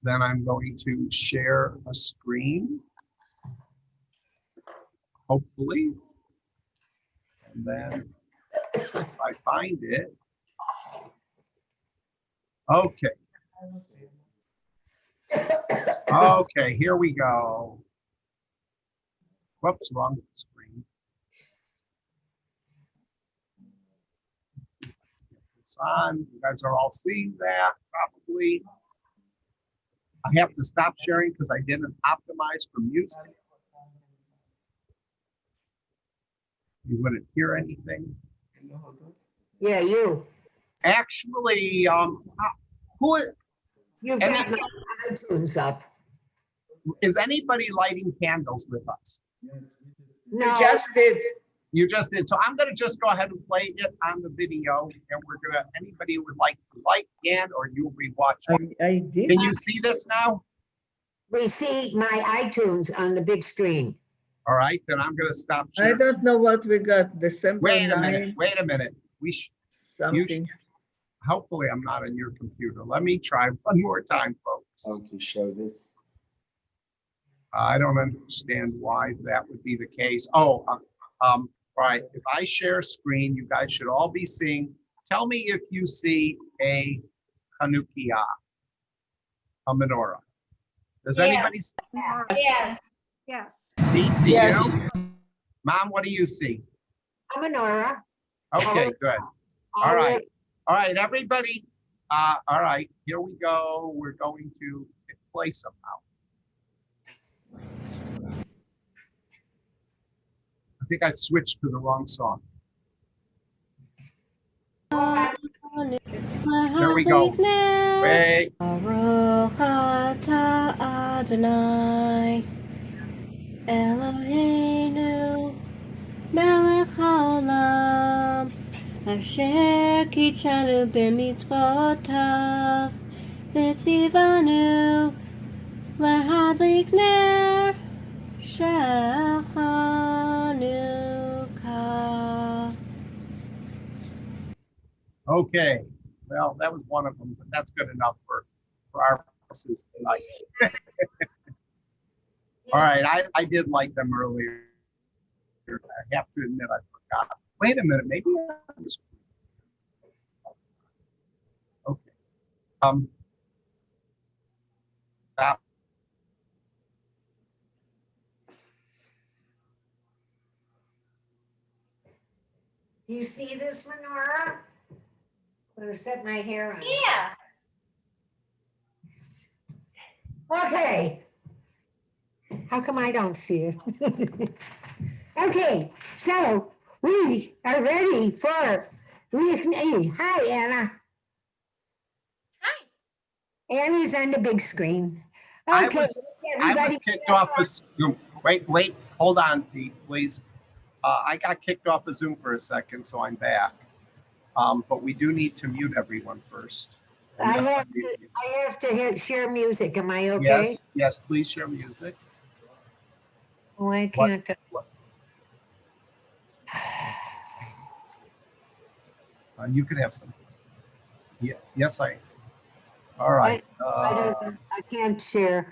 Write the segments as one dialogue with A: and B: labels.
A: Then I'm going to share a screen, hopefully. And then if I find it. Okay. Okay, here we go. Whoops, wrong screen. Get this on. You guys are all seeing that, probably. I have to stop sharing because I didn't optimize for music. You wouldn't hear anything.
B: Yeah, you.
A: Actually, who
B: You've got my iTunes up.
A: is anybody lighting candles with us?
B: No,
C: We just did.
A: You just did. So I'm going to just go ahead and play it on the video, and we're going to, anybody who would like to light can, or you'll be watching.
C: I did.
A: Can you see this now?
B: we see my iTunes on the big screen.
A: All right, then I'm going to stop
C: I
A: sharing.
C: don't know what we got. December
A: Wait a
C: 9,
A: minute. Wait a minute.
C: something.
A: Hopefully I'm not on your computer. Let me try one more time, folks.
D: How to show this?
A: I don't understand why that would be the case. Oh, all right. If I share screen, you guys should all be seeing. Tell me if you see a Chanukah, a menorah. Does anybody see?
E: Yes. Yes.
A: Do
C: Yes.
A: you? Mom, what do you see?
B: I'm Nora.
A: Okay, good. All right. All right, everybody. All right, here we go. We're going to play somehow. I think I switched to the wrong song. There we go. Wait.
F: Eloheinu melech haolam asher kitshanu b'mitzvotav v'tzivanu lehadlik ner shel Chanukah.
A: Okay, well, that was one of them, but that's good enough for our purposes tonight. All right, I did like them earlier. I have to admit I forgot. Wait a minute, maybe I was. Okay. Stop.
B: Do you see this menorah? I'm gonna set my hair on.
E: Yeah.
B: Okay. How come I don't see it? Okay, so we are ready for Lihnida. Hi, Anna.
E: Hi.
B: Annie's on the big screen.
A: I
B: Okay,
A: was
B: everybody.
A: kicked off the Zoom. Wait, hold on, Pete, please. I got kicked off of Zoom for a second, so I'm back. But we do need to mute everyone first.
B: I have to share music. Am I okay?
A: Yes, yes, please share music.
B: Oh, I can't.
A: You could have some. Yeah, yes, all right.
B: I can't share.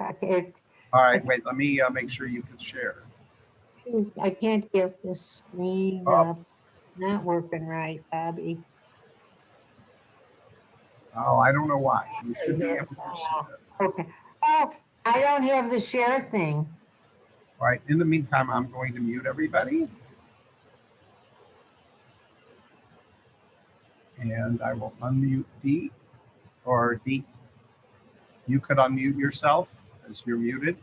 A: All right, wait, let me make sure you can share.
B: I can't get this screen
A: Oh.
B: up. Not working right, Bobby.
A: Oh, I don't know why. You should be able to share.
B: Okay. Oh, I don't have the share thing.
A: All right, in the meantime, I'm going to mute everybody. And I will unmute Dee, or Dee, you could unmute yourself as you're muted.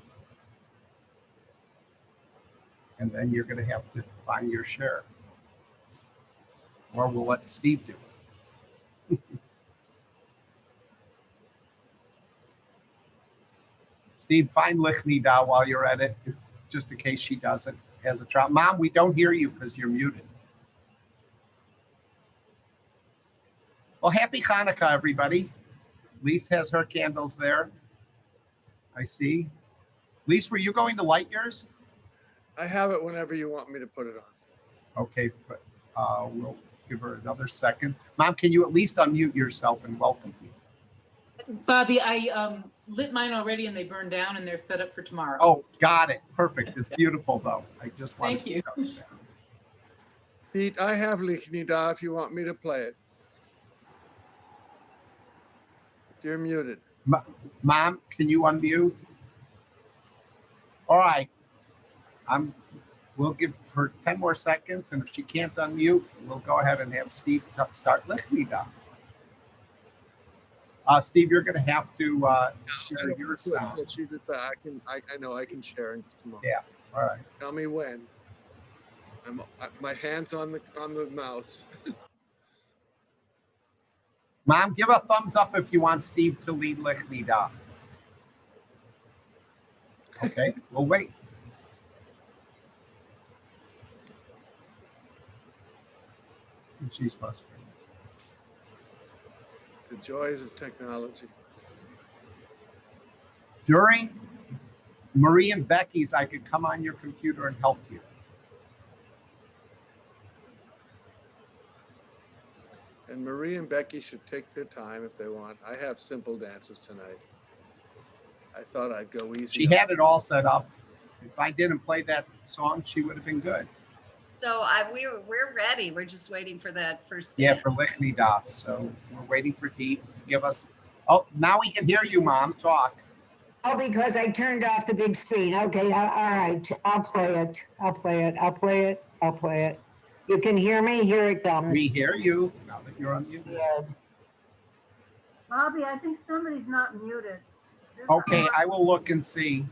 A: And then you're gonna have to find your share. Or we'll let Steve do it. Steve, find Lihnida while you're at it, just in case she doesn't as a child. Mom, we don't hear you because you're muted. Well, happy Hanukkah, everybody. Lise has her candles there. I see. Lise, were you going to light yours?
G: I have it whenever you want me to put it on.
A: Okay, but we'll give her another second. Mom, can you at least unmute yourself and welcome you?
D: Bobby, I lit mine already and they burned down and they're set up for tomorrow.
A: Oh, got it. Perfect. It's beautiful though. I just wanted
D: Thank
A: to
D: you.
A: show you that.
G: Pete, I have Lihnida if you want me to play it. You're muted.
A: Mom, can you unmute? All right. We'll give her 10 more seconds, and if she can't unmute, we'll go ahead and have Steve start Lihnida. Steve, you're going to have to share your sound.
G: She decide. I know I can share it tomorrow.
A: Yeah. All right.
G: Tell me when. My hands on the mouse.
A: Mom, give a thumbs up if you want Steve to lead Lihnida. Okay, we'll wait. She's frustrated.
G: The joys of technology.
A: During Marie and Becky's, I could come on your computer and help you.
G: And Marie and Becky should take their time if they want. I have simple dances tonight. I thought I'd go easy.
A: She had it all set up. If I didn't play that song, she would have been good.
E: So we're ready. We're just waiting for that first
A: Yeah,
E: dance.
A: for Lihnida. So we're waiting for Pete to give us. Oh, now we can hear you, Mom. Talk.
B: Oh, because I turned off the big screen. Okay, all right. I'll play it. I'll play it. I'll play it. I'll play it. You can hear me? Here it comes.
A: We hear you now that you're unmuted.
B: Yeah.
H: Bobby, I think somebody's not muted.
A: Okay, I will look and see.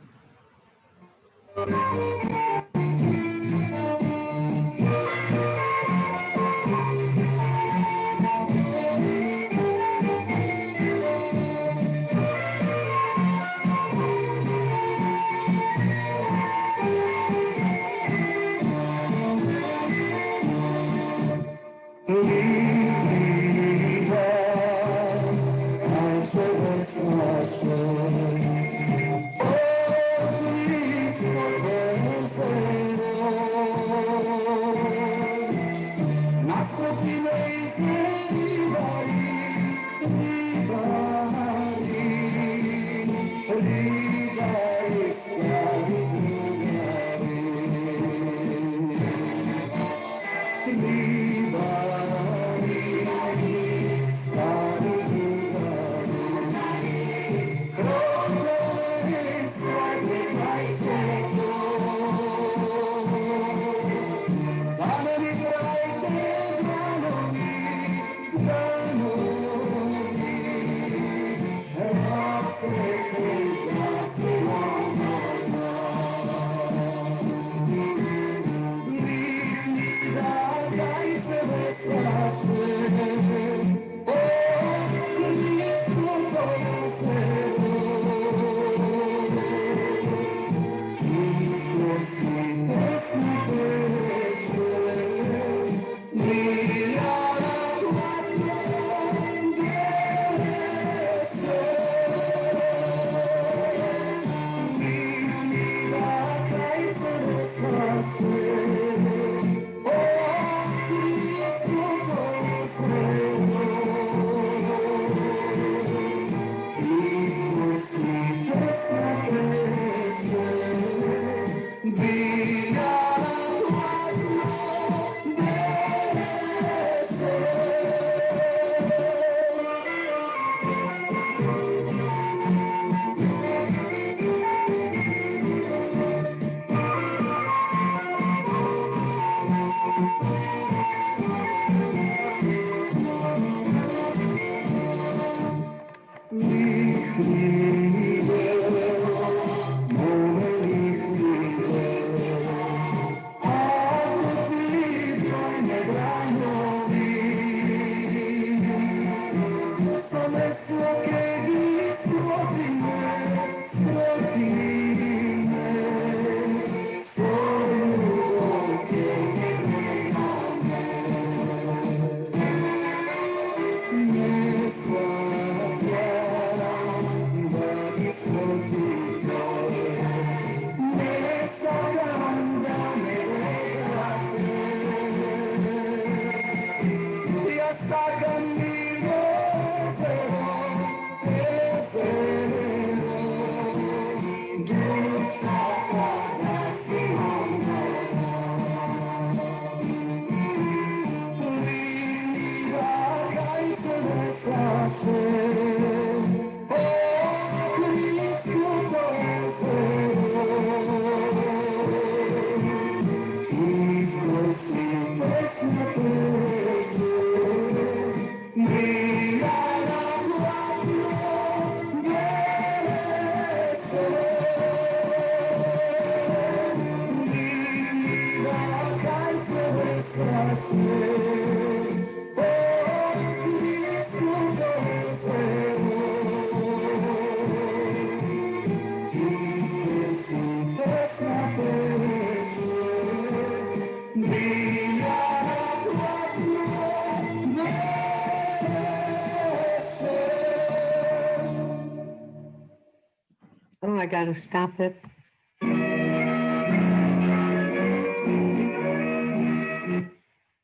B: Oh, I gotta stop it.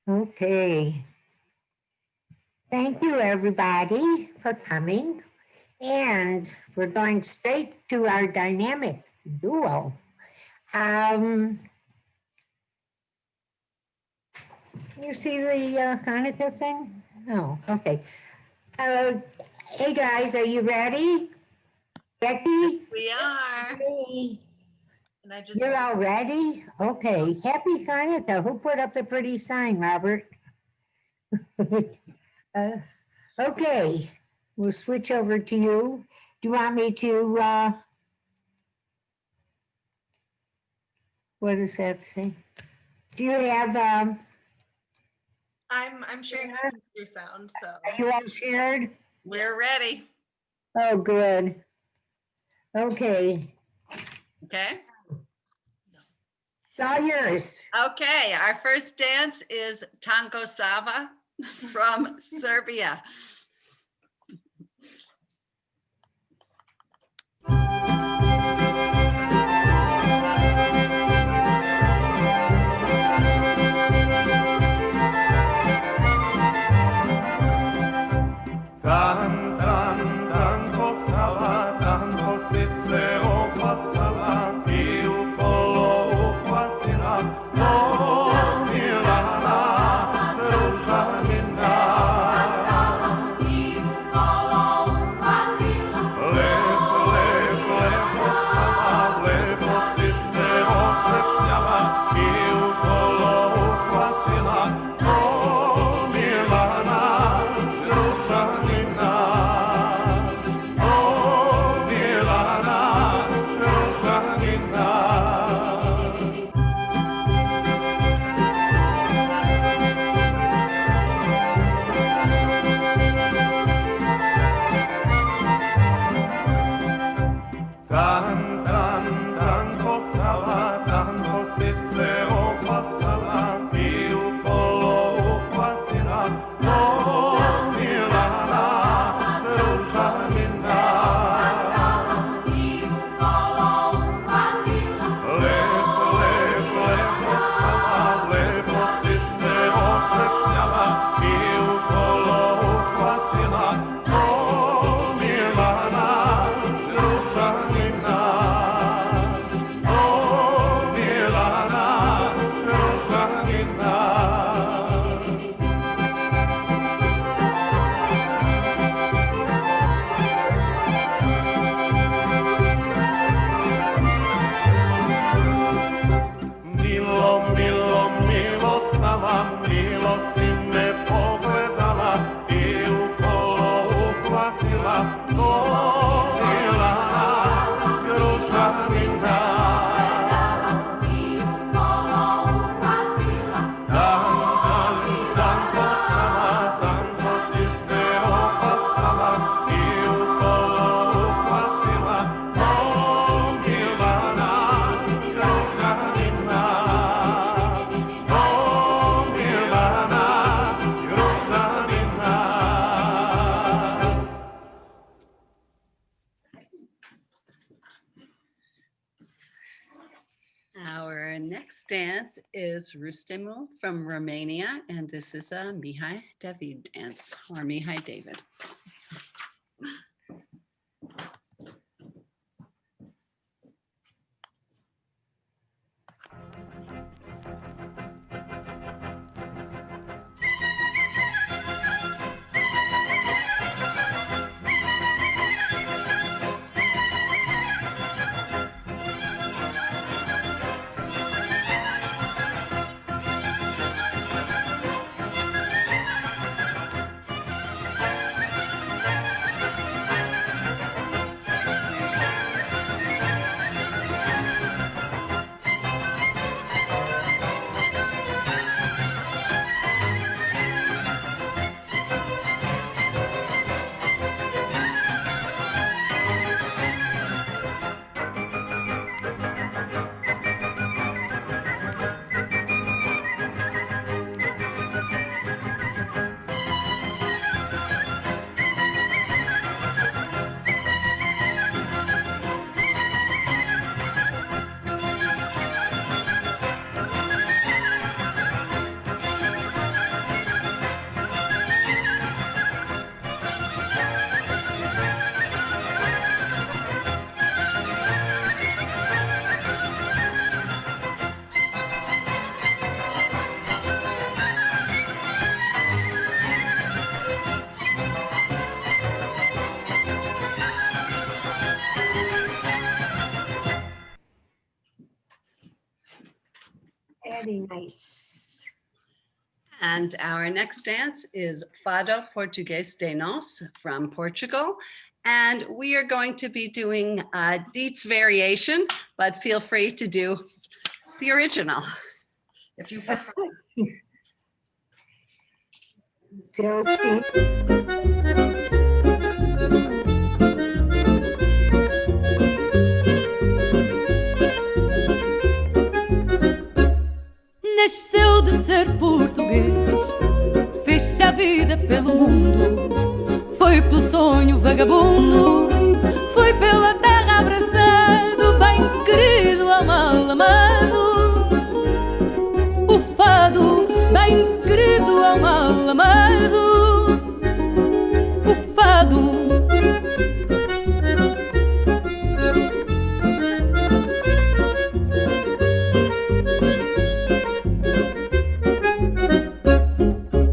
B: Okay. Thank you, everybody, for coming. And we're going straight to our dynamic duo. You see the Hanukkah thing? Oh, okay. Hey, guys, are you ready? Becky?
E: We are.
B: Hey,
E: And I just,
B: you're all ready? Okay. Happy Hanukkah. Who put up the pretty sign, Robert? Okay. We'll switch over to you. Do you want me to, what does that say? Do you have,
E: I'm sharing your sound, so
B: are you all shared?
E: we're ready.
B: Oh, good. Okay.
E: Okay.
B: It's all yours.
E: Okay. Our first dance is Tankosava from Serbia.
I: Tankosava, tanko si se opasala I u kolo uhvatila Milana, Ružanina. Lepo sama, lepo si se očešnjava I u kolo uhvatila Milana, Ružanina. Tankosava, tanko si se opasala I u kolo uhvatila Milana, Ružanina. Lepo sama, lepo si se očešnjava I u kolo uhvatila Milana, Ružanina. Milo si me pogledala I u kolo uhvatila Milana, Ružanina. Tankosava, tanko si se opasala I u kolo uhvatila Milana, Ružanina.
E: Our next dance is Rustemul from Romania, and this is a Mihai David dance, or Mihai David.
B: Very nice.
E: And our next dance is Fado Português de Nós from Portugal. And we are going to be doing a Dietz variation, but feel free to do the original if you prefer.
J: Nasceu de ser português, fez-se a vida pelo mundo, foi pelo sonho vagabundo, foi pela terra abraçado, bem querido ao mal amado. O fado, bem querido ao mal amado. O fado.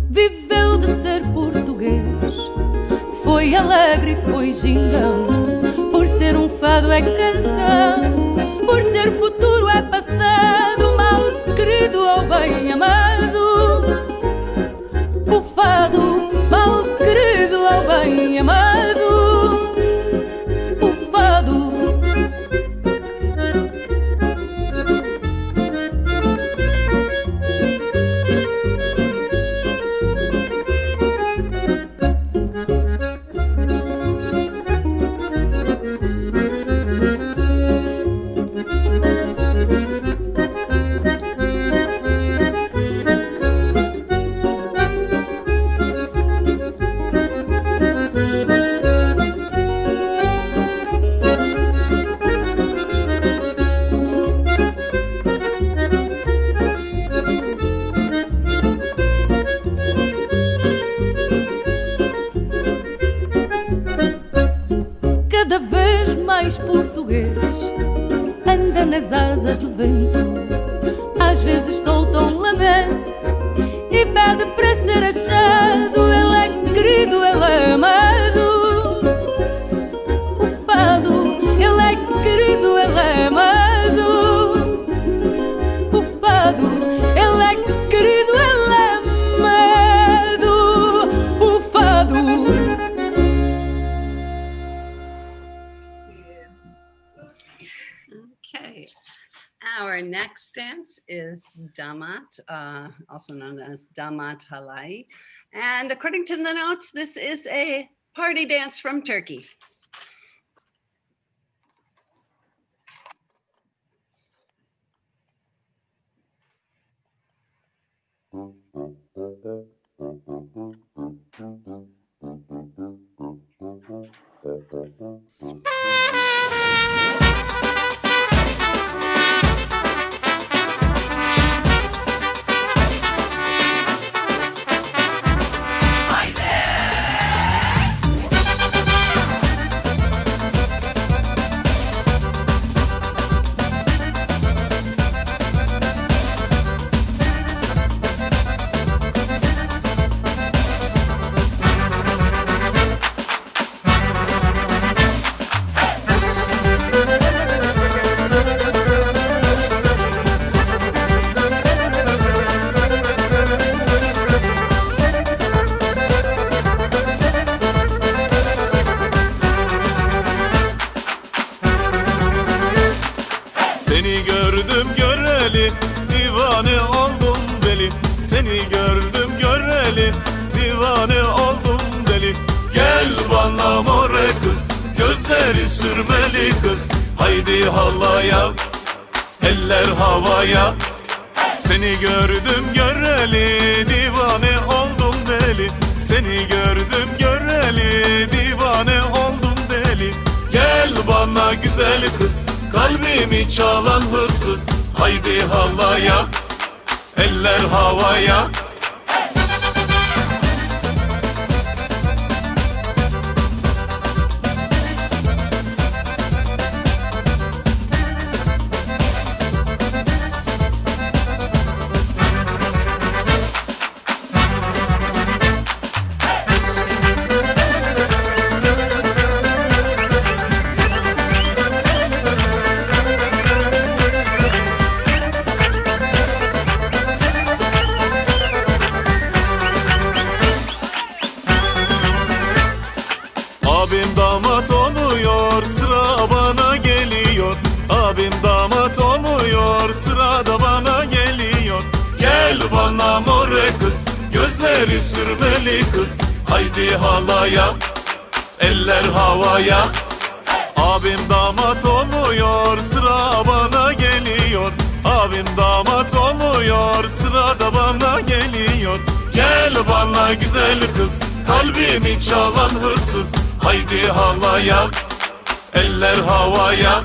J: Viveu de ser português, foi alegre e foi gingão. Por ser um fado é canção, por ser futuro é passado, mal querido ou bem amado. O fado, mal querido ou bem amado. O fado. Cada vez mais português, anda nas asas do vento, às vezes solta um lamento e pede para ser achado. Ele é querido, ele é amado. O fado, ele é querido, ele é amado. O fado, ele é querido, ele é amado. O fado.
E: Okay. Our next dance is Damat, also known as Damat Halai. And according to the notes, this is a party dance from Turkey.
I: Seni gördüm göreli, divane oldum deli. Seni gördüm göreli, divane oldum deli. Gel bana more kız, gözleri sürmeli kız. Haydi halaya, eller havaya. Seni gördüm göreli, divane oldum deli. Seni gördüm göreli, divane oldum deli. Gel bana güzel kız, kalbimi çalan hırsız. Haydi halaya, eller havaya. bana more kız, gözleri sürmeli kız. Haydi halaya, eller havaya. Abim damat oluyor, sıra bana geliyor. Abim damat oluyor, sıra da bana geliyor. Gel bana güzel kız, kalbimi çalan hırsız. Haydi halaya, eller havaya.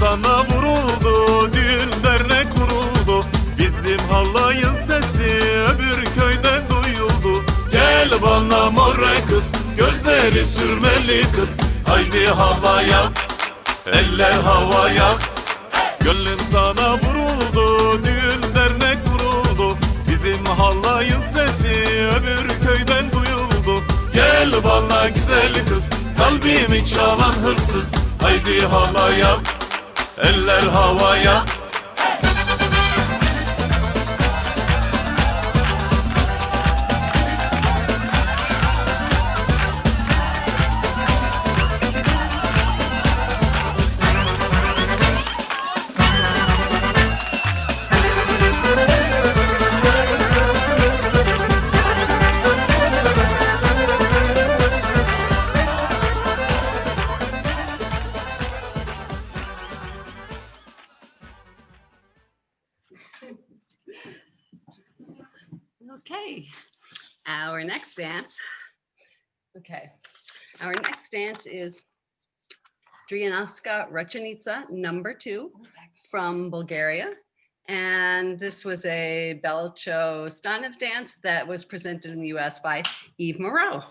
I: Sana vuruldu, düğün dernek kuruldu. Bizim halayın sesi öbür köyden duyuldu. Gel bana more kız, gözleri sürmeli kız. Haydi havaya, eller havaya. Gönlüm sana vuruldu, düğün dernek kuruldu. Bizim halayın sesi öbür köyden duyuldu. Gel bana güzel kız, kalbimi çalan hırsız. Haydi halaya, eller havaya.
E: Okay, our next dance. Okay, our next dance is Drjanovska Racenica #2 from Bulgaria. And this was a Belcho Stanov dance that was presented in the US by Yves Moreau.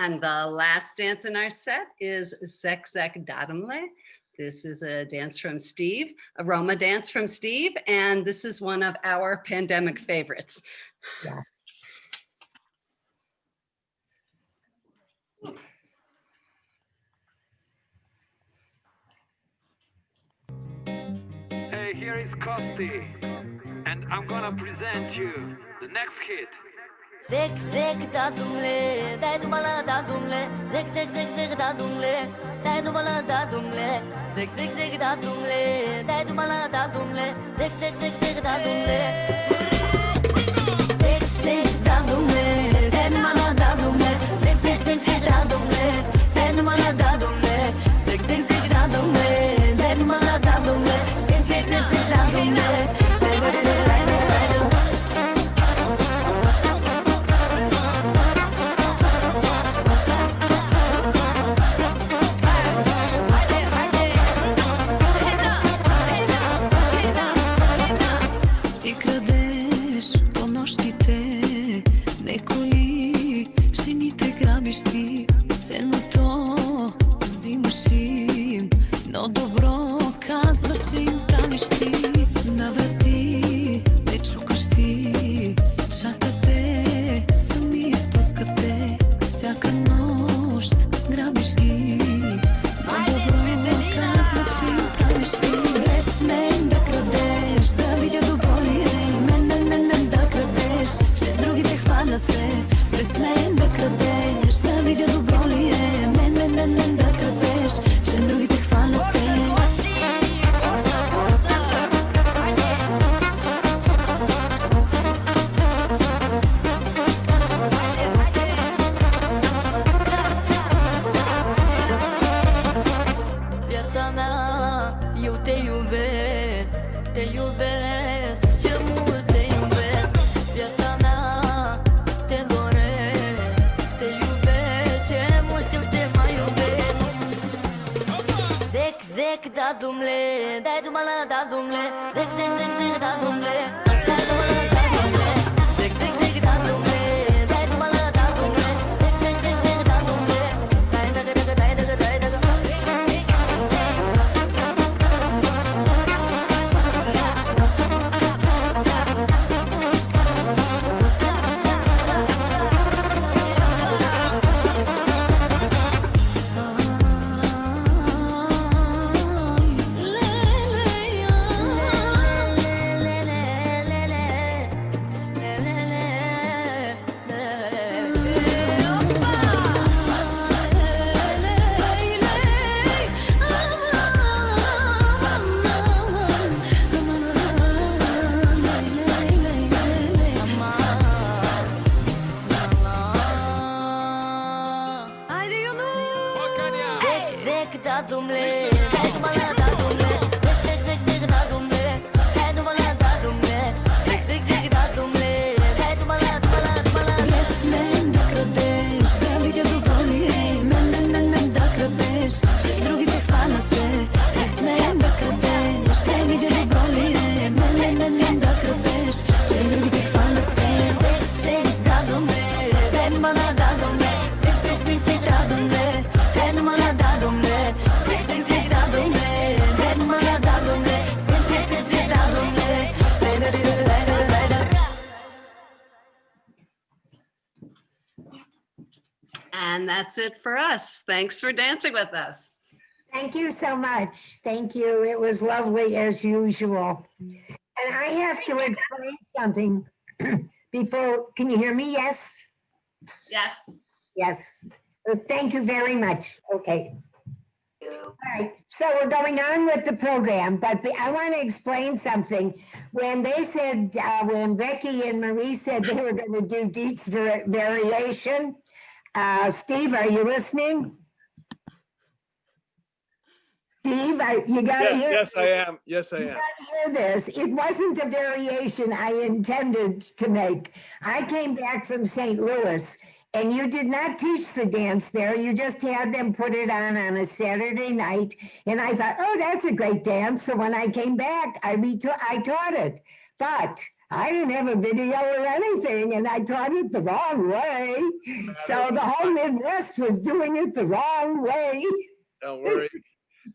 E: And the last dance in our set is Zek Dadumle. This is a dance from Steve, a Roma dance from Steve, and this is one of our pandemic favorites.
B: Yeah.
K: Hey, here is Kosti, and I'm gonna present you the next hit.
L: Zek Dadumle, Dadumala Dadumle, Zek Dadumle, Dadumala Dadumle, Zek Dadumle, Dadumala Dadumle, Zek Dadumle. Zek Dadumle, Dadumala Dadumle, Zek Dadumle, Dadumala Dadumle, Zek Dadumle, Dadumala Dadumle, Zek Dadumle.
J: No dobro kazvat će im praniš ti. Navrati, ne čukaš ti. Čakate, samije puskate. Всяка нощ грабиш ги. No dobro kazvat će im praniš ti. Ne smem da kradeš, da vidя добро ли е. Men da kradeš, ще другите хванате. Не смем да крадеш, да видя добро ли е. Men da kradеш, ще другите хванате. Te iubesc, ce mult te iubesc. Viața mea, te doresc. Te iubesc, ce mult eu te mai iubesc. Zek Dadumle, Dadumala Dadumle, Zek Dadumle, Dadumala Dadumle, Zek Dadumle, Dadumala Dadumle, Zek Dadumle.
E: And that's it for us. Thanks for dancing with us.
B: Thank you so much. Thank you. It was lovely as usual. And I have to explain something before, can you hear me? Yes?
E: Yes.
B: Yes. Thank you very much. Okay. All right, so we're going on with the program, but I want to explain something. When they said, when Becky and Marie said they were going to do Dietz variation, Steve, are you listening? Steve, you got to hear.
G: Yes, I am. Yes, I am.
B: You got to hear this. It wasn't a variation I intended to make. I came back from St. Louis, and you did not teach the dance there. You just had them put it on a Saturday night. And I thought, oh, that's a great dance. So when I came back, I taught it. But I didn't have a video or anything, and I taught it the wrong way. So the whole Midwest was doing it the wrong way.
G: Don't worry.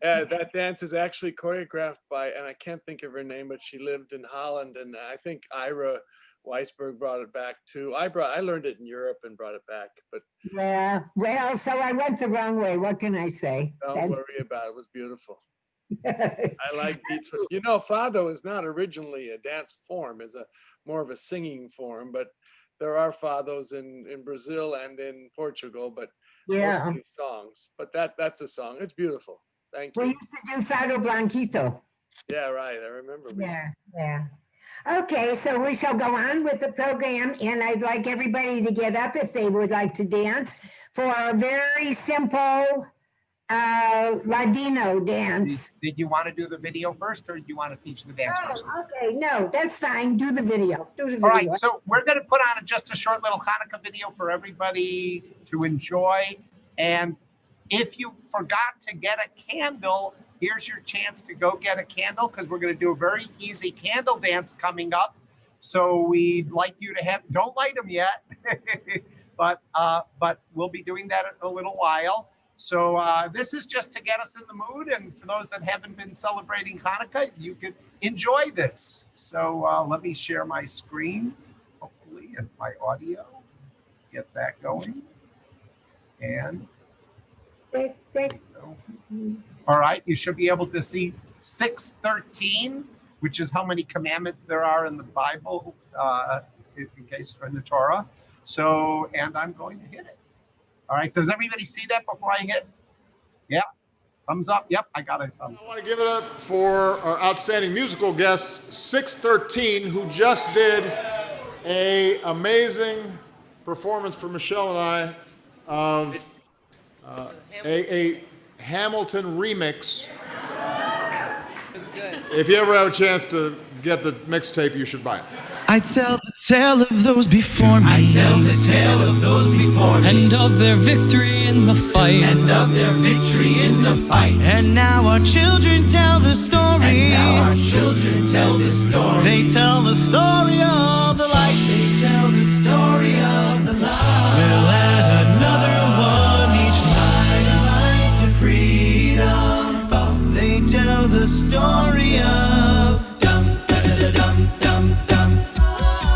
G: That dance is actually choreographed by, and I can't think of her name, but she lived in Holland, and I think Ira Weisberg brought it back too. I learned it in Europe and brought it back, but
B: Yeah, well, so I went the wrong way. What can I say?
G: don't worry about it. It was beautiful. I like beats. You know, Fado is not originally a dance form; it's more of a singing form. But there are Fados in Brazil and in Portugal, but
B: Yeah.
G: mostly songs. But that's a song. It's beautiful. Thank you.
B: We used to do Fado Blanquito.
G: Yeah, right. I remember.
B: Yeah. Okay, so we shall go on with the program, and I'd like everybody to get up if they would like to dance for a very simple Ladino dance.
A: Did you want to do the video first, or do you want to teach the dance first?
B: Okay, no, that's fine. Do the video.
A: All right, so we're going to put on just a short little Hanukkah video for everybody to enjoy. And if you forgot to get a candle, here's your chance to go get a candle, because we're going to do a very easy candle dance coming up. So we'd like you to have, don't light them yet, but we'll be doing that in a little while. So this is just to get us in the mood. And for those that haven't been celebrating Hanukkah, you can enjoy this. So let me share my screen, hopefully, and my audio. Get that going. And all right, you should be able to see 6:13, which is how many commandments there are in the Bible, in case in the Torah. So, and I'm going to hit it. All right, does everybody see that before I hit? Yeah, thumbs up. Yep, I got a thumbs up.
M: I want to give it up for our outstanding musical guest, 6:13, who just did an amazing performance for Michelle and I of a Hamilton remix.
E: It's good.
M: If you ever have a chance to get the mixtape, you should buy it.
N: I tell the tale of those before me. I tell the tale of those before me.
J: And of their victory in the fight.
N: And of their victory in the fight. And now our children tell the story. And now our children tell the story. They tell the story of the light. They tell the story of the light. We'll add another one each night. Light to freedom. They tell the story of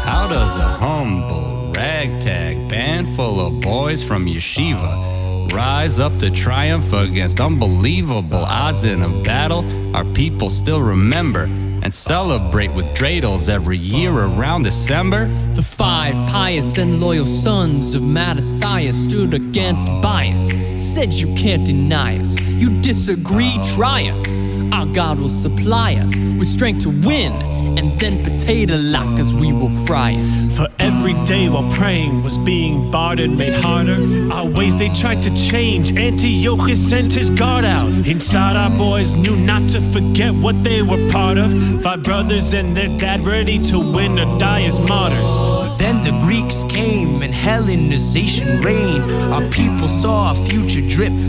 O: How does a humble ragtag band full of boys from yeshiva rise up to triumph against unbelievable odds in a battle our people still remember and celebrate with dreidels every year around December?
J: The 5 pious and loyal sons of Mattathias stood against bias, said you can't deny us. You disagree, try us. Our God will supply us with strength to win, and then potato lockers we will fry us.
P: For every day while praying was being bartered, made harder. Our ways they tried to change. Antiochus sent his guard out. Inside our boys knew not to forget what they were part of. 5 brothers and their dad ready to win or die as martyrs.
N: Then the Greeks came and Hellenization reigned. Our people saw our future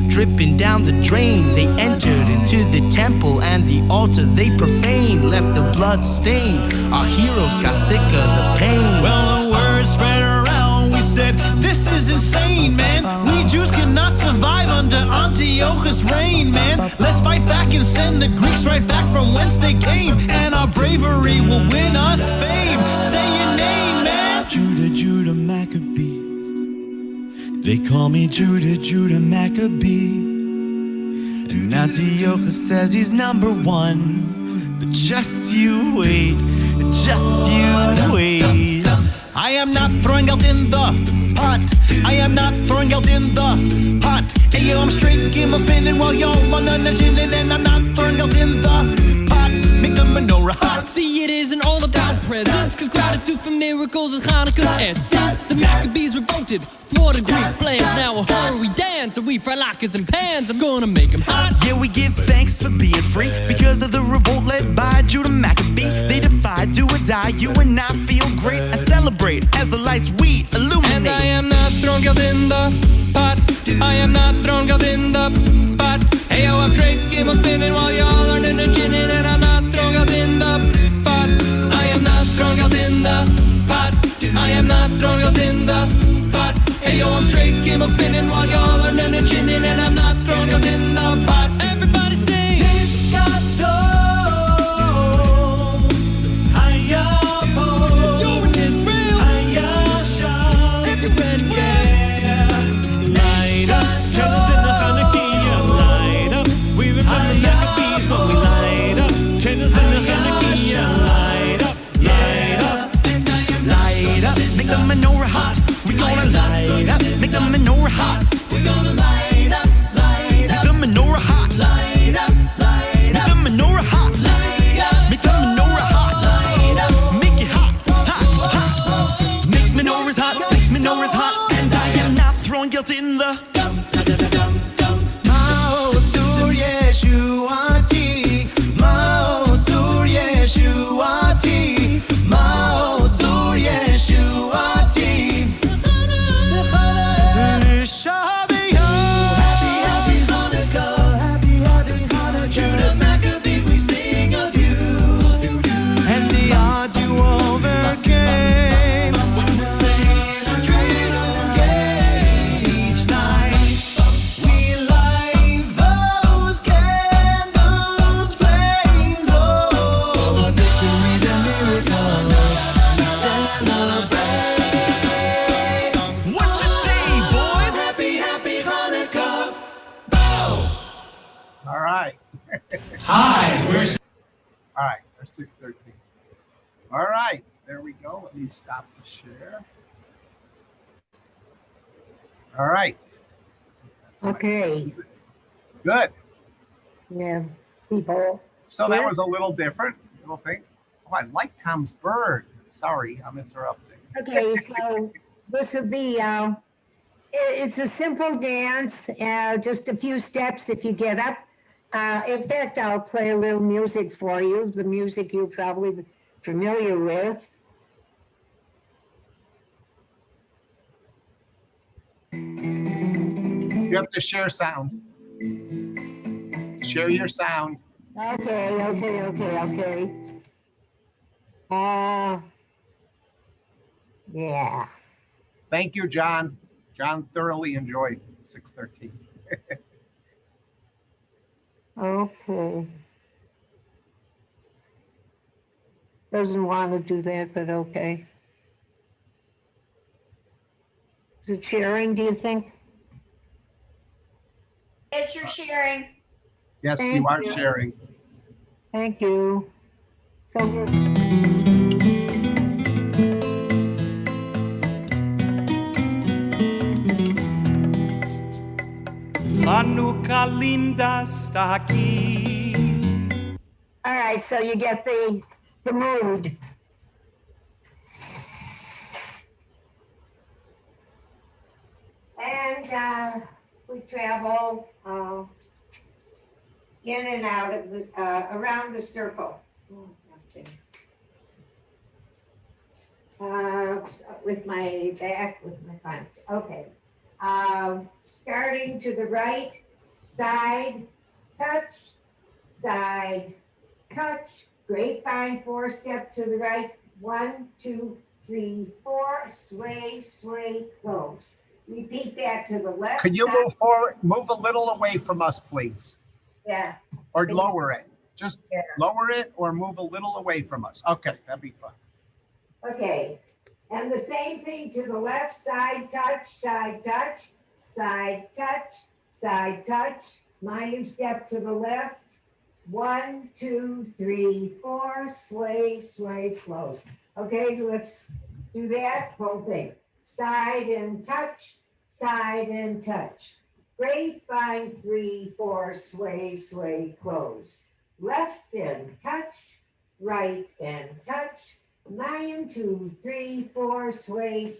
N: dripping down the drain. They entered into the temple and the altar they profaned, left the blood stain. Our heroes got sick of the pain.
P: Well, the word spread around. We said, this is insane, man. We Jews cannot survive under Antiochus' reign, man. Let's fight back and send the Greeks right back from whence they came. And our bravery will win us fame. Say your name, man.
N: Judah Maccabee. They call me Judah Maccabee. And Antiochus says he's number 1. But just you wait, just you wait.
P: I am not throwing out in the pot. I am not throwing out in the pot. Hey yo, I'm straight game, I'm spinning while y'all on the chilling, and I'm not throwing out in the pot. Make the menorah hot.
J: See, it isn't all about presents, cause gratitude for miracles is Hanukkah's essence. The Maccabees revolted, thwarted Greek plans. Now a horror we dance, and we fry latkes and pans. I'm gonna make them hot.
N: Yeah, we give thanks for being free because of the revolt led by Judah Maccabee. They defied, do or die. You and I feel great and celebrate as the lights we illuminate.
J: And I am not thrown out in the pot. I am not thrown out in the pot. Hey yo, I'm straight game, I'm spinning while y'all learning and chinning, and I'm not thrown out in the pot. I am not thrown out in the
N: not throwing guilt in the pot. Hey yo, I'm straight cable spinning while y'all are none chinning, and I'm not throwing guilt in the pot. Everybody sing. Piscato, hiya po, doing this real, hiya shop. Everybody yeah, light up, candles in the Chanukah, light up. We remember Maccabees when we light up, candles in the Chanukah, light up, light up, light up. Make the menorah hot. We gonna light up, make the menorah hot. We're gonna light up, light up. Make the menorah hot. Light up, light up. Make the menorah hot. Light up, make the menorah hot. Light up, make it hot, hot, hot. Make menorahs hot, make menorahs hot. And I am not throwing guilt in the Mao Sur Yeshuati, Mao Sur Yeshuati, Mao Sur Yeshuati.
A: All right, we're 6:13. All right, there we go. Let me stop the share. All right.
B: Okay.
A: Good.
B: Yeah, people.
A: So that was a little different, little thing. Oh, I like Tom's bird. Sorry, I'm interrupting.
B: Okay, so this would be, it's a simple dance, just a few steps if you get up. In fact, I'll play a little music for you, the music you're probably familiar with.
A: You have to share sound. Share your sound.
B: Okay. Yeah.
A: Thank you, John. John thoroughly enjoyed 6:13.
B: Okay. Doesn't want to do that, but okay. Is it sharing, do you think?
Q: Yes, you're sharing.
A: Yes,
B: Thank
A: you are
B: you.
A: sharing.
B: Thank you. So we're
N: Chanukah linda está aqui.
B: all right, so you get the mood. And we travel in and out of the around the circle. With my back, with my front. Okay. Starting to the right, side, touch, grapevine 4-step to the right, 1, 2, 3, 4, sway, close. Repeat that to the left.
A: Could you
B: side.
A: move forward, move a little away from us, please?
B: Yeah.
A: Or lower it. Just
B: Yeah.
A: lower it or move a little away from us. Okay, that'd be fun.
B: Okay. And the same thing to the left, side, touch, side, touch, side, touch, side, touch. Mayim step to the left. 1, 2, 3, 4, sway, close. Okay, let's do that whole thing. Side and touch, grapevine 3, 4, sway, close. Left and touch, right and touch. Mayim 2, 3, 4, sway,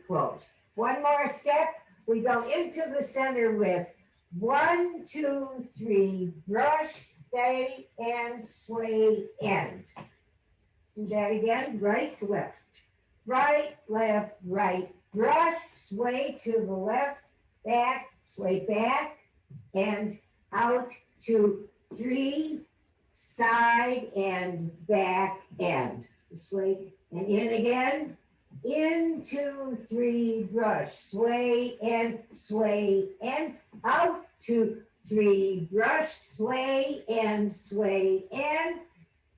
B: close. One more step. We go into the center with 1, 2, 3, brush, stay, and sway, end. Do that again, right, left, left, right, brush, sway to the left, back, sway back, and out to 3, side and back, end. Sway, and in again, In, 2, 3, brush, sway and, out, 2, 3, brush, sway and,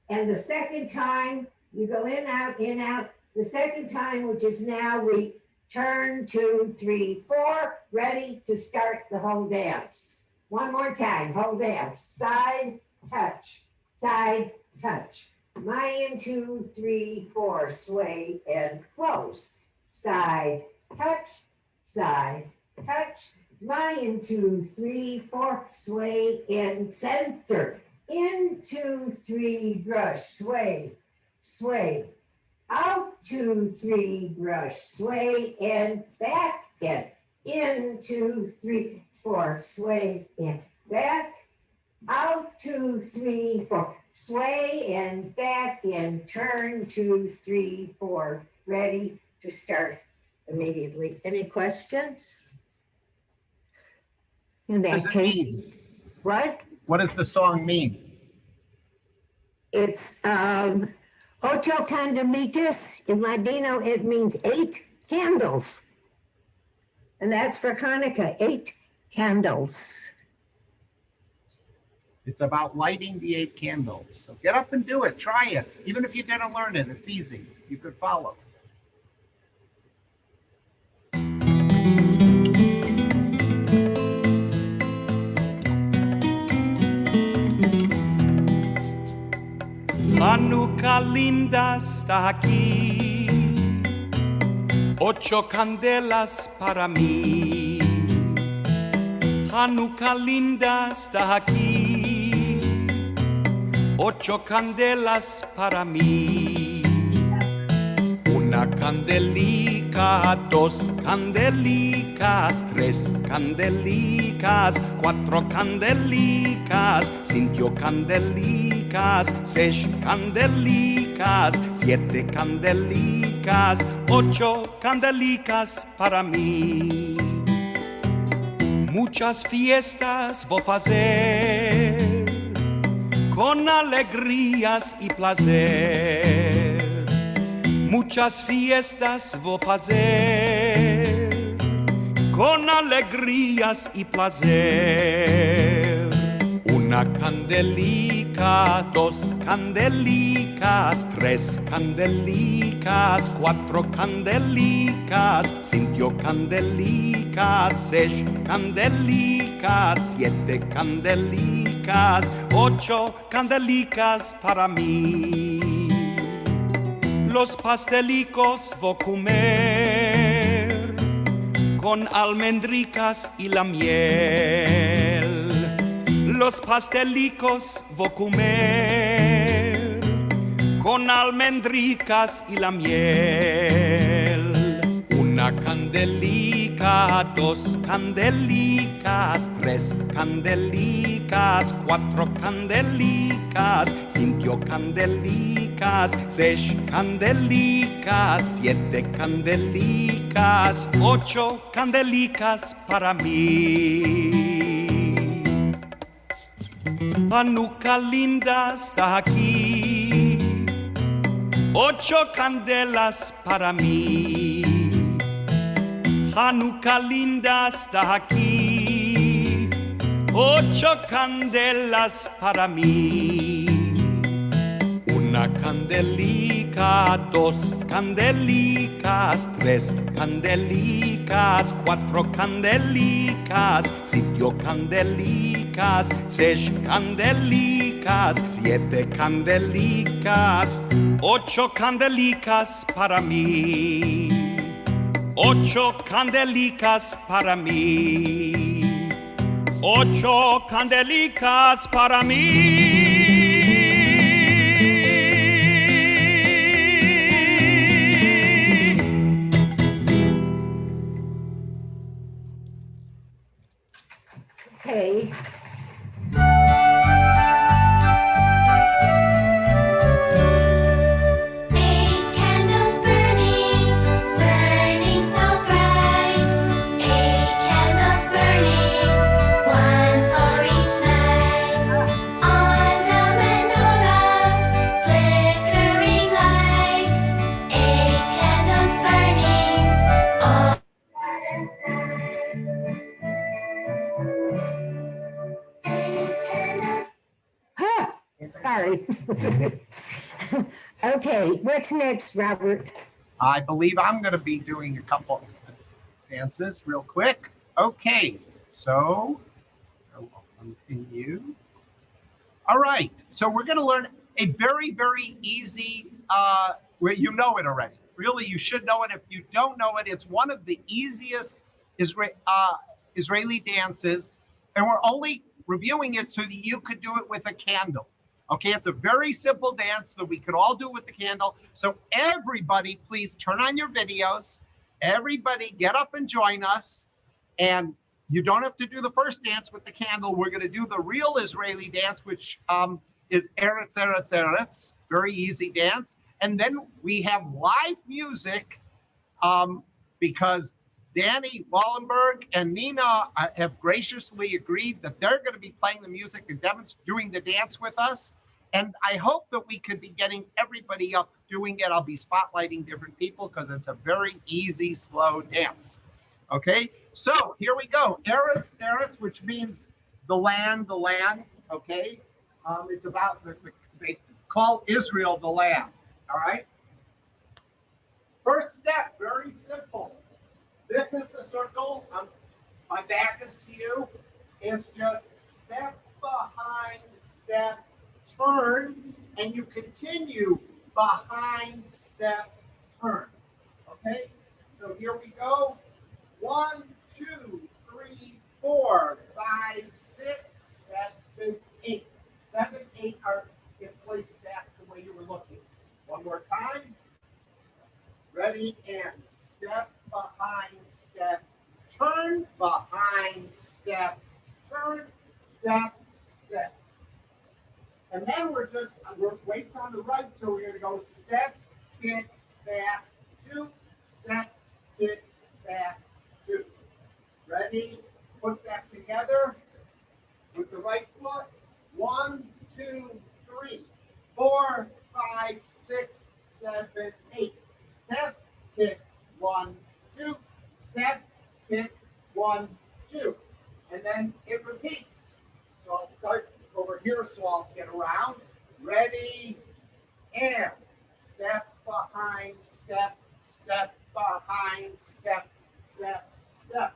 B: and the second time, you go in, out, the second time, which is now, we turn, 2, 3, 4, ready to start the whole dance. One more time, whole dance, side, touch, Mayan, 2, 3, 4, sway and close. Side, touch, Mayan, 2, 3, 4, sway and center. In, 2, 3, brush, sway. Out, 2, 3, brush, sway and back and in, 2, 3, 4, sway and back. Out, 2, 3, 4, sway and back and turn, 2, 3, 4, ready to start immediately. Any questions? In
A: What does
B: that
A: it
B: case,
A: mean?
B: what?
A: What does the song mean?
B: It's Ocho Kandelikas. In Ladino, it means 8 candles. And that's for Hanukkah, 8 candles.
A: It's about lighting the 8 candles. So get up and do it. Try it. Even if you didn't learn it, it's easy. You could follow.
N: Chanukah linda está aquí, 8 candelas para mí. Chanukah linda está aquí, 8 candelas para mí. Una candelica, 2 candelicas, 3 candelicas, 4 candelicas, 5 candelicas, 6 candelicas, 7 candelicas, 8 candelicas para mí. Muchas fiestas voy a hacer con alegrías y placer. Muchas fiestas voy a hacer con alegrías y placer. Una candelica, 2 candelicas, 3 candelicas, 4 candelicas, 5 candelicas, 6 candelicas, 7 candelicas, 8 candelicas para mí. Los pastelicos voy a comer con almendricas y la miel. Los pastelicos voy a comer con almendricas y la miel. Una candelica, 2 candelicas, 3 candelicas, 4 candelicas, 5 candelicas, 6 candelicas, 7 candelicas, 8 candelicas para mí. Chanukah linda está aquí, 8 candelas para mí. Chanukah linda está aquí, 8 candelas para mí. Una candelica, 2 candelicas, 3 candelicas, 4 candelicas, 5 candelicas, 6 candelicas, 7 candelicas, 8 candelicas para mí. 8 candelicas para mí. 8 candelicas para mí.
B: Okay.
L: On
B: Okay, what's next, Robert?
A: I believe I'm going to be doing a couple dances real quick. Okay, so I'll continue. All right, so we're going to learn a very, very easy, where you know it already. Really, you should know it. If you don't know it, it's one of the easiest Israeli dances, and we're only reviewing it so that you could do it with a candle. Okay, it's a very simple dance that we could all do with the candle. So everybody, please turn on your videos. Everybody get up and join us. And you don't have to do the first dance with the candle. We're going to do the real Israeli dance, which is Eretz, Eretz, Eretz. Very easy dance. And then we have live music because Danny Wallenberg and Nina have graciously agreed that they're going to be playing the music and doing the dance with us. And I hope that we could be getting everybody up doing it. I'll be spotlighting different people because it's a very easy, slow dance. Okay, so here we go. Eretz, Eretz, which means the land, okay? It's about, they call Israel the land, all right? First step, very simple. This is the circle. My back is to you. It's just step behind step, turn, and you continue behind step, turn. Okay? So here we go. 1, 2, 3, 4, 5, 6, 7, 8. 7, 8 are in place back the way you were looking. One more time. Ready, and step behind step, turn behind step, turn, step, step. And then we're weights on the right, so we're going to go step, kick, back, 2, step, kick, back, 2. Ready? Put that together with the right foot. 1, 2, 3, 4, 5, 6, 7, 8. Step, kick, 1, 2, step, kick, 1, 2. And then it repeats. So I'll start over here so I'll get around. Ready, and step behind step, step behind step, step, step.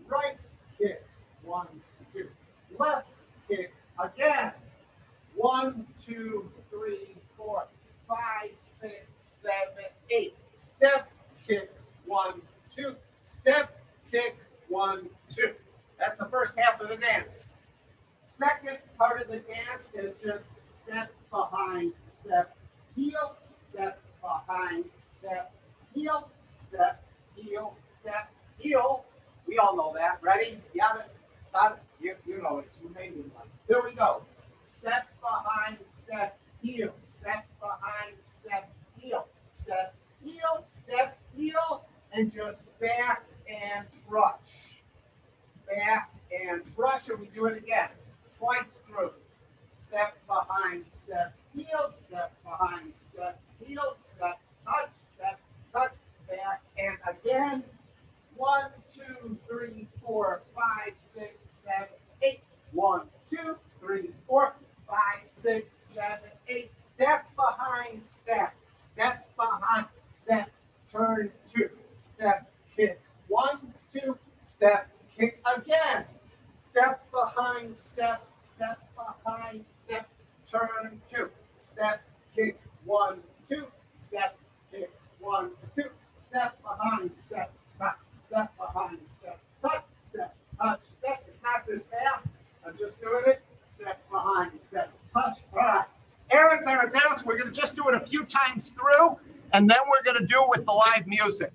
A: Right kick, 1, 2. Left kick again. 1, 2, 3, 4, 5, 6, 7, 8. Step, kick, 1, 2. Step, kick, 1, 2. That's the first half of the dance. Second part of the dance is just step behind step, heel, step behind step, heel, step, heel, step, heel. We all know that. Ready? Yeah, you know it. It's Romanian one. Here we go. Step behind step, heel, step behind step, heel, step, heel, step, heel, and just back and rush. Back and rush, and we do it again. Twice through. Step behind step, heel, step behind step, heel, step, touch, back, and again. 1, 2, 3, 4, 5, 6, 7, 8. 1, 2, 3, 4, 5, 6, 7, 8. Step behind step, step behind step, turn 2, step, kick 1, 2, step, kick again. Step behind step, step behind step, turn 2, step, kick 1, 2, step, kick 1, 2, step behind step, touch, step behind step, touch, step, touch, step. It's not this fast. I'm just doing it. Step behind step, touch. All right. Eretz, Eretz, Eretz. We're going to just do it a few times through, and then we're going to do it with the live music,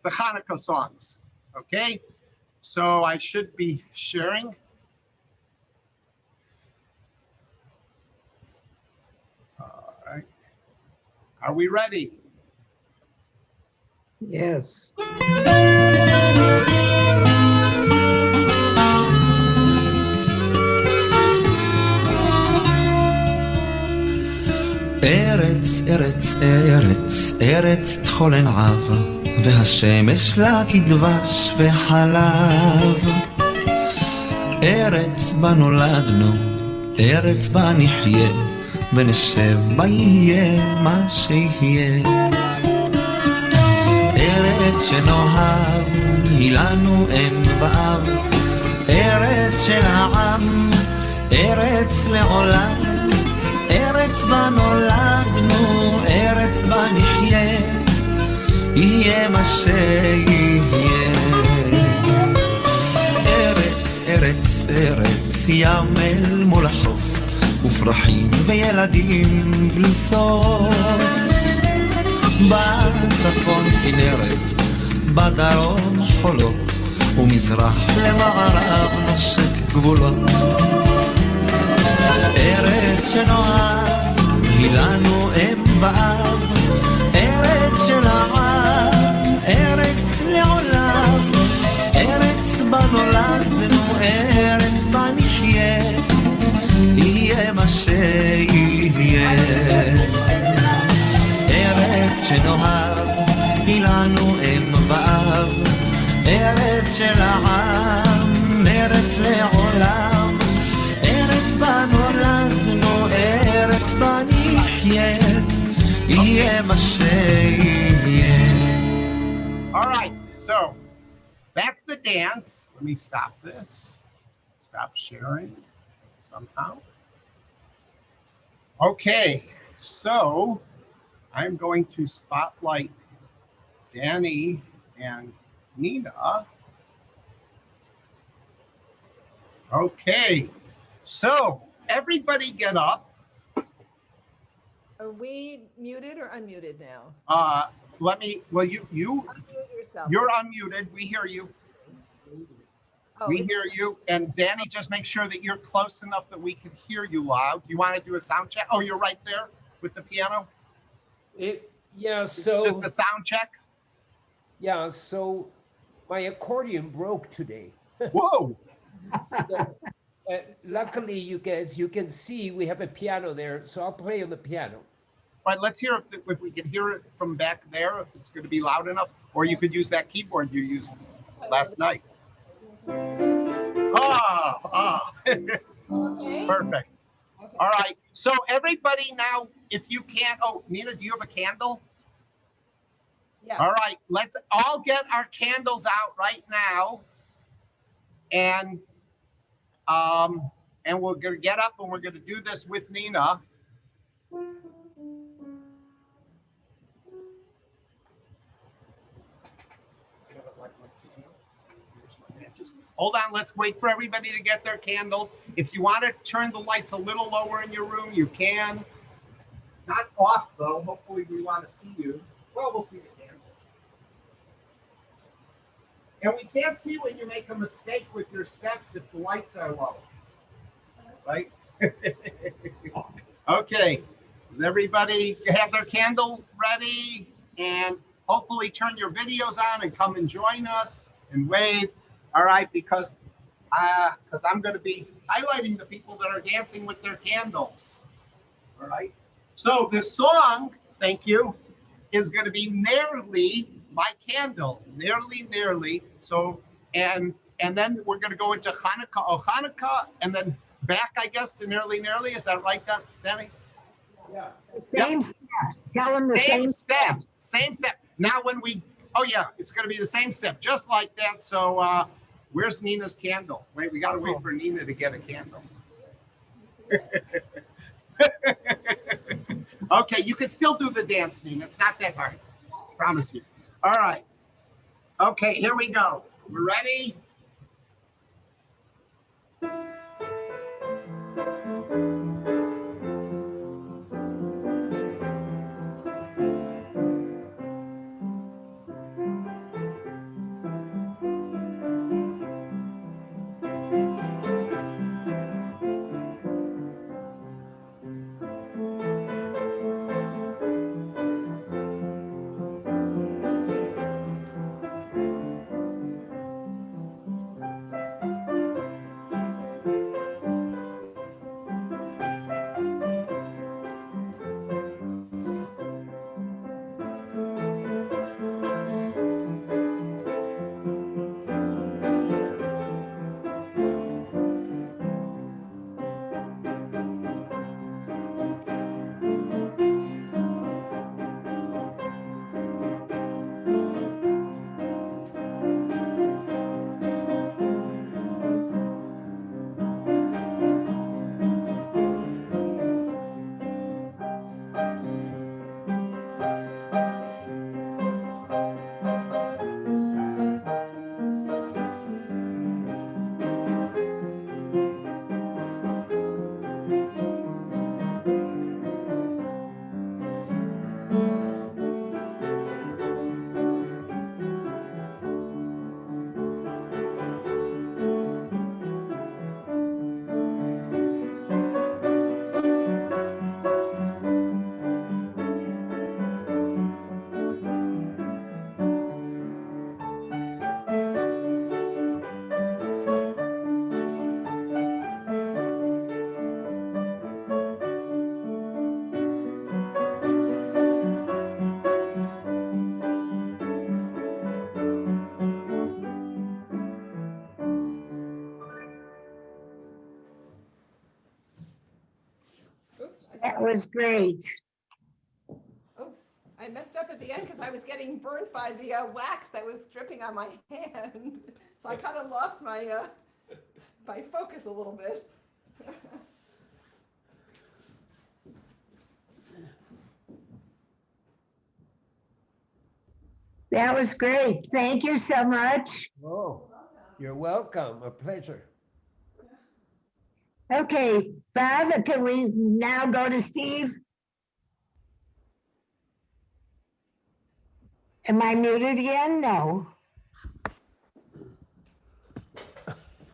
A: the Chanukah songs. Okay? So I should be sharing. All right. Are we ready?
C: Yes.
N: ארץ, ארץ, ארץ, ארץ תכול ענב, והשמש לה כדבש וחלב. ארץ בה נולדנו, ארץ בה נחיה, ונשב בה יהיה מה שיהיה. ארץ שנאהב היא לנו אם ואב, ארץ של העם, ארץ לעולם, ארץ בה נולדנו, ארץ בה נחיה, יהיה מה שיהיה. ארץ, ארץ, ארץ, ים אל מול החוף, ופרחים וילדים בלי סוף. בצפון כנרת, בדרום חולות, ומזרח למערב נושק גבולות. ארץ שנאהב היא לנו אם ואב, ארץ של העם, ארץ לעולם, ארץ בה נולדנו, ארץ בה נחיה, יהיה מה שיהיה. ארץ שנאהב היא לנו אם ואב, ארץ של העם, ארץ לעולם, ארץ בה נולדנו, ארץ בה נחיה, יהיה מה שיהיה.
A: All right, so that's the dance. Let me stop this. Stop sharing somehow. Okay, so I'm going to spotlight Danny and Nina. Okay, so everybody get up.
Q: Are we muted or unmuted now?
A: Let me, well, you
Q: Unmute yourself.
A: you're unmuted. We hear you.
Q: Oh,
A: We
Q: it's-
A: hear you. And Danny, just make sure that you're close enough that we can hear you loud. Do you want to do a sound check? Oh, you're right there with the piano?
R: Yeah, so
A: Just a sound check?
R: yeah, so my accordion broke today.
A: Whoa.
R: Luckily, you can see we have a piano there, so I'll play on the piano.
A: All right, let's hear if we can hear it from back there, if it's going to be loud enough, or you could use that keyboard you used last night. Perfect. All right, so everybody now, if you can't, oh, Nina, do you have a candle?
Q: Yeah.
A: All right, let's all get our candles out right now. And we're gonna get up and we're gonna do this with Nina. Hold on, let's wait for everybody to get their candles. If you want to turn the lights a little lower in your room, you can. Not off though, hopefully we want to see you. Well, we'll see the candles. And we can't see when you make a mistake with your steps if the lights are low. Right? Okay, does everybody have their candle ready? And hopefully turn your videos on and come and join us and wave. All right, because I'm going to be highlighting the people that are dancing with their candles. All right. So the song, thank you, is going to be Nearly My Candle. Nearly, nearly. So, and then we're going to go into Chanukah, oh Chanukah, and then back, I guess, to Nearly, nearly. Is that right, Danny?
R: Yeah.
B: Same steps. Tell them the same
A: step. Same step. Now when we, oh yeah, it's going to be the same step, just like that. So where's Nina's candle? Wait, we got to wait for Nina to get a candle. Okay, you can still do the dance, Nina. It's not that hard. Promise you. All right. Okay, here we go. We're ready?
B: was great.
Q: Oops, I messed up at the end because I was getting burnt by the wax that was dripping on my hand. So I kind of lost my my focus a little bit.
B: That was great. Thank you so much.
R: Oh, you're welcome. A pleasure.
B: Okay, Bob, can we now go to Steve? Am I muted again? No.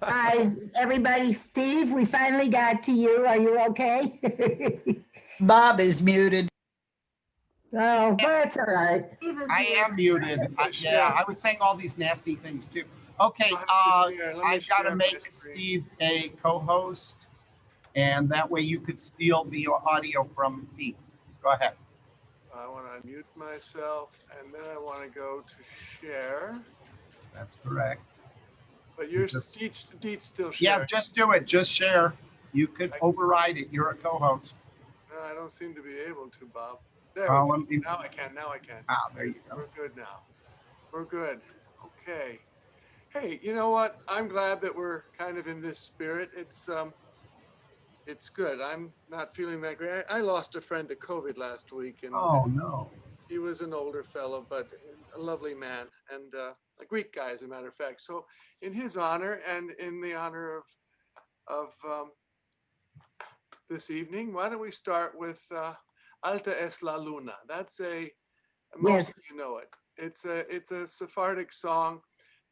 B: Hi, everybody. Steve, we finally got to you. Are you okay?
D: Bob is muted.
B: Oh, that's all right.
A: I am muted. Yeah, I was saying all these nasty things too. Okay, I've got to make Steve a co-host, and that way you could steal the audio from Pete. Go ahead.
G: I want to unmute myself, and then I want to go to share.
A: That's correct.
G: But you're Deets still sharing.
A: Yeah, just do it. Just share. You could override it. You're a co-host.
G: No, I don't seem to be able to, Bob. There. Now I can. Now I can.
A: Ah, there you go.
G: We're good now. We're good. Okay. Hey, you know what? I'm glad that we're kind of in this spirit. It's good. I'm not feeling that great. I lost a friend to COVID last week, and
A: oh no,
G: he was an older fellow, but a lovely man, and a Greek guy, as a matter of fact. So, in his honor and in the honor of this evening, why don't we start with Alta es la Luna? That's most of you know it. It's a Sephardic song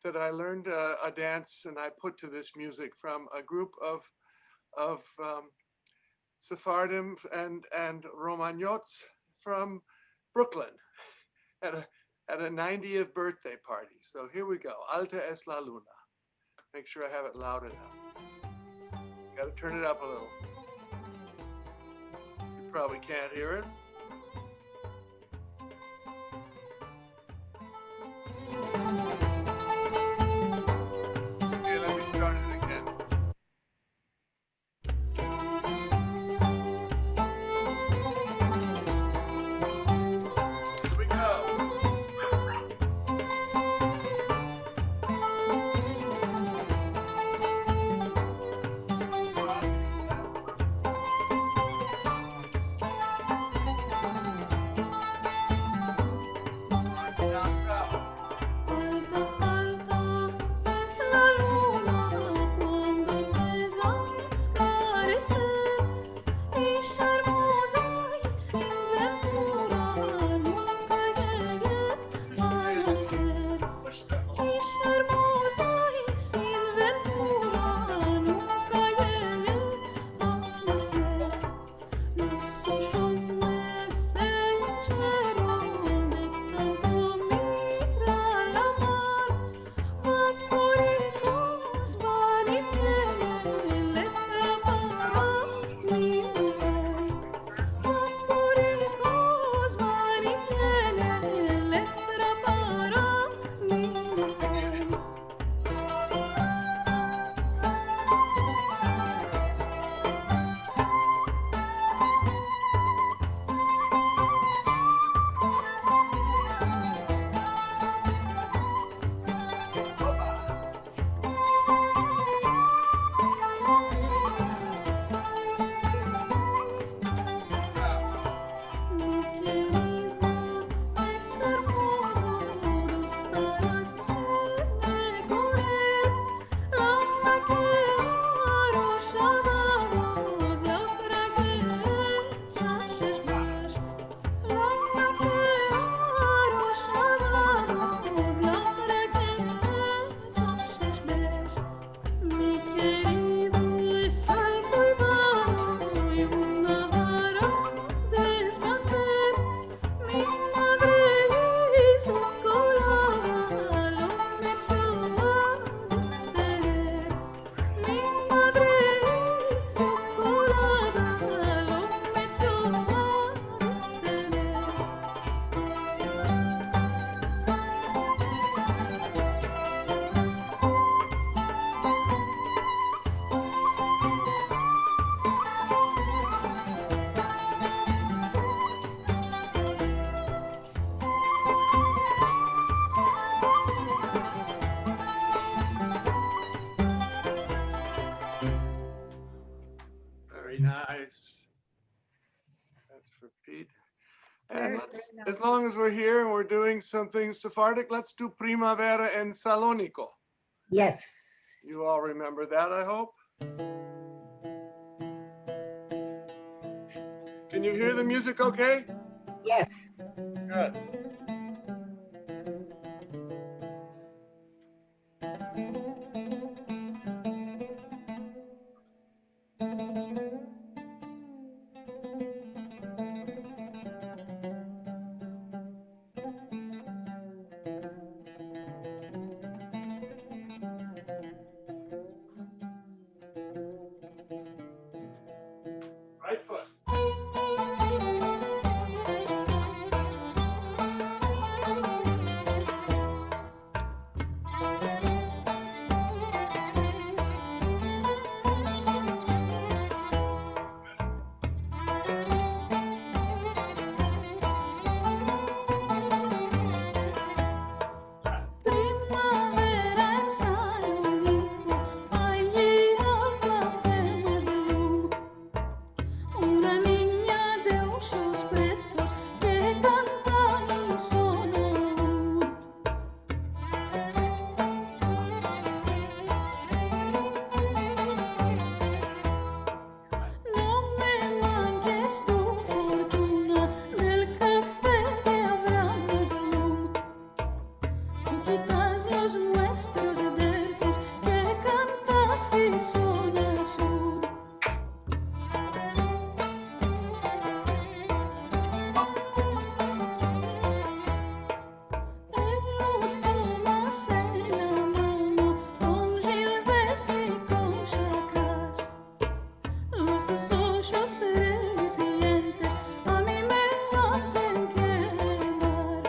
G: that I learned a dance and I put to this music from a group of Sephardim and Romagnots from Brooklyn at a 90th birthday party. So here we go. Alta es la Luna. Make sure I have it loud enough. Got to turn it up a little. You probably can't hear it. Okay, let me start it again. Here we go. repeat. And let's, as long as we're here and we're doing something Sephardic, let's do Primavera and Salonico.
B: Yes.
G: You all remember that, I hope. Can you hear the music okay?
B: Yes.
G: Good. Right foot.
J: Primavera en Salonico, allí al café más lum. Una niña de ojos pretos que canta y sona aún. No me manques tu fortuna del café que habrá más lum. Tú quitas los nuestros dertes que cantas y sonas sud. El luz tomas en la mano con gilbes y con chacas. Los tus ojos relucientes a mí me hacen quemar.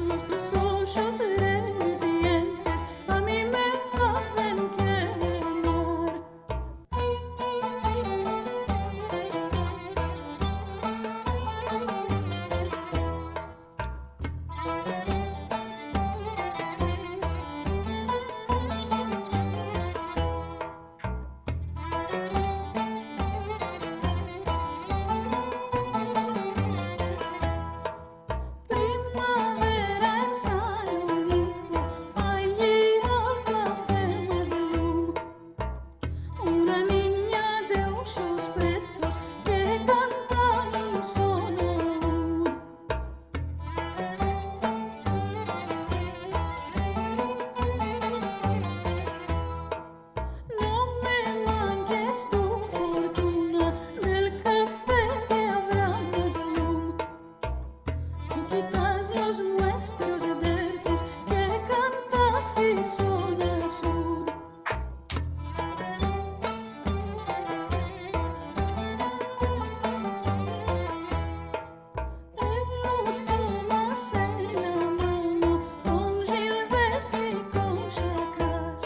J: Los tus ojos relucientes a mí me hacen quemar. Primavera en Salonico, allí al café más lum. Una niña de ojos pretos que canta y sona aún. No me manques tu fortuna del café que habrá más lum. Tú quitas los nuestros dertes que cantas y sonas sud. El luz tomas en la mano con gilbes y con chacas.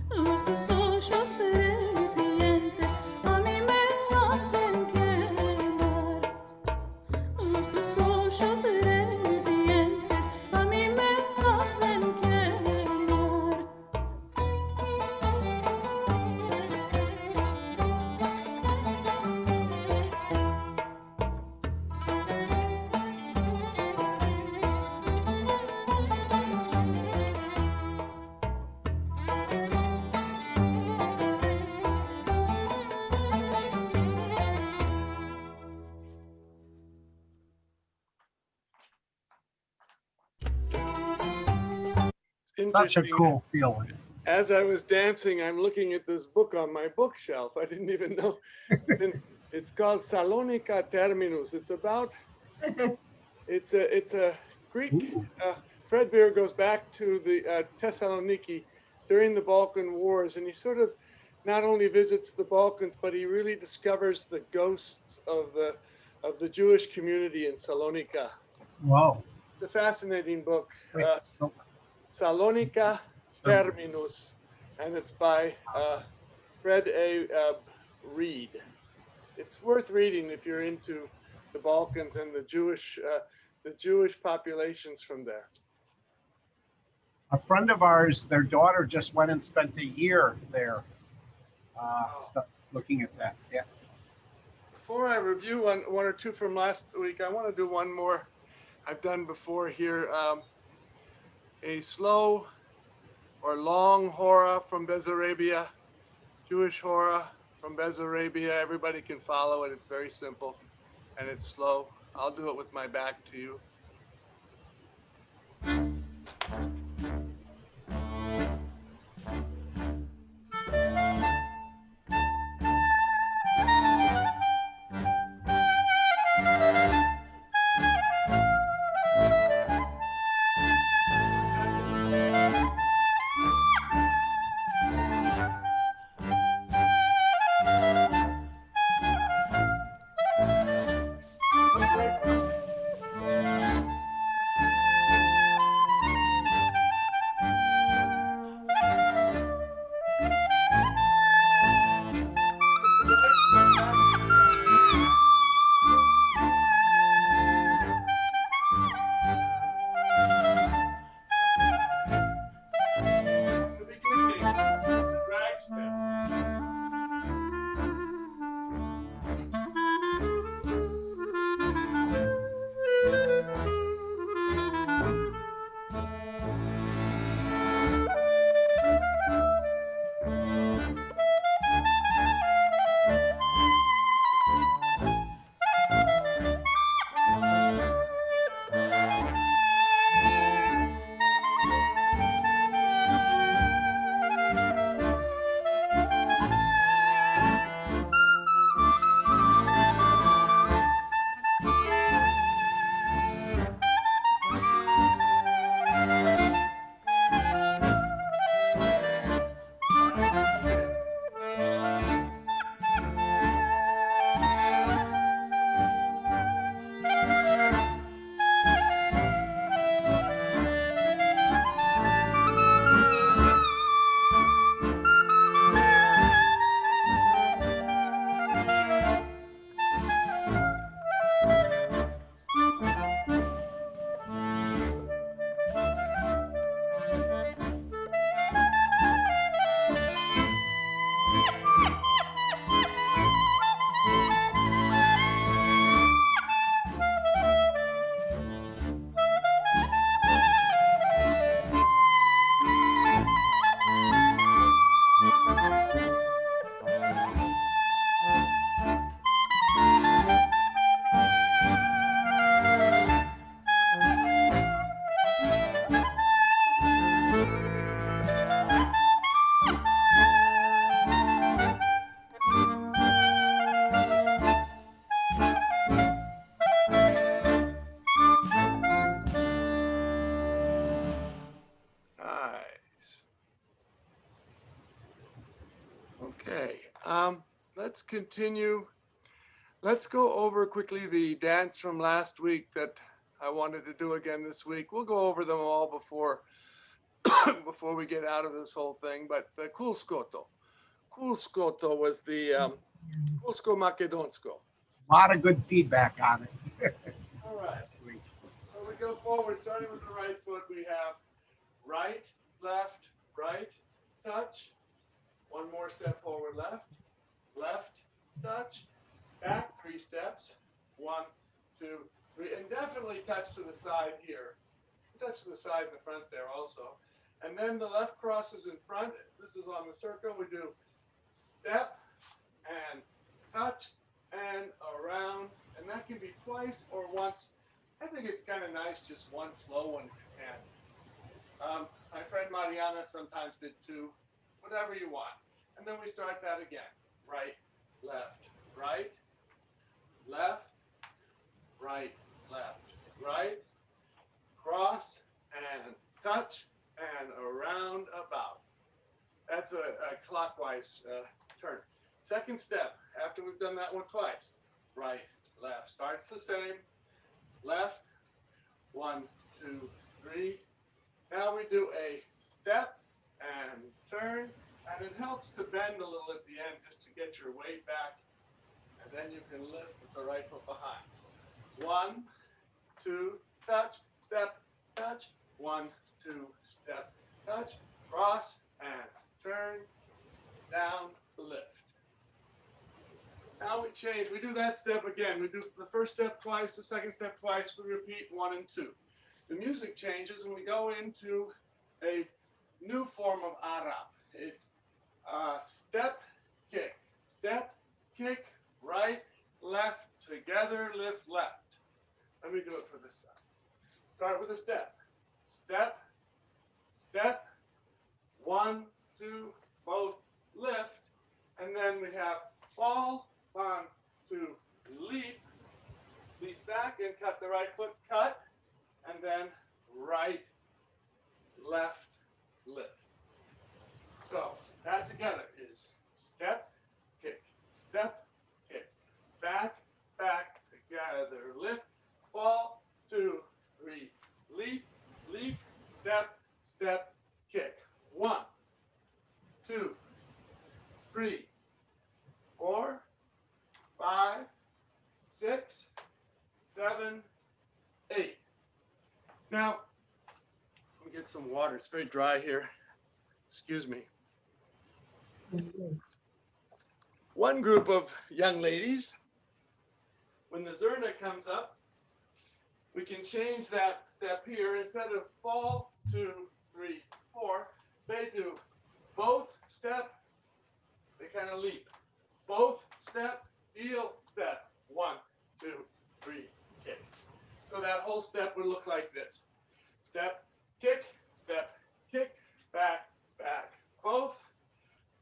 J: Los tus ojos relucientes a mí me hacen quemar. Los tus ojos relucientes a mí me hacen quemar.
A: Such a
G: Interesting.
A: cool feeling.
G: As I was dancing, I'm looking at this book on my bookshelf. I didn't even know. It's called Salonica Terminus. It's about, it's a Greek, Fred Beer goes back to the Thessaloniki during the Balkan Wars, and he sort of not only visits the Balkans, but he really discovers the ghosts of the Jewish community in Salonika.
A: Wow.
G: It's a fascinating book.
A: Wait, so
G: Salonica Terminus, and it's by Fred A. Reed. It's worth reading if you're into the Balkans and the Jewish populations from there.
A: a friend of ours, their daughter just went and spent a year there, looking at that. Yeah.
G: Before I review one or two from last week, I want to do one more I've done before here. A slow or long hora from Bessarabia, Jewish hora from Bessarabia. Everybody can follow it. It's very simple and it's slow. I'll do it with my back to you. Okay, let's continue. Let's go over quickly the dance from last week that I wanted to do again this week. We'll go over them all before before we get out of this whole thing. But the Kulskoto. Kulskoto was the Kulsko Makedonsko.
A: A lot of good feedback on it.
G: All right. So we go forward, starting with the right foot. We have right, left, right, touch. One more step forward, left, left, touch. Back 3 steps. 1, 2, 3. And definitely touch to the side here. Touch to the side in the front there also. And then the left crosses in front. This is on the circle. We do step and touch and around. And that can be twice or once. I think it's kind of nice, just one slow one if you can. My friend Mariana sometimes did 2. Whatever you want. And then we start that again. Right, left, right, left, right, left, right, cross and touch and around about. That's a clockwise turn. Second step, after we've done that one twice. Right, left, starts the same. Left, 1, 2, 3. Now we do a step and turn, and it helps to bend a little at the end just to get your weight back, and then you can lift with the right foot behind. 1, 2, touch, step, touch, 1, 2, step, touch, cross and turn, down, lift. Now we change. We do that step again. We do the first step twice, the second step twice. We repeat 1 and 2. The music changes and we go into a new form of Arab. It's step, kick, right, left, together, lift, left. Let me do it for this side. Start with a step. Step, step, 1, 2, both lift, and then we have fall, 1, 2, leap back and cut the right foot, cut, and then right, left, lift. So that together is step, kick, back, together, lift, fall, 2, 3, leap, step, kick. 1, 2, 3, 4, 5, 6, 7, 8. Now, let me get some water. It's very dry here. Excuse me. One group of young ladies, when the zurna comes up, we can change that step here. Instead of fall, 2, 3, 4, they do both step, they kind of leap. Both step, heel, step. 1, 2, 3, kick. So that whole step would look like this. Step, kick, back, both,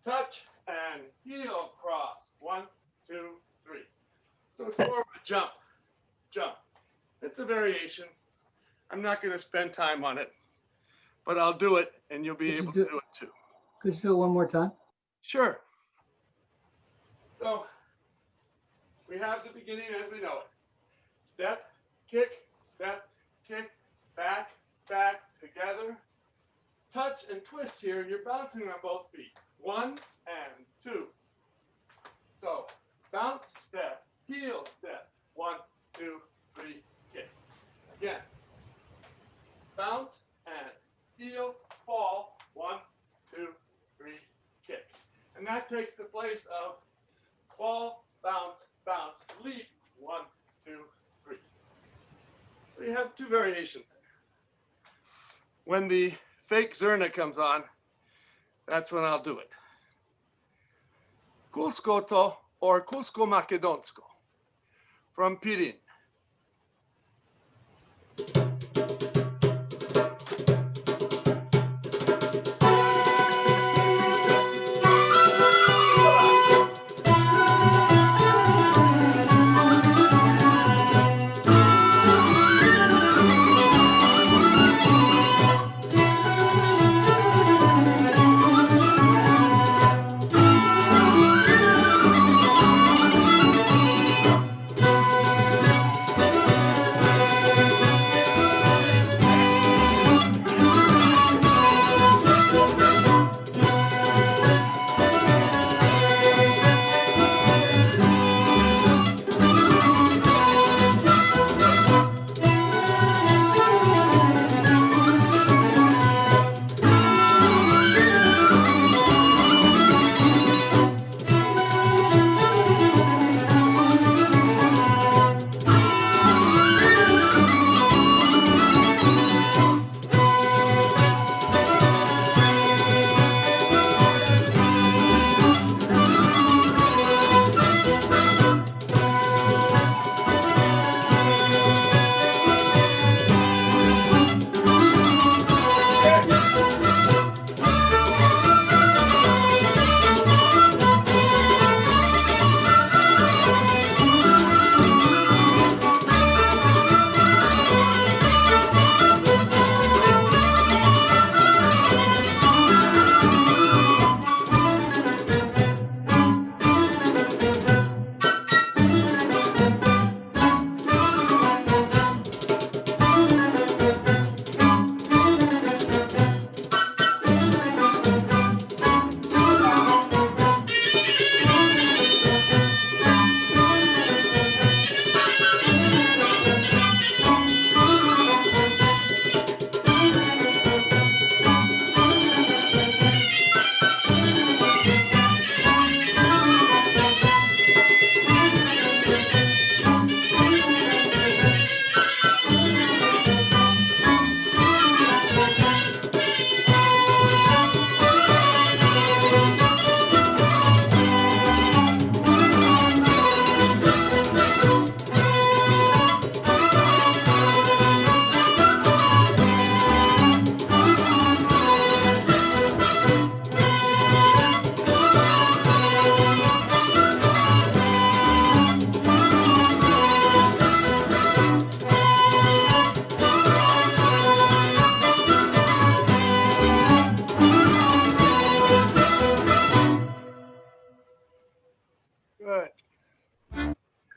G: touch, and heel, cross. 1, 2, 3. So it's more of a jump. It's a variation. I'm not going to spend time on it, but I'll do it, and you'll be able to do it too.
S: Could you do it one more time?
G: Sure. So we have the beginning as we know it. Step, kick, back, together. Touch and twist here. You're bouncing on both feet. 1 and 2. So bounce, step, heel, step. 1, 2, 3, kick. Again. Bounce and heel, fall. 1, 2, 3, kick. And that takes the place of fall, bounce, leap. 1, 2, 3. So you have 2 variations there. When the fake zurna comes on, that's when I'll do it. Kulskoto or Kulsko Makedonsko from Pirin.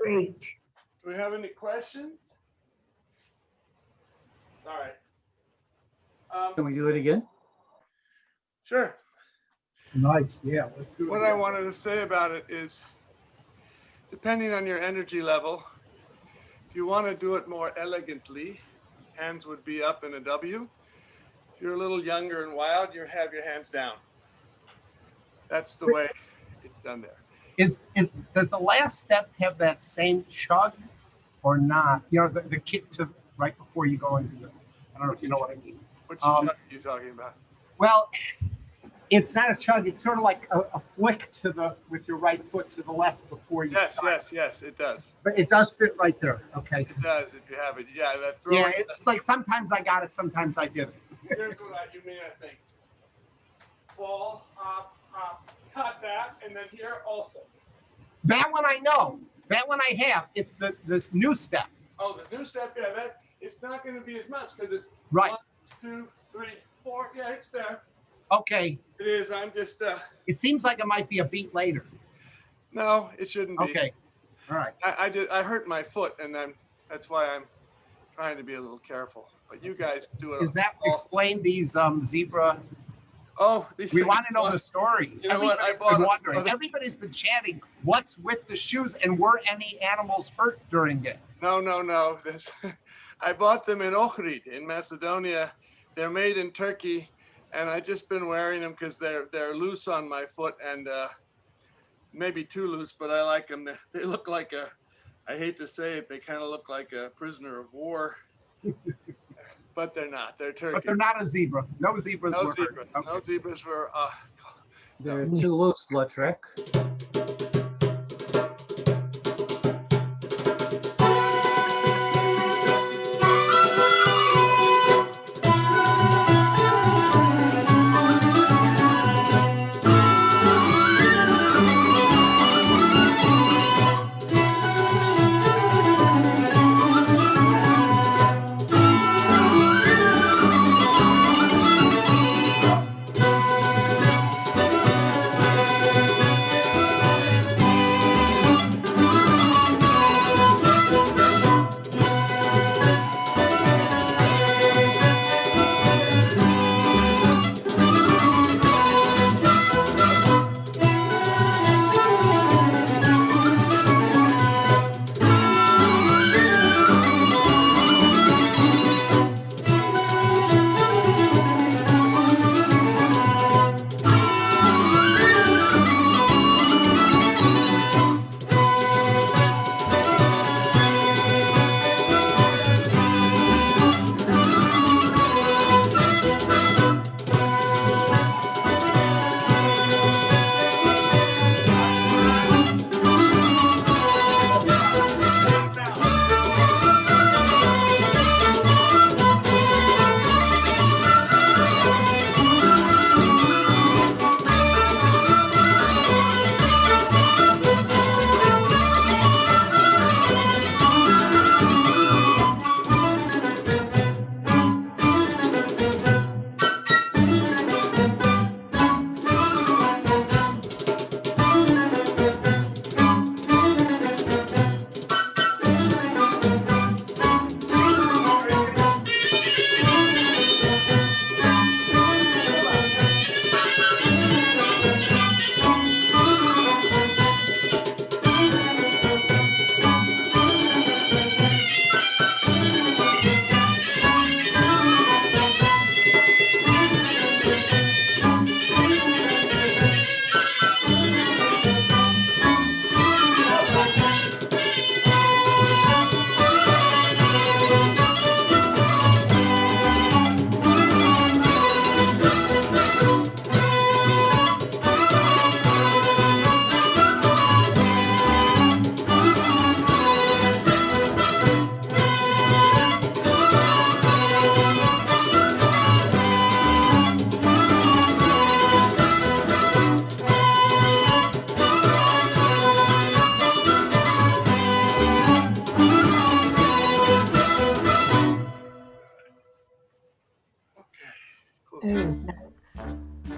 B: Great.
G: Do we have any questions? Sorry.
S: Can we do it again?
G: Sure.
A: It's nice. Yeah, let's do it.
G: What I wanted to say about it is, depending on your energy level, if you want to do it more elegantly, hands would be up in a W. If you're a little younger and wild, you have your hands down. That's the way it's done there.
A: Does the last step have that same chug or not? You know, the kick to right before you go into the, I don't know if you know what I mean.
G: Which chug are you talking about?
A: Well, it's not a chug. It's sort of like a flick to the with your right foot to the left before you start.
G: Yes, it does.
A: But it does fit right there. Okay.
G: It does if you have it. Yeah, that throwing.
A: Yeah, it's like sometimes I got it, sometimes I didn't.
G: Here's what you mean, I think. Fall, hop, hop, cut that, and then here also.
A: That one I know. That one I have. It's this new step.
G: Oh, the new step, yeah, that it's not going to be as much because it's
A: right.
G: 1, 2, 3, 4. Yeah, it's there.
A: Okay.
G: It is. I'm just.
A: It seems like it might be a beat later.
G: No, it shouldn't be.
A: Okay. All right.
G: I hurt my foot, and that's why I'm trying to be a little careful. But you guys do it.
A: Is that explain these zebra?
G: Oh,
A: we want to know the story.
G: You know what?
A: Everybody's been wondering. Everybody's been chatting. What's with the shoes, and were any animals hurt during it?
G: No. I bought them in Ohrid in Macedonia. They're made in Turkey, and I just been wearing them because they're loose on my foot and maybe too loose, but I like them. They look like I hate to say it, they kind of look like a prisoner of war. But they're not. They're Turkish.
A: But they're not a zebra. No zebras were hurt.
G: Okay. No zebras were.
S: They're too loose, Lautrec.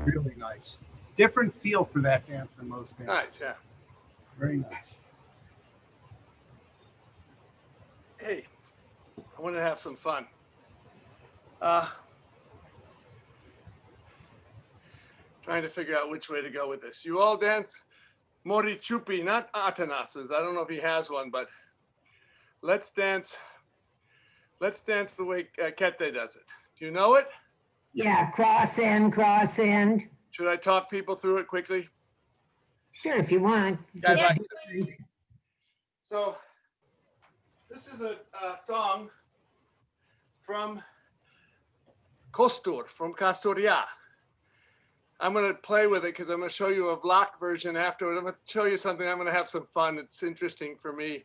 A: Really nice. Different feel for that dance than most dances.
G: Nice, yeah.
A: Very nice.
G: Hey, I want to have some fun. Trying to figure out which way to go with this. You all dance Mori Chupi, not Atanas's. I don't know if he has one, but let's dance the way Kajtche does it. Do you know it?
B: Yeah, cross end, cross end.
G: Should I talk people through it quickly?
B: Sure, if you want.
G: Yeah, so this is a song from Kostur, from Kastoria. I'm going to play with it because I'm going to show you a block version afterward. I'm going to show you something. I'm going to have some fun. It's interesting for me.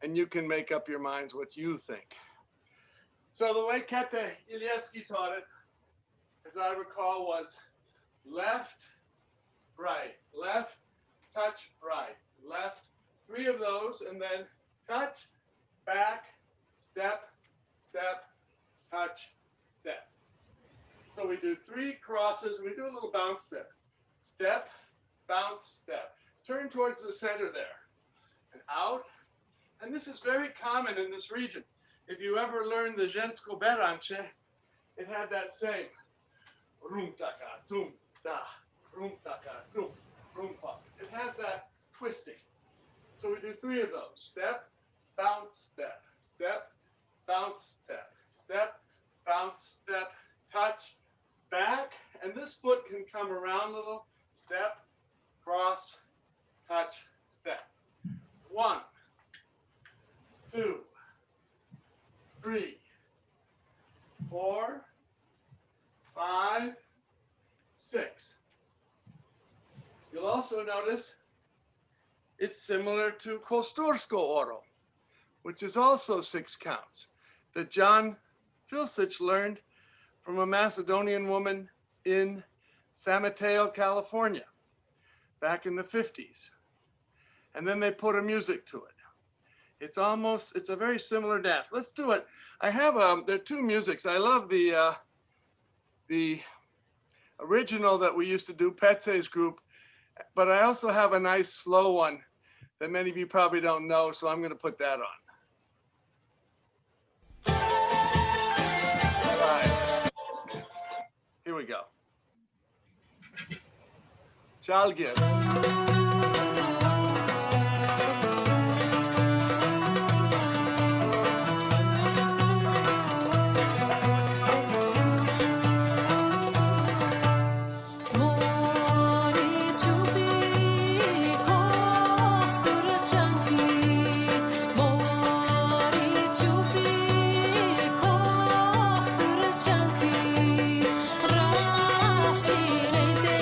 G: And you can make up your minds what you think. So the way Kajtche Ilieski taught it, as I recall, was left, right, left, touch, right, left. 3 of those, and then touch, back, step, step, touch, step. So we do 3 crosses, and we do a little bounce there. Step, bounce, step. Turn towards the center there, and out. And this is very common in this region. If you ever learned the Žensko Beranche, it had that same rum taka, tum, da, rum taka, tum, rum pa. It has that twisting. So we do 3 of those. Step, bounce, step, step, bounce, step, step, bounce, step, touch, back, and this foot can come around a little. Step, cross, touch, step. 1, 2, 3, 4, 5, 6. You'll also notice it's similar to Kostursko Oro, which is also 6 counts, that John Filsich learned from a Macedonian woman in San Mateo, California, back in the 50s. And then they put a music to it. It's a very similar dance. Let's do it. I have, there are 2 musics. I love the original that we used to do, Petse's group, but I also have a nice slow one that many of you probably don't know, so I'm going to put that on. All right. Here we go. Çalgir.
J: Racenica.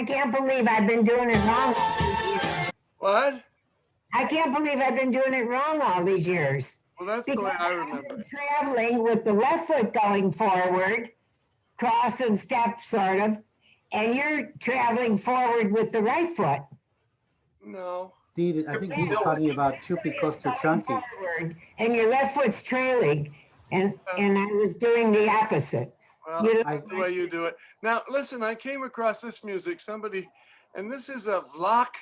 B: I can't believe I've been doing it wrong all these years.
G: What?
B: I can't believe I've been doing it wrong all these years.
G: Well, that's the way I remember it.
B: Traveling with the left foot going forward, cross and step sort of, and you're traveling forward with the right foot.
G: No.
S: I think he's talking about Chupi Costa Chunky.
B: Forward, and your left foot's trailing, and I was doing the opposite.
G: Well, that's the way you do it. Now, listen, I came across this music, and this is a Vlach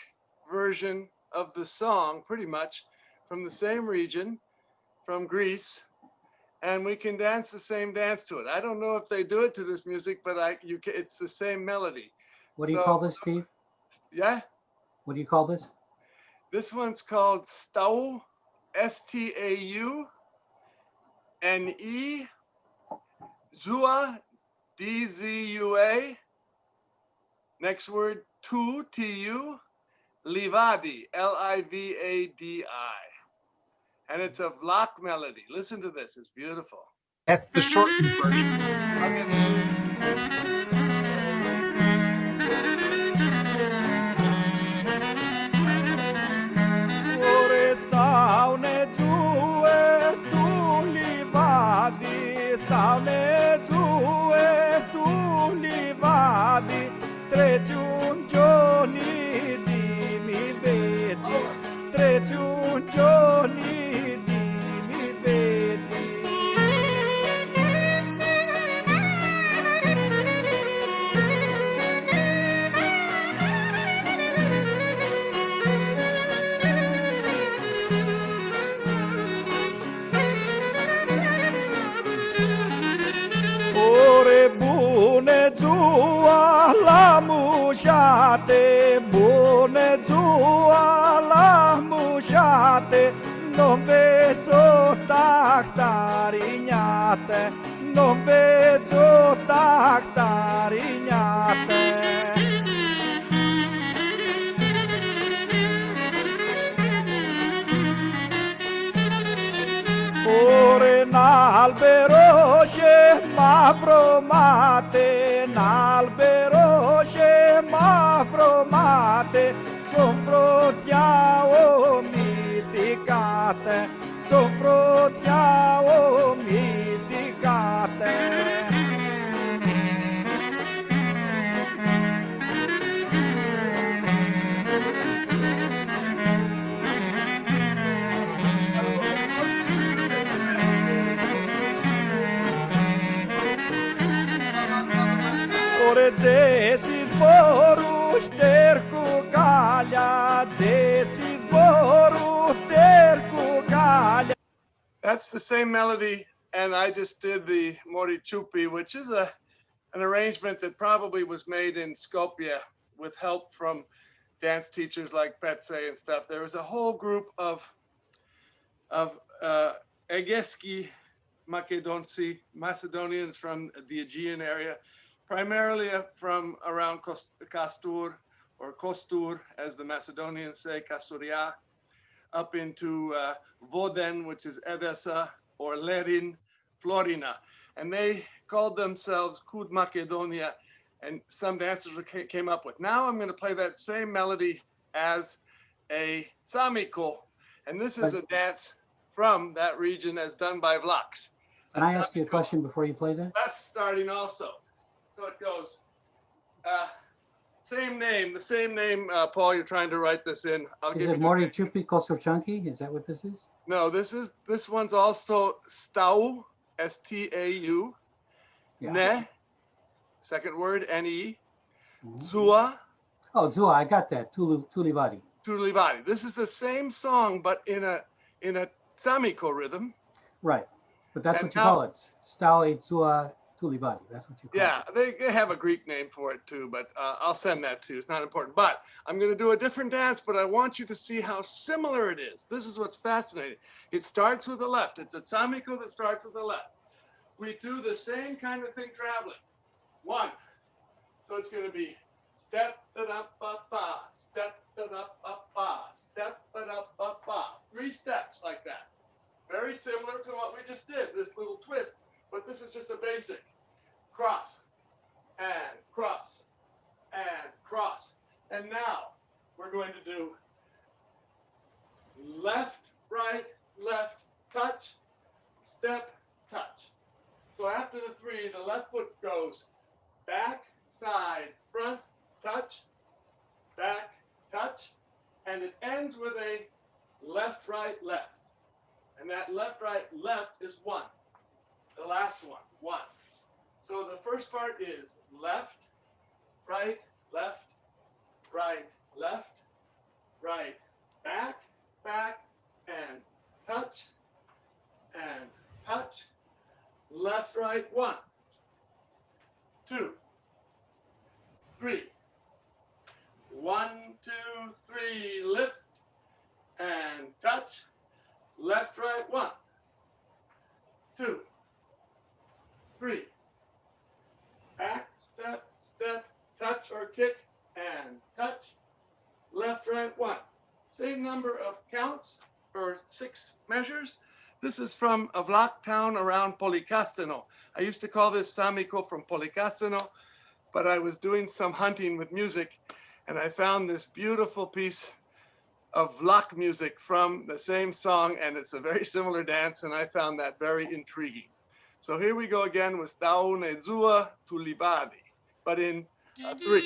G: version of the song, pretty much, from the same region, from Greece, and we can dance the same dance to it. I don't know if they do it to this music, but it's the same melody.
S: What do you call this, Steve?
G: Yeah?
S: What do you call this?
G: This one's called Stau, S-T-A-U, N-E, Zua, D-Z-U-A. Next word, tu, T-U, Livadi, L-I-V-A-D-I. And it's a Vlach melody. Listen to this, it's beautiful.
A: That's the shortened version.
I: Treci un giorni di mi vedi, treci un giorni di mi vedi. Ore bune giua la mușate, bune giua la mușate, non vezo tactarignate, non vezo tactarignate. Ore n'albero c'è m'avromate, n'albero c'è m'avromate, son froțiau misticate, son froțiau misticate. Ore dzesi zboru ștercu calea, dzesi zboru ștercu calea.
G: That's the same melody, and I just did the Mori Chupi, which is an arrangement that probably was made in Skopje with help from dance teachers like Kajtche and stuff. There was a whole group of Egeski Macedonians from the Aegean area, primarily from around Kastur, or Kostur, as the Macedonians say, Kasturia, up into Voden, which is Edessa, or Lerin, Florina. And they called themselves Kud Macedonia, and some dancers came up with. Now I'm going to play that same melody as a Samiko, and this is a dance from that region as done by Vlachs.
S: Can I ask you a question before you play that?
G: That's starting also. So it goes, same name, the same name, Paul, you're trying to write this in.
S: Is it Mori Chupi Kosochunky? Is that what this is?
G: No, this one's also Stau, S-T-A-U, Ne, second word, N-E, Zua.
S: Oh, Zua, I got that, Tulivadi.
G: Tulivadi. This is the same song, but in a Samiko rhythm.
S: Right, but that's what you call it, Stau Zua Tulivadi, that's what you call it.
G: Yeah, they have a Greek name for it too, but I'll send that to you. It's not important. But I'm going to do a different dance, but I want you to see how similar it is. This is what's fascinating. It starts with the left. It's a Samiko that starts with the left. We do the same kind of thing traveling. One. So it's going to be step it up, ba, step it up, ba, step it up, ba. 3 steps like that. Very similar to what we just did, this little twist. But this is just a basic cross and cross and cross. And now we're going to do left, right, left, touch, step, touch. So after the three, the left foot goes back, side, front, touch, back, touch, and it ends with a left, right, left. And that left, right, left is one. The last one, one. So the first part is left, right, left, right, left, right, back, back, and touch, left, right, 1, 2, 3. 1, 2, 3, lift, and touch, left, right, 1, 2, 3. Back, step, step, touch or kick, and touch, left, right, 1. Same number of counts, or 6 measures. This is from a Vlach town around Policastino. I used to call this Salonico from Policastino, but I was doing some hunting with music, and I found this beautiful piece of Vlach music from the same song, and it's a very similar dance, and I found that very intriguing. So here we go again with Dau Nezua tu Livadi, but in 3.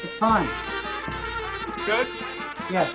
S: It's fine.
G: Good?
S: Yes.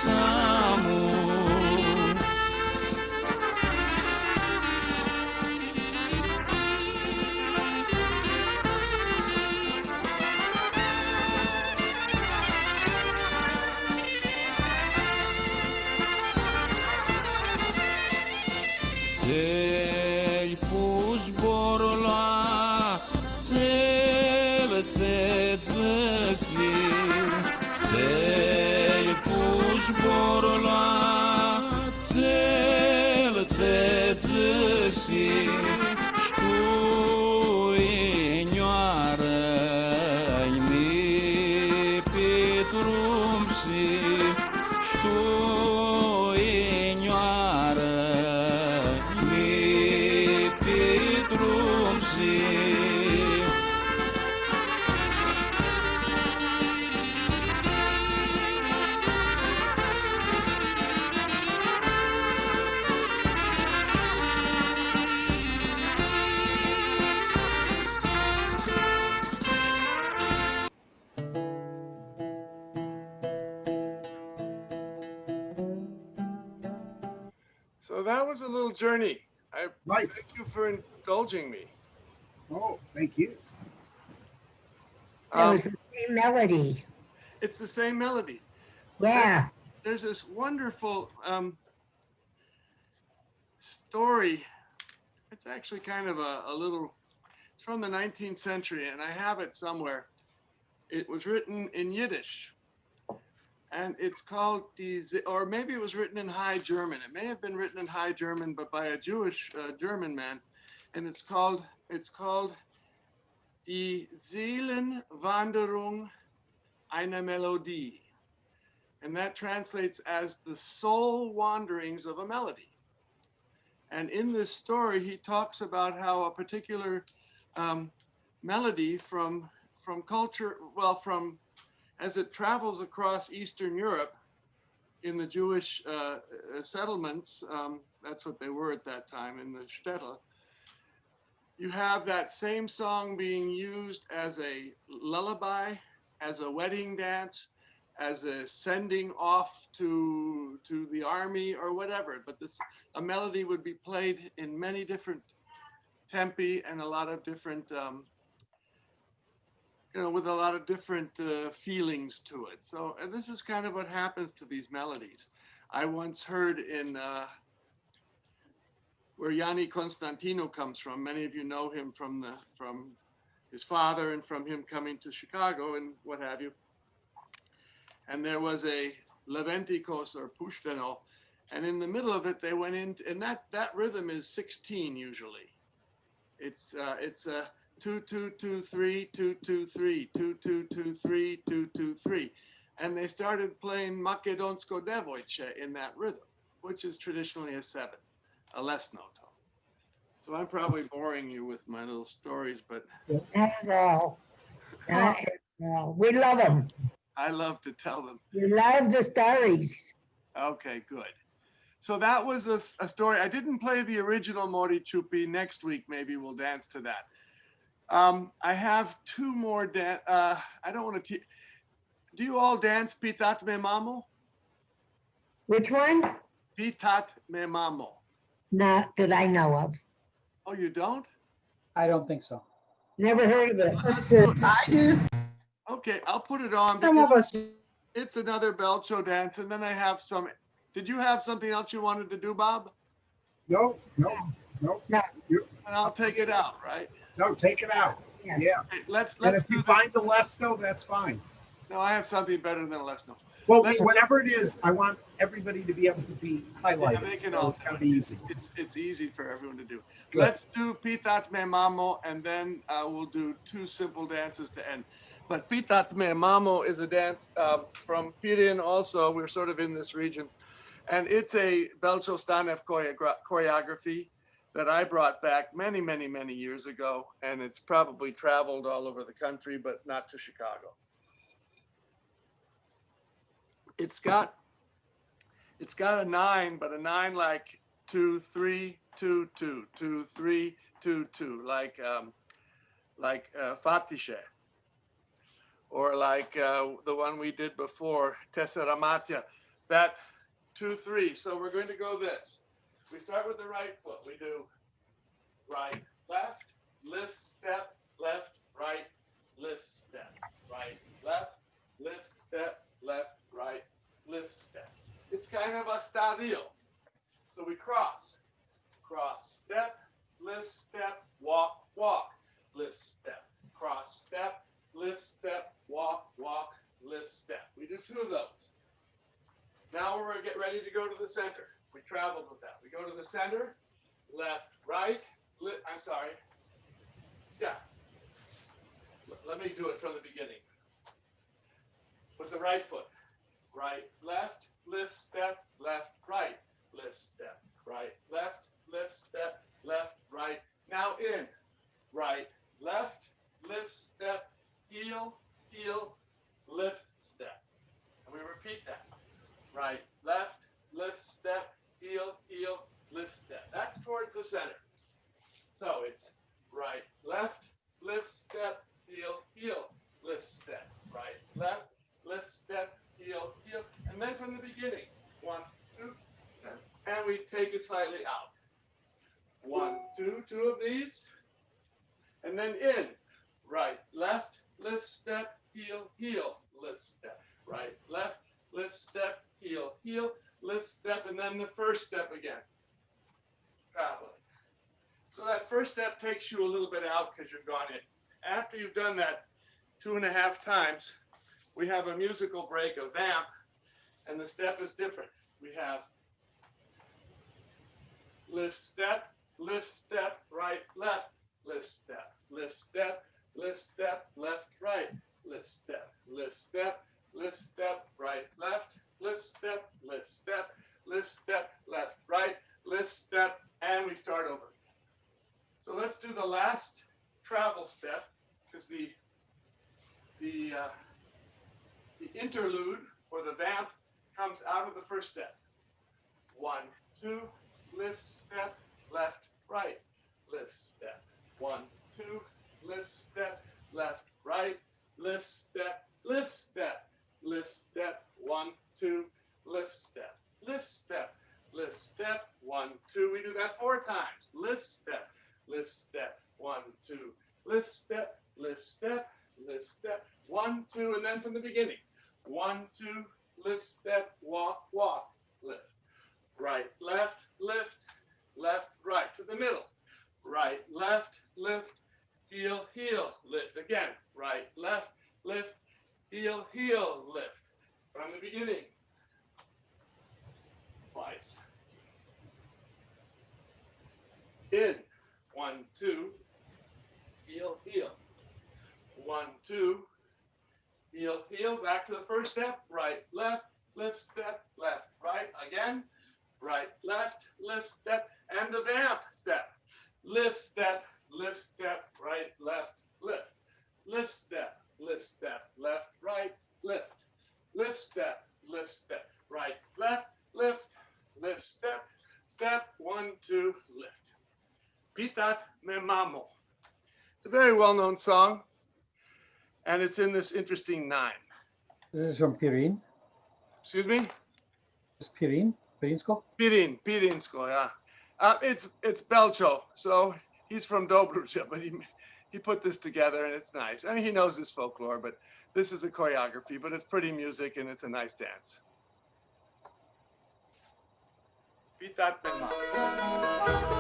N: samo. Цей фузборла, цецеси, цей фузборла, цецеси, что иньяра, ми петрумси, что иньяра.
G: So that was a little journey. I thank you for indulging me.
A: Oh, thank you.
B: That was the same melody.
G: It's the same melody.
B: Yeah.
G: There's this wonderful story. It's actually kind of a little, it's from the 19th century, and I have it somewhere. It was written in Yiddish, and it's called, or maybe it was written in High German. It may have been written in High German, but by a Jewish German man, and it's called Die Seelenwanderung einer Melodie. And that translates as the soul wanderings of a melody. And in this story, he talks about how a particular melody from culture, well, from as it travels across Eastern Europe in the Jewish settlements, that's what they were at that time in the shtetl, you have that same song being used as a lullaby, as a wedding dance, as a sending off to the army or whatever. But a melody would be played in many different tempi and a lot of different, with a lot of different feelings to it. So and this is kind of what happens to these melodies. I once heard in where Yanni Constantino comes from. Many of you know him from his father and from him coming to Chicago and what have you. And there was a Leventikos or Pushteno, and in the middle of it they went into, and that rhythm is 16 usually. It's a 2-2-2-3, 2-2-3, 2-2-2-3, 2-2-3, and they started playing Makedonsko Devojče in that rhythm, which is traditionally a 7, a less note. So I'm probably boring you with my little stories, but
B: not at all. Not at all. We love them.
G: I love to tell them.
B: We love the stories.
G: Okay, good. So that was a story. I didn't play the original Mori Chupi. Next week, maybe we'll dance to that. I have 2 more I don't want to do you all dance Pitat Me Mamo?
B: Which one?
G: Pitat Me Mamo.
B: Not that I know of.
G: Oh, you don't?
S: I don't think so.
B: Never heard of it.
H: I do.
G: Okay, I'll put it on.
H: Some of us.
G: It's another Belcho dance, and then I have some. Did you have something else you wanted to do, Bob?
A: No.
G: And I'll take it out, right?
A: No, take it out.
B: Yes.
A: Yeah.
G: Okay, let's
A: And if
G: do
A: you find the Lesto, that's fine.
G: No, I have something better than Lesno.
A: Well, whatever it is, I want everybody to be able to be
G: Yeah,
A: highlighted.
G: they can
A: So
G: all
A: it's
G: do
A: gotta
G: it.
A: be easy.
G: It's easy for everyone to do.
A: Good.
G: Let's do Pitat Me Mamo, and then we'll do 2 simple dances to end. But Pitat Me Mamo is a dance from Pirin also. We're sort of in this region. And it's a Belcho Stanev choreography that I brought back many, many, many years ago. And it's probably traveled all over the country, but not to Chicago. It's got a 9, but a 9 like 2, 3, 2, 2, 2, 3, 2, 2, like Fatische, or like the one we did before, Tesseramatya. that 2-3. So we're going to go this. We start with the right foot. We do right, left, lift, step, left, right, lift, step, right, left, lift, step, left, right, lift, step. It's kind of a stadio. So we cross, step, lift, step, walk, walk, lift, step, cross, step, lift, step, walk, walk, lift, step. We do 2 of those. Now we're get ready to go to the center. We traveled with that. We go to the center, left, right, I'm sorry. Yeah. Let me do it from the beginning. With the right foot. Right, left, lift, step, left, right, lift, step, right, left, lift, step, left, right. Now in. Right, left, lift, step, heel, heel, lift, step. And we repeat that. Right, left, lift, step, heel, heel, lift, step. That's towards the center. So it's right, left, lift, step, heel, heel, lift, step. Right, left, lift, step, heel, heel. And then from the beginning, 1, 2, and we take it slightly out. 1, 2, 2 of these. And then in. Right, left, lift, step, heel, heel, lift, step. Right, left, lift, step, heel, heel, lift, step, and then the first step again. Traveling. So that first step takes you a little bit out because you've gone in. After you've done that 2.5 times, we have a musical break, a vamp, and the step is different. We have lift, step, right, left, lift, step, left, step, right, lift, step, right, left, lift, step, left, right, lift, step, and we start over. So let's do the last travel step, because the interlude or the vamp comes out of the first step. 1, 2, lift, step, left, right, lift, step. 1, 2, lift, step, left, right, lift, step, lift, step, lift, step. 1, 2, lift, step, lift, step, lift, step. 1, 2. We do that 4 times. Lift, step, 1, 2, lift, step, lift, step, lift, step. 1, 2, and then from the beginning. 1, 2, lift, step, walk, walk, lift. Right, left, lift, left, right to the middle. Right, left, lift, heel, heel, lift. Again, right, left, lift, heel, heel, lift. From the beginning. Twice. In. 1, 2, heel, heel. 1, 2, heel, heel. Back to the first step. Right, left, lift, step, left, right. Again. Right, left, lift, step, and the vamp step. Lift, step, right, left, lift. Lift, step, left, right, lift. Lift, step, right, left, lift, step, step, 1, 2, lift. Pitat me mamo. It's a very well-known song, and it's in this interesting 9.
S: This is from Pirin.
G: Excuse me?
S: It's Pirin? Pirinsko?
G: Pirinsko, yeah. It's Belcho, so he's from Dobruja, but he put this together, and it's nice. I mean, he knows his folklore, but this is a choreography, but it's pretty music, and it's a nice dance. Pitat me mamo.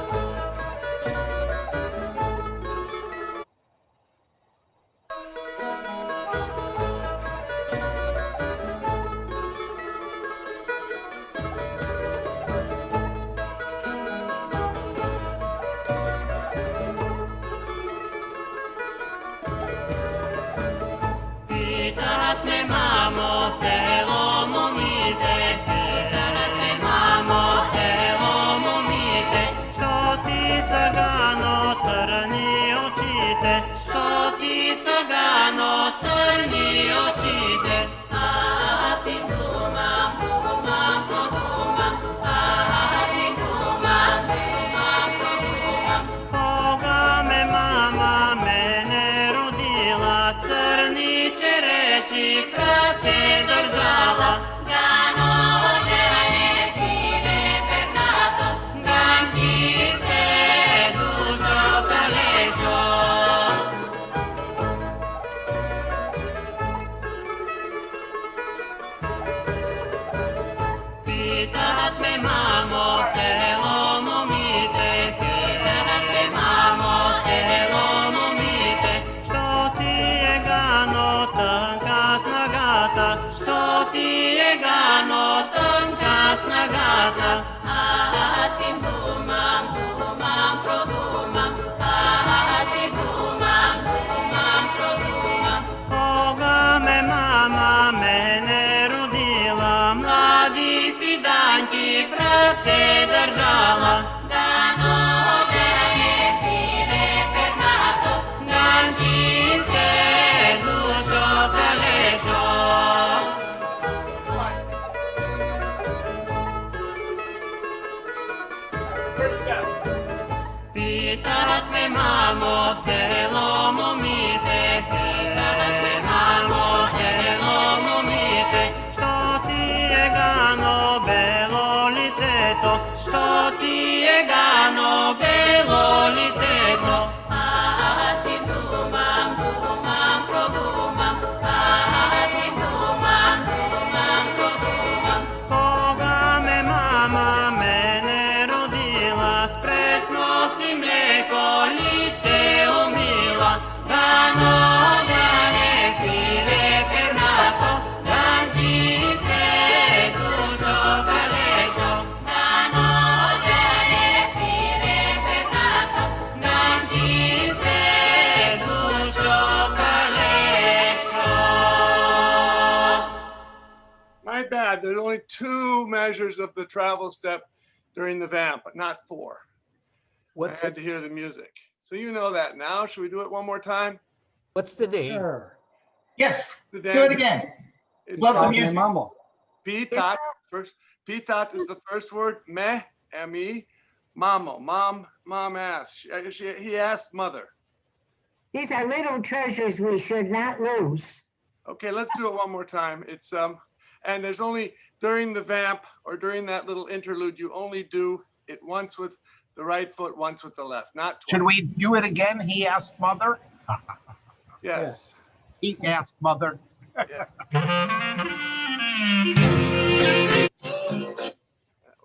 L: Праці держала, Гано gata. Asim dumam, dumam produmam. Asim dumam, dumam produmam.
P: Koga me mama mene rodila, mladi fidanki frace držala.
L: Gano gane pire pernato. Gančince dušo kalešo. Pitat me mamo v selo momite, pitat me mamo v selo momite.
P: Što ti je gano belo liceto, što ti je gano belo liceto.
L: Asim dumam, dumam produmam. Asim dumam, dumam produmam.
P: Koga me mama mene rodila, s presnosim mleko lice umila.
L: Gano gane pire pernato. Gančice dušo kalešo. Gano gane pire pernato. Gančice dušo kalešo.
G: My bad. There's only 2 measures of the travel step during the vamp, but not 4.
R: What's
G: I had to hear the music. So you know that now. Should we do it one more time?
R: What's the name?
S: Sure.
T: Yes,
G: The
T: do it
G: dance-
T: again.
G: It's
T: Love the
G: called
T: music.
S: Mamo.
G: Pitat. First, pitat is the first word. Me, M-E. Mamo, mom asked. He asked mother.
B: These are little treasures we should not lose.
G: Okay, let's do it one more time. It's and there's only during the vamp or during that little interlude, you only do it once with the right foot, once with the left, not twice.
A: Should we do it again? He asked mother.
G: Yes.
A: He asked mother.
G: That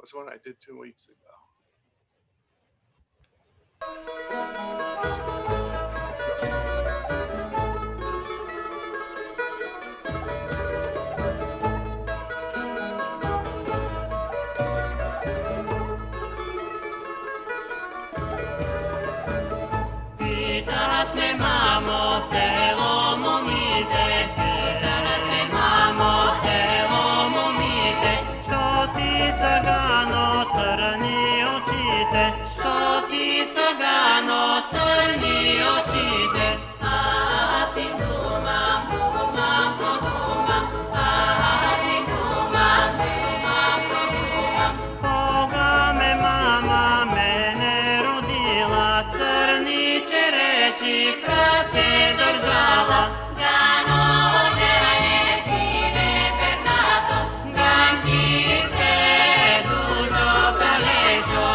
G: was one I did 2 weeks ago.
L: Pitat me mamo v selo momite. Pitat me mamo v selo momite.
P: Što ti sagano crni očite,
L: Što ti sagano crni očite. Asim dumam, dumam produmam. Asim dumam, dumam produmam.
P: koga me mama mene rodila, crni
L: Čereši frace držala. Gano gane pire pernato. Gančice dušo kalešo.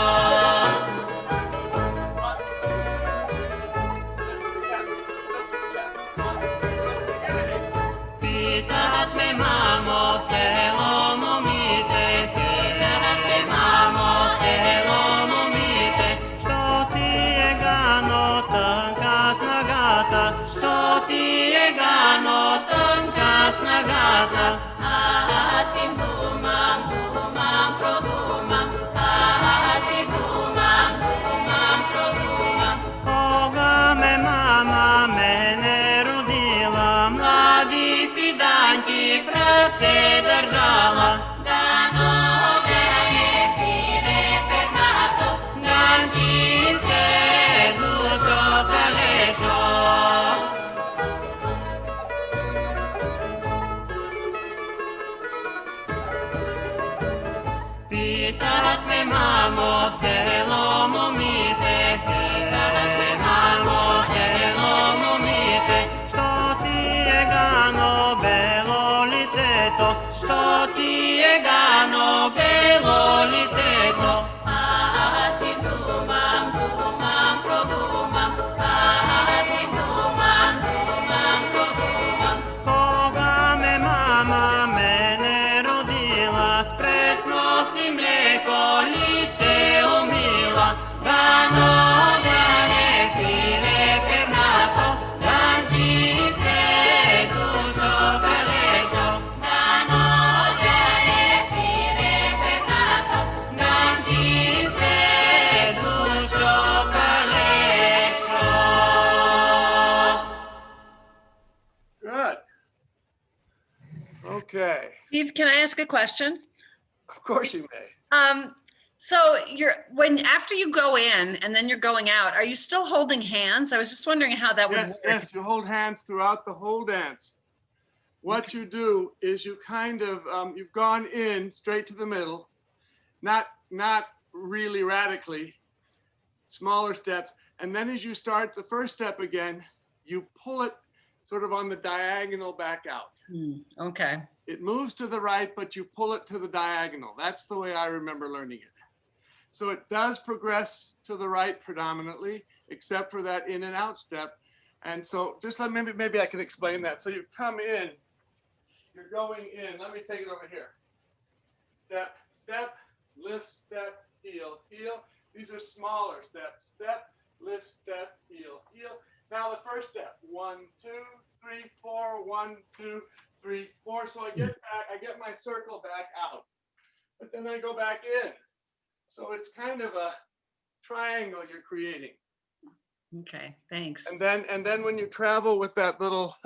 L: Pitat me mamo v selo momite. Pitat me mamo v selo momite.
P: što ti je gano tanka snagata,
L: Što ti je gano tanka snagata. Asim dumam, dumam produmam. Asim dumam, dumam produmam.
P: koga me mama mene rodila,
L: Mladi fidanki frace držala. Gano gane pire pernato. Gančice dušo kalešo. Pitat me mamo v selo momite. Pitat me mamo v selo momite.
P: što ti je gano belo liceto,
L: Što ti je
G: Okay,
E: Steve, can I ask a question?
G: of course you may.
E: So after you go in and then you're going out, are you still holding hands? I was just wondering how that would work.
G: Yes, you hold hands throughout the whole dance. What you do is you kind of, you've gone in straight to the middle, not really radically, smaller steps. And then as you start the first step again, you pull it sort of on the diagonal back out.
E: Okay.
G: It moves to the right, but you pull it to the diagonal. That's the way I remember learning it. So it does progress to the right predominantly, except for that in and out step. And so just maybe I can explain that. So you come in, you're going in. Let me take it over here. Step, step, lift, step, heel, heel. These are smaller steps. Step, lift, step, heel, heel. Now the first step, 1, 2, 3, 4, 1, 2, 3, 4. So I get back, I get my circle back out, but then I go back in. So it's kind of a triangle you're creating.
E: Okay, thanks.
G: And then when you travel with that little,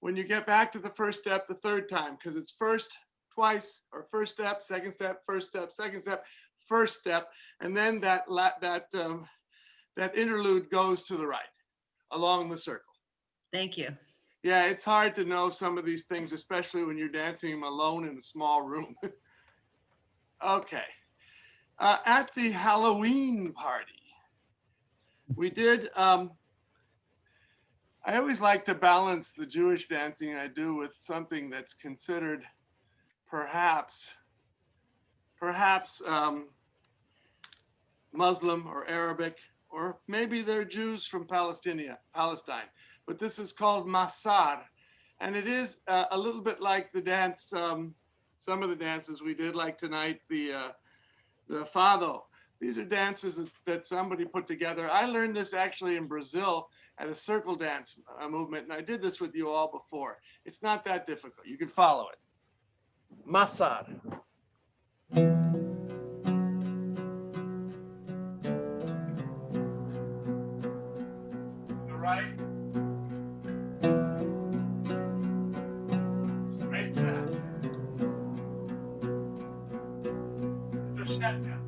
G: when you get back to the first step, the third time, because it's first twice, or first step, second step, first step, second step, first step, and then that interlude goes to the right along the circle.
E: Thank you.
G: Yeah, it's hard to know some of these things, especially when you're dancing alone in a small room. Okay. At the Halloween party, we did, I always like to balance the Jewish dancing I do with something that's considered perhaps Muslim or Arabic, or maybe they're Jews from Palestine. But this is called Masar. And it is a little bit like the dance, some of the dances we did, like tonight, the Fado. These are dances that somebody put together. I learned this actually in Brazil at a circle dance movement, and I did this with you all before. It's not that difficult. You can follow it. Masar. The right. Straight back. It's a shetna.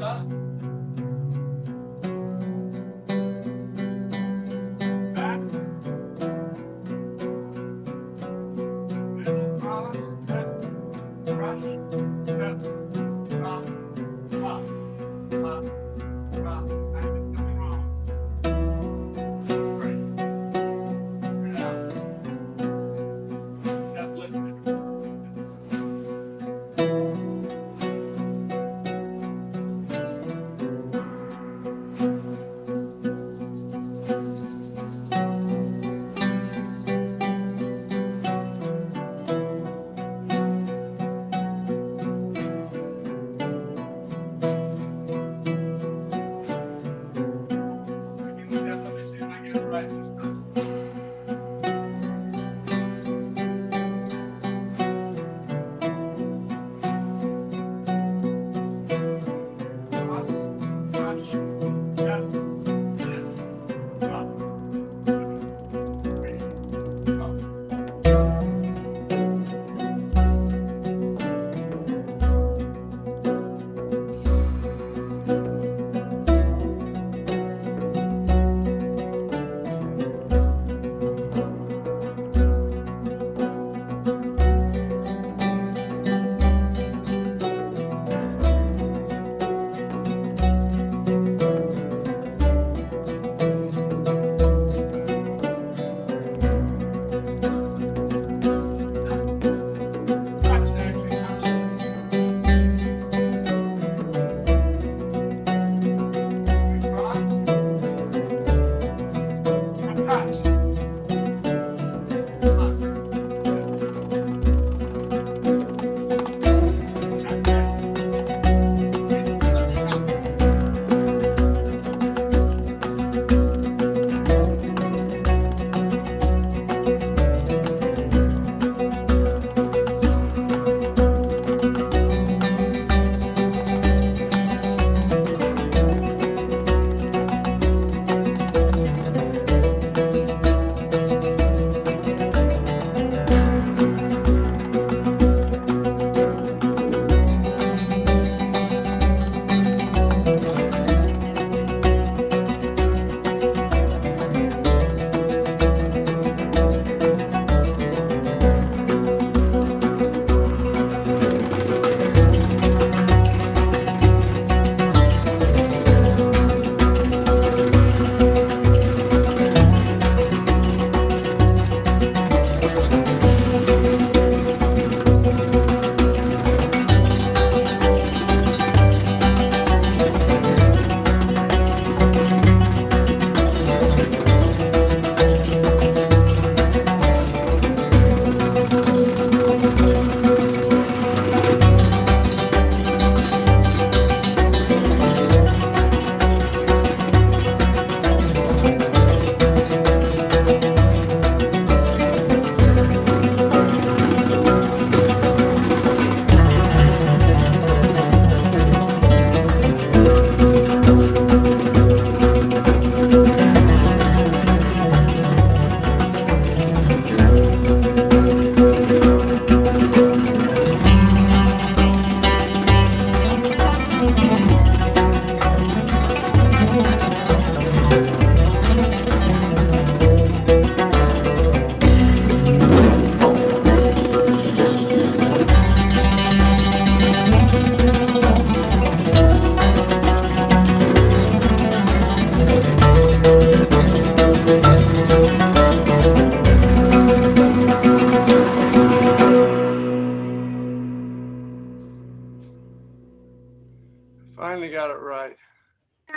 G: Back.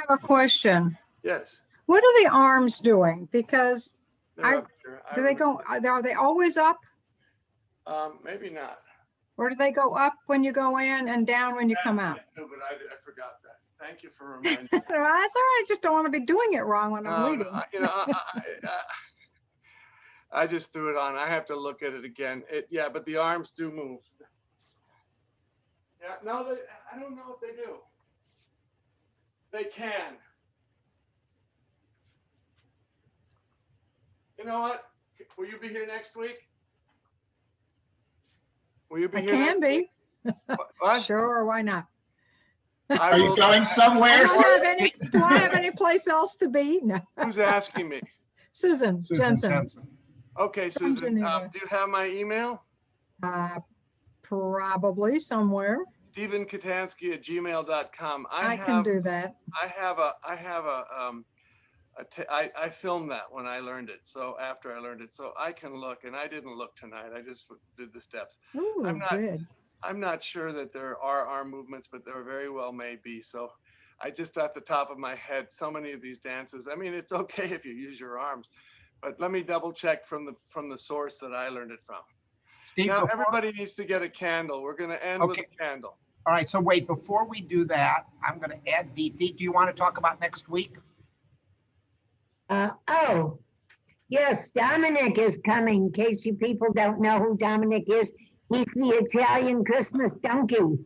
T: have a question.
G: Yes.
T: What are the arms doing? Because
G: They're up here.
T: do they go, are they always up?
G: Maybe not.
T: Or do they go up when you go in and down when you come out?
G: No, but I forgot that. Thank you for reminding me.
T: That's all right. I just don't want to be doing it wrong when I'm reading.
G: I just threw it on. I have to look at it again. Yeah, but the arms do move. Yeah, no, I don't know if they do. They can. You know what? Will you be here next week? Will you be here?
T: I can be.
G: What?
T: Sure, why not?
A: Are you going somewhere?
T: Do I have any place else to be? No.
G: Who's asking me?
T: Susan Jensen.
G: Okay, Susan, do you have my email?
T: Probably somewhere.
G: StephenKotansky@gmail.com.
T: I can do that.
G: I filmed that when I learned it. So after I learned it, so I can look, and I didn't look tonight. I just did the steps.
T: Ooh, good.
G: I'm not sure that there are arm movements, but there very well may be. So I just off the top of my head, so many of these dances, I mean, it's okay if you use your arms, but let me double check from the source that I learned it from.
A: Steve,
G: now everybody needs to get a candle. We're going to end with a candle.
A: All right, so wait, before we do that, I'm going to add Dee. Do you want to talk about next week?
B: Oh, yes, Dominic is coming. In case you people don't know who Dominic is, he's the Italian Christmas donkey.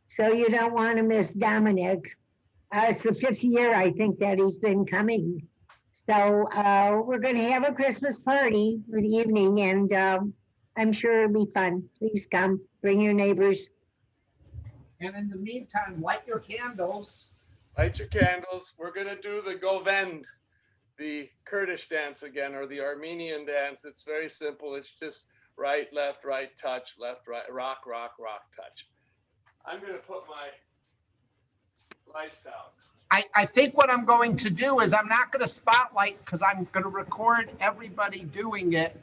B: So you don't want to miss Dominic. It's the 5th year, I think, that he's been coming. So we're going to have a Christmas party for the evening, and I'm sure it'll be fun. Please come, bring your neighbors.
A: And in the meantime, light your candles.
G: Light your candles. We're going to do the govend, the Kurdish dance again, or the Armenian dance. It's very simple. It's just right, left, right, touch, left, right, rock, rock, rock, touch. I'm going to put my lights out.
A: I think what I'm going to do is I'm not going to spotlight because I'm going to record everybody doing it.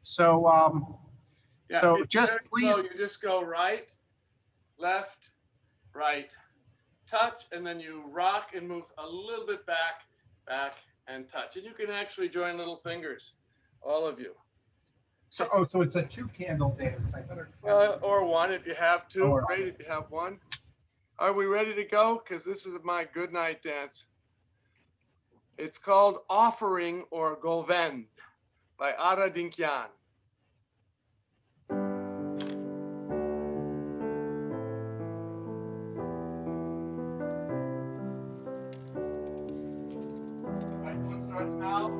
A: So, so just please.
G: You just go right, left, right, touch, and then you rock and move a little bit back, back, and touch. And you can actually join little fingers, all of you.
A: So, so it's a 2-candle dance. I better.
G: Or one if you have two. Great if you have one. Are we ready to go? Because this is my good night dance. It's called Offering or Govend by Ara Dinkyan. Right foot starts now.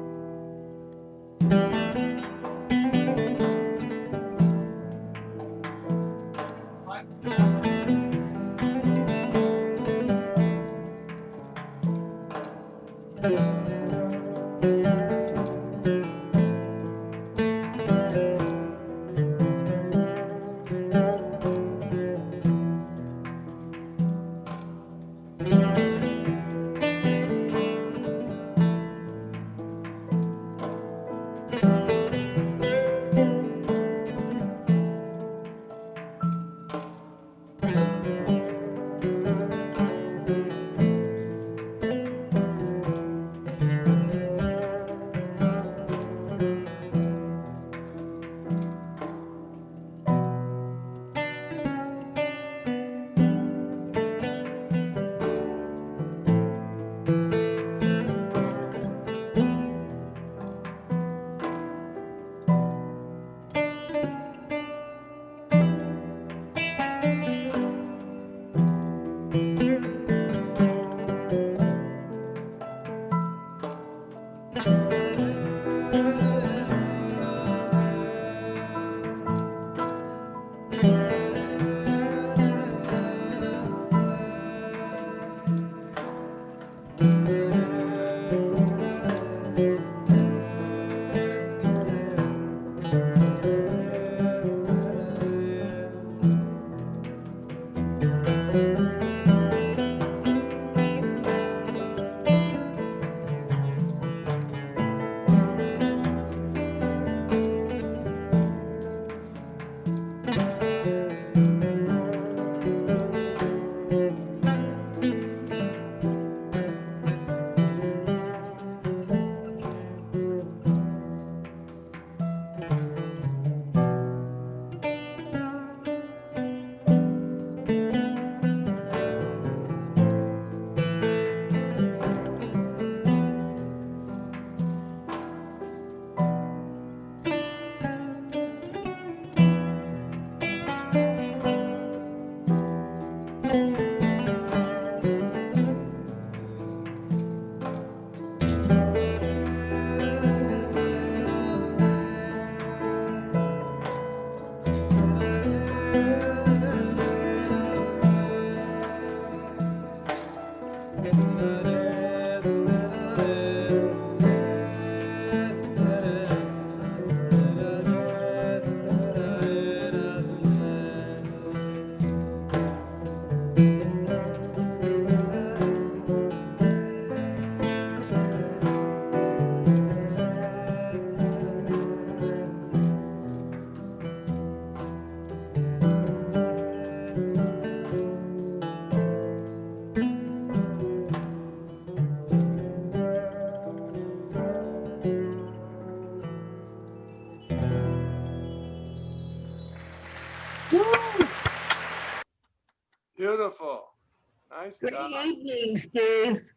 G: Nice
B: Good
G: job.
B: evening, Steve.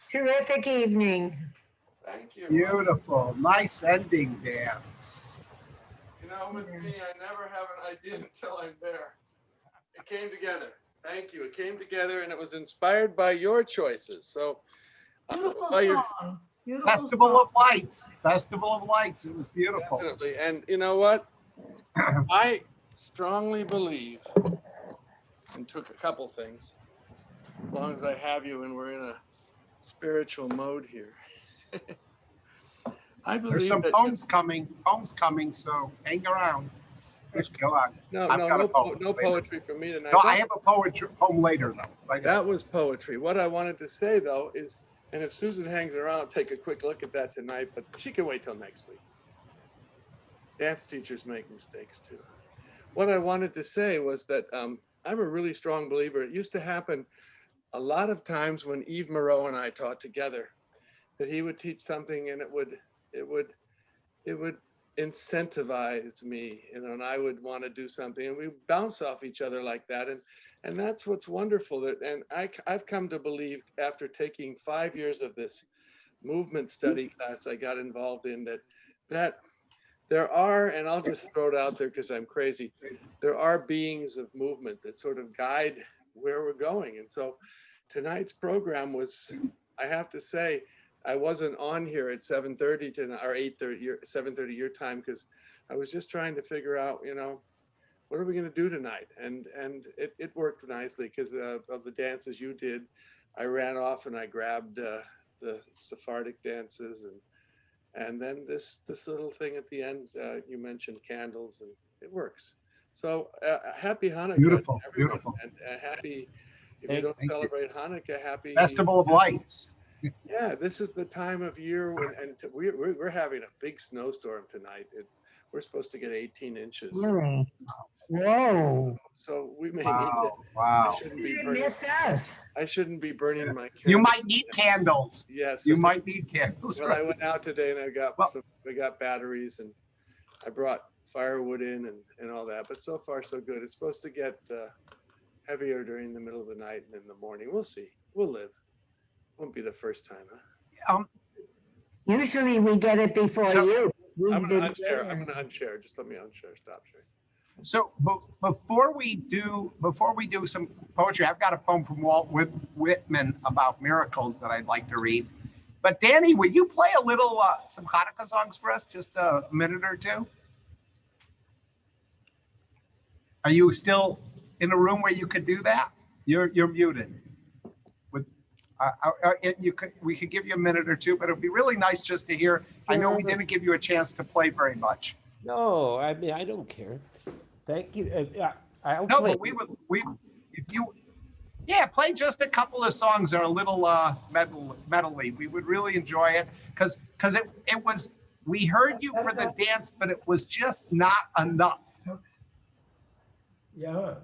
B: Terrific evening.
G: Thank you.
A: Beautiful, nice ending dance.
G: You know, with me, I never have an idea until I'm there. It came together. Thank you. It came together and it was inspired by your choices. So,
H: Beautiful
G: by your-
H: song. Beautiful
A: Festival
H: song.
A: of Lights, Festival of Lights, it was beautiful.
G: Definitely. And you know what? I strongly believe, and took a couple things, as long as I have you and we're in a spiritual mode here. I believe
A: There's some
G: that
A: poems coming, so hang around. Go on.
G: no,
A: I've
G: no,
A: got a
G: no,
A: poem
G: no
A: later.
G: poetry from me tonight.
A: No, I have a poem later though. Right now.
G: That was poetry. What I wanted to say though is, and if Susan hangs around, I'll take a quick look at that tonight, but she can wait till next week. Dance teachers make mistakes too. What I wanted to say was that I'm a really strong believer. It used to happen a lot of times when Yves Moreau and I taught together, that he would teach something and it would incentivize me, you know, and I would want to do something, and we bounce off each other like that. And that's what's wonderful. That, and I've come to believe after taking 5 years of this movement study class I got involved in, that there are, and I'll just throw it out there because I'm crazy, there are beings of movement that sort of guide where we're going. And so tonight's program was, I have to say, I wasn't on here at 7:30 tonight, or 8:30, 7:30 your time, because I was just trying to figure out, you know, what are we going to do tonight? And it worked nicely because of the dances you did. I ran off and I grabbed the Sephardic dances, and then this little thing at the end, you mentioned candles, and it works. So happy Hanukkah.
A: Beautiful,
G: everyone,
A: beautiful.
G: And happy, if you don't celebrate Hanukkah, happy
A: Festival of Lights.
G: Yeah, this is the time of year when, and we're having a big snowstorm tonight. We're supposed to get 18 inches.
B: Really? Whoa.
G: So we may need
A: Wow,
G: to.
A: wow.
G: I shouldn't be
B: You
G: burning.
B: miss us.
G: I shouldn't be burning my.
A: You
G: candles.
A: might need candles.
G: Yes.
A: You might need candles.
G: Well, I went out today and I got batteries, and I brought firewood in and all that. But so far so good. It's supposed to get heavier during the middle of the night and in the morning. We'll see. We'll live. Won't be the first time, huh?
B: Usually we get it before you.
G: I'm gonna unshare. Just let me unshare. Stop sharing.
A: So before we do some poetry, I've got a poem from Walt Whitman about miracles that I'd like to read. But Danny, will you play a little some Hanukkah songs for us, just a minute or two? Are you still in a room where you could do that? You're muted. We could give you a minute or two, but it'd be really nice just to hear. I know we didn't give you a chance to play very much.
R: No, I mean, I don't care. Thank you. I'll
A: No,
R: play.
A: but yeah, play just a couple of songs that are a little metally. We would really enjoy it because it was, we heard you for the dance, but it was just not enough.
R: Yeah.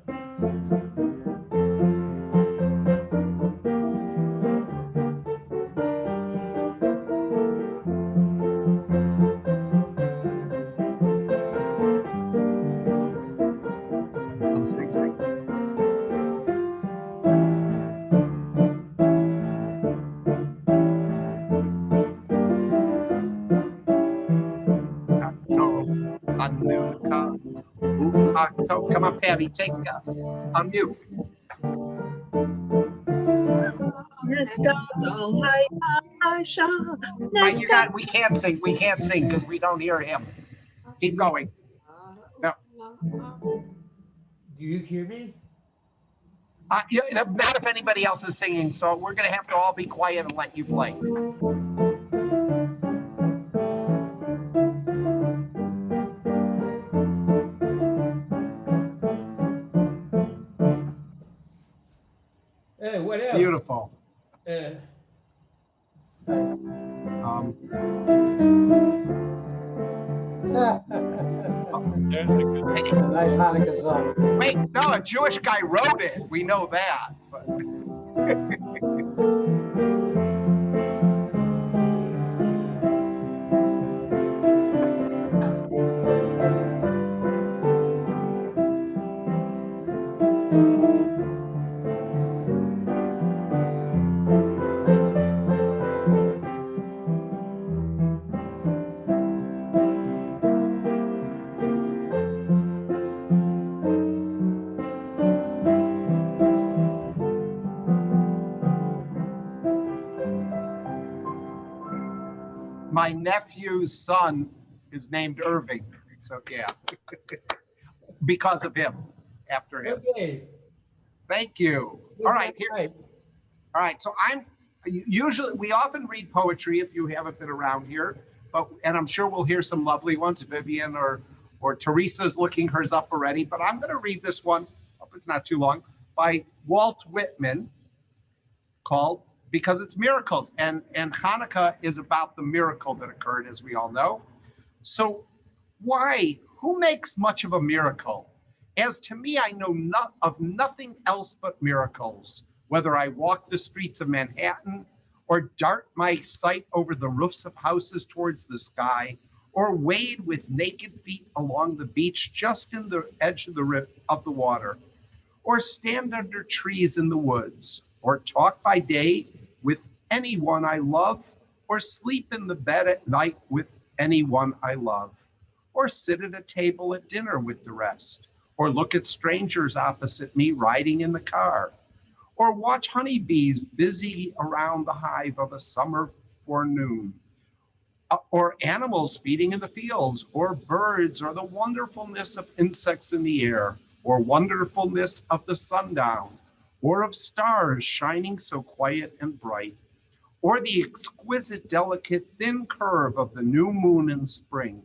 A: Come on, Patty, take unmute. We can't sing. We can't sing because we don't hear him. Keep going. No.
R: Do you hear me?
A: Yeah, not if anybody else is singing. So we're going to have to all be quiet and let you play.
R: Hey, what else?
A: Beautiful.
S: Nice Hanukkah song.
A: Wait, no, a Jewish guy wrote it. We know that. But... my nephew's son is named Irving. So yeah, because of him, after him.
R: Okay.
A: Thank you. All right, here. All right, so we often read poetry if you haven't been around here, and I'm sure we'll hear some lovely ones. Vivian or Teresa's looking hers up already, but I'm going to read this one. Hope it's not too long, by Walt Whitman, called Because It's Miracles. And Hanukkah is about the miracle that occurred, as we all know. So who makes much of a miracle? As to me, I know of nothing else but miracles, whether I walk the streets of Manhattan or dart my sight over the roofs of houses towards the sky, or wade with naked feet along the beach just in the edge of the water, or stand under trees in the woods, or talk by day with anyone I love, or sleep in the bed at night with anyone I love, or sit at a table at dinner with the rest, or look at strangers opposite me riding in the car, or watch honeybees busy around the hive of a summer forenoon, or animals feeding in the fields, or birds, or the wonderfulness of insects in the air, or wonderfulness of the sundown, or of stars shining so quiet and bright, or the exquisite, delicate, thin curve of the new moon in spring.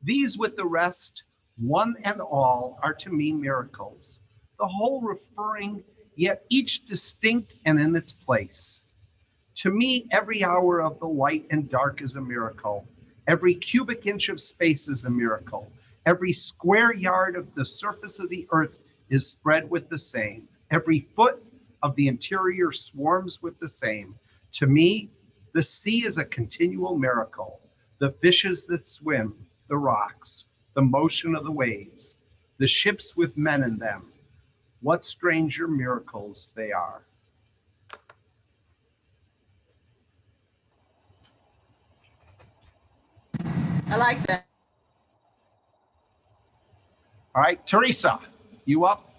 A: These with the rest, one and all, are to me miracles, the whole referring, yet each distinct and in its place. To me, every hour of the light and dark is a miracle. Every cubic inch of space is a miracle. Every square yard of the surface of the earth is spread with the same. Every foot of the interior swarms with the same. To me, the sea is a continual miracle. The fishes that swim, the rocks, the motion of the waves, the ships with men in them. What stranger miracles they are.
Q: I like that.
A: All right, Teresa, you up?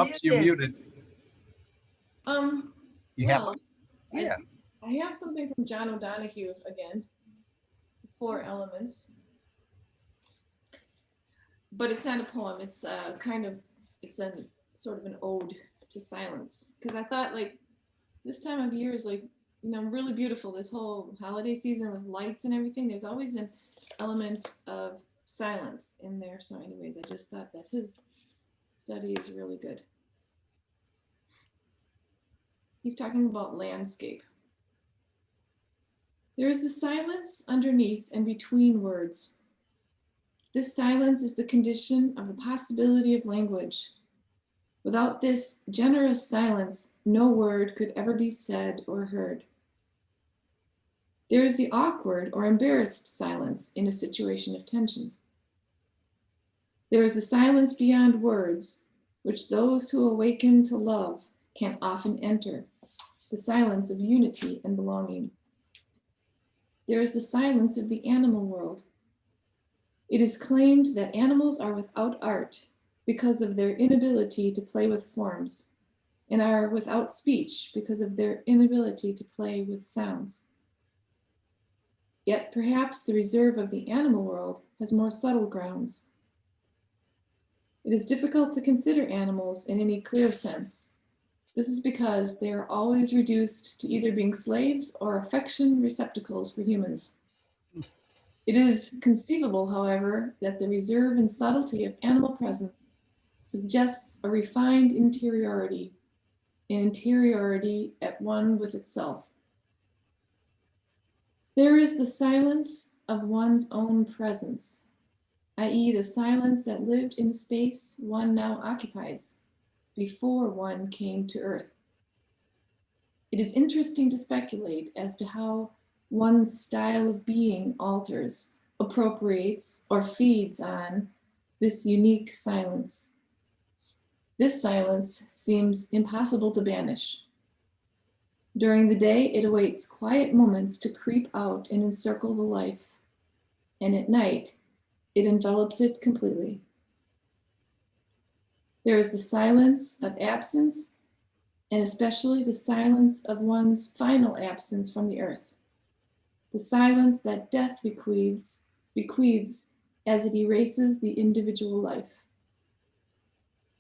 A: Oops, you're muted. You have
U: Well,
A: yeah.
U: I have something from John O'Donohue again, 4 elements. But it's not a poem, it's it's a sort of an ode to silence. Because I thought like this time of year is like, really beautiful. This whole holiday season with lights and everything, there's always an element of silence in there. So anyways, I just thought that his study is really good. He's talking about landscape. There is the silence underneath and between words. This silence is the condition of the possibility of language. Without this generous silence, no word could ever be said or heard. There is the awkward or embarrassed silence in a situation of tension. There is the silence beyond words, which those who awaken to love can often enter, the silence of unity and belonging. There is the silence of the animal world. It is claimed that animals are without art because of their inability to play with forms, and are without speech because of their inability to play with sounds. Yet perhaps the reserve of the animal world has more subtle grounds. It is difficult to consider animals in any clear sense. This is because they are always reduced to either being slaves or affection receptacles for humans. It is conceivable, however, that the reserve and subtlety of animal presence suggests a refined interiority, an interiority at one with itself. There is the silence of one's own presence, i.e. the silence that lived in space one now occupies before one came to Earth. It is interesting to speculate as to how one's style of being alters, appropriates, or feeds on this unique silence. This silence seems impossible to banish. During the day, it awaits quiet moments to creep out and encircle the life, and at night, it envelops it completely. There is the silence of absence and especially the silence of one's final absence from the earth. The silence that death bequeaths as it erases the individual life.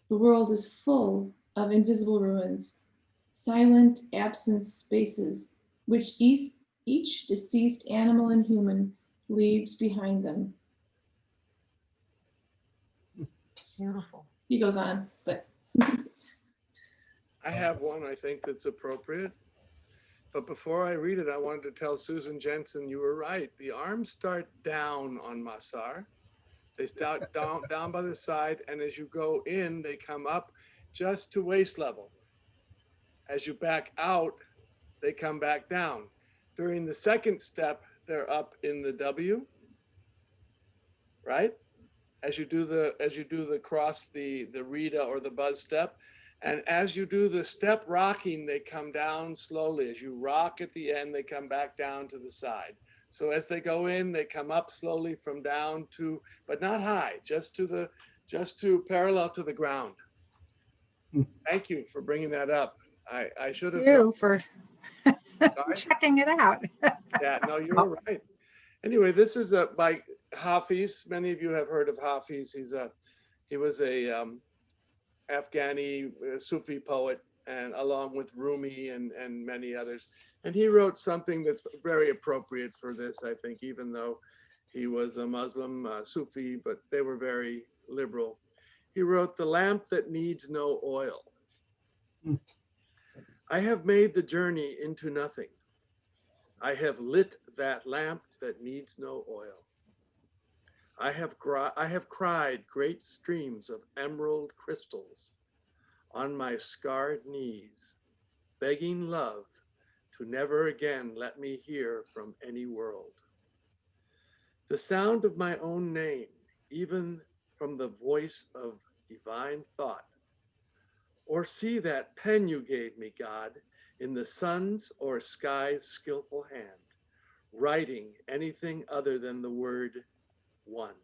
U: The world is full of invisible ruins, silent absence spaces, which each deceased animal and human leaves behind them.
Q: Beautiful.
U: He goes on, but.
G: I have one I think that's appropriate. But before I read it, I wanted to tell Susan Jensen, you were right. The arms start down on Masar. They start down by the side, and as you go in, they come up just to waist level. As you back out, they come back down. During the second step, they're up in the W, right? As you do the cross, the Rita or the buzz step. And as you do the step rocking, they come down slowly. As you rock at the end, they come back down to the side. So as they go in, they come up slowly from down to, but not high, just to parallel to the ground. Thank you for bringing that up. I should have.
T: You for checking it out.
G: Yeah, no, you're right. Anyway, this is by Hafiz. Many of you have heard of Hafiz. He was a Afghani Sufi poet, and along with Rumi and many others. And he wrote something that's very appropriate for this, I think, even though he was a Muslim Sufi, but they were very liberal. He wrote, "The lamp that needs no oil. I have made the journey into nothing. I have lit that lamp that needs no oil. I have cried great streams of emerald crystals on my scarred knees, begging love to never again let me hear from any world. The sound of my own name, even from the voice of divine thought, or see that pen you gave me, God, in the sun's or sky's skillful hand, writing anything other than the word one.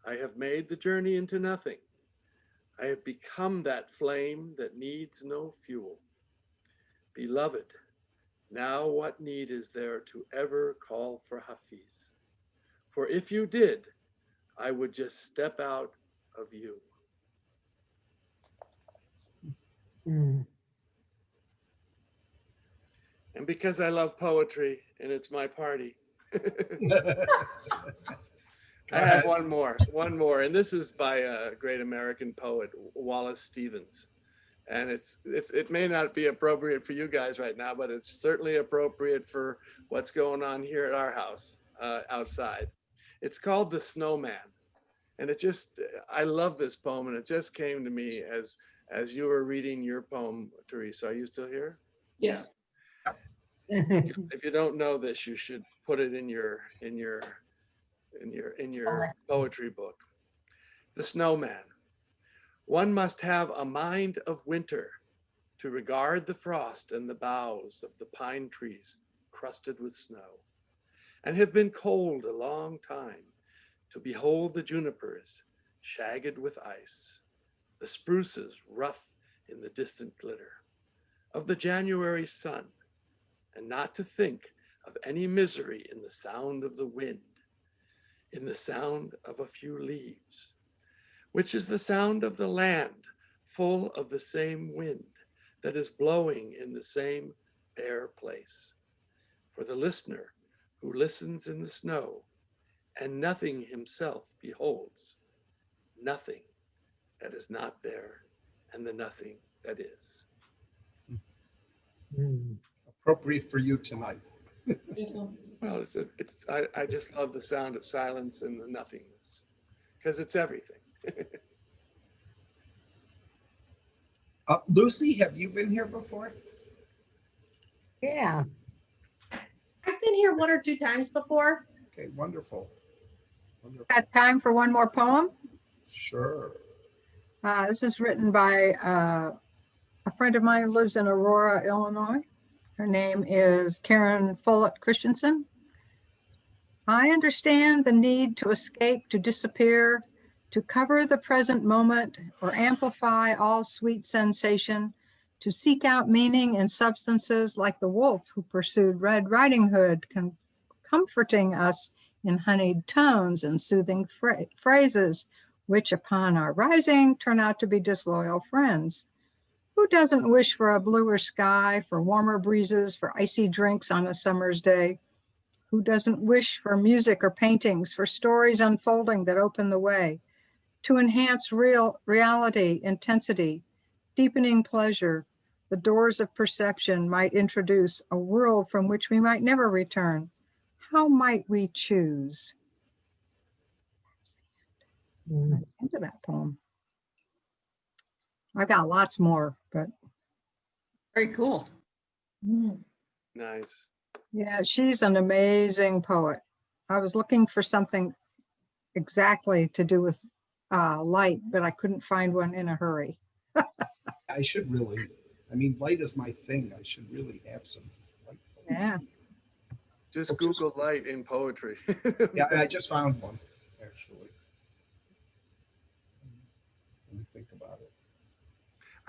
G: I have made the journey into nothing. I have become that flame that needs no fuel. Beloved, now what need is there to ever call for Hafiz? For if you did, I would just step out of you." And because I love poetry and it's my party, I have one more, and this is by a great American poet, Wallace Stevens. And it may not be appropriate for you guys right now, but it's certainly appropriate for what's going on here at our house outside. It's called "The Snowman." And I love this poem, and it just came to me as you were reading your poem, Teresa. Are you still here?
U: Yes.
G: If you don't know this, you should put it in your poetry book. The Snowman. One must have a mind of winter to regard the frost and the boughs of the pine trees crusted with snow, and have been cold a long time to behold the junipers shagged with ice, the spruces rough in the distant glitter of the January sun, and not to think of any misery in the sound of the wind, in the sound of a few leaves, which is the sound of the land full of the same wind that is blowing in the same bare place. For the listener who listens in the snow and nothing himself beholds, nothing that is not there and the nothing that is.
A: Appropriate for you tonight.
G: Well, I just love the sound of silence and the nothingness, because it's everything.
A: Lucy, have you been here before?
B: Yeah.
F: I've been here 1 or 2 times before.
A: Okay, wonderful.
T: Got time for one more poem?
A: Sure.
T: This is written by a friend of mine who lives in Aurora, Illinois. Her name is Karen Follett Christensen. I understand the need to escape, to disappear, to cover the present moment or amplify all sweet sensation, to seek out meaning in substances like the wolf who pursued Red Riding Hood, comforting us in honeyed tones and soothing phrases, which upon our rising turn out to be disloyal friends. Who doesn't wish for a bluer sky, for warmer breezes, for icy drinks on a summer's day? Who doesn't wish for music or paintings, for stories unfolding that open the way, to enhance reality, intensity, deepening pleasure? The doors of perception might introduce a world from which we might never return. How might we choose? That's the end of that poem. I got lots more, but.
K: Very cool.
G: Nice.
T: Yeah, she's an amazing poet. I was looking for something exactly to do with light, but I couldn't find one in a hurry.
A: I should really, I mean, light is my thing. I should really have some light.
T: Yeah.
G: Just Google light in poetry.
A: Yeah, I just found one, actually. Let me think about it.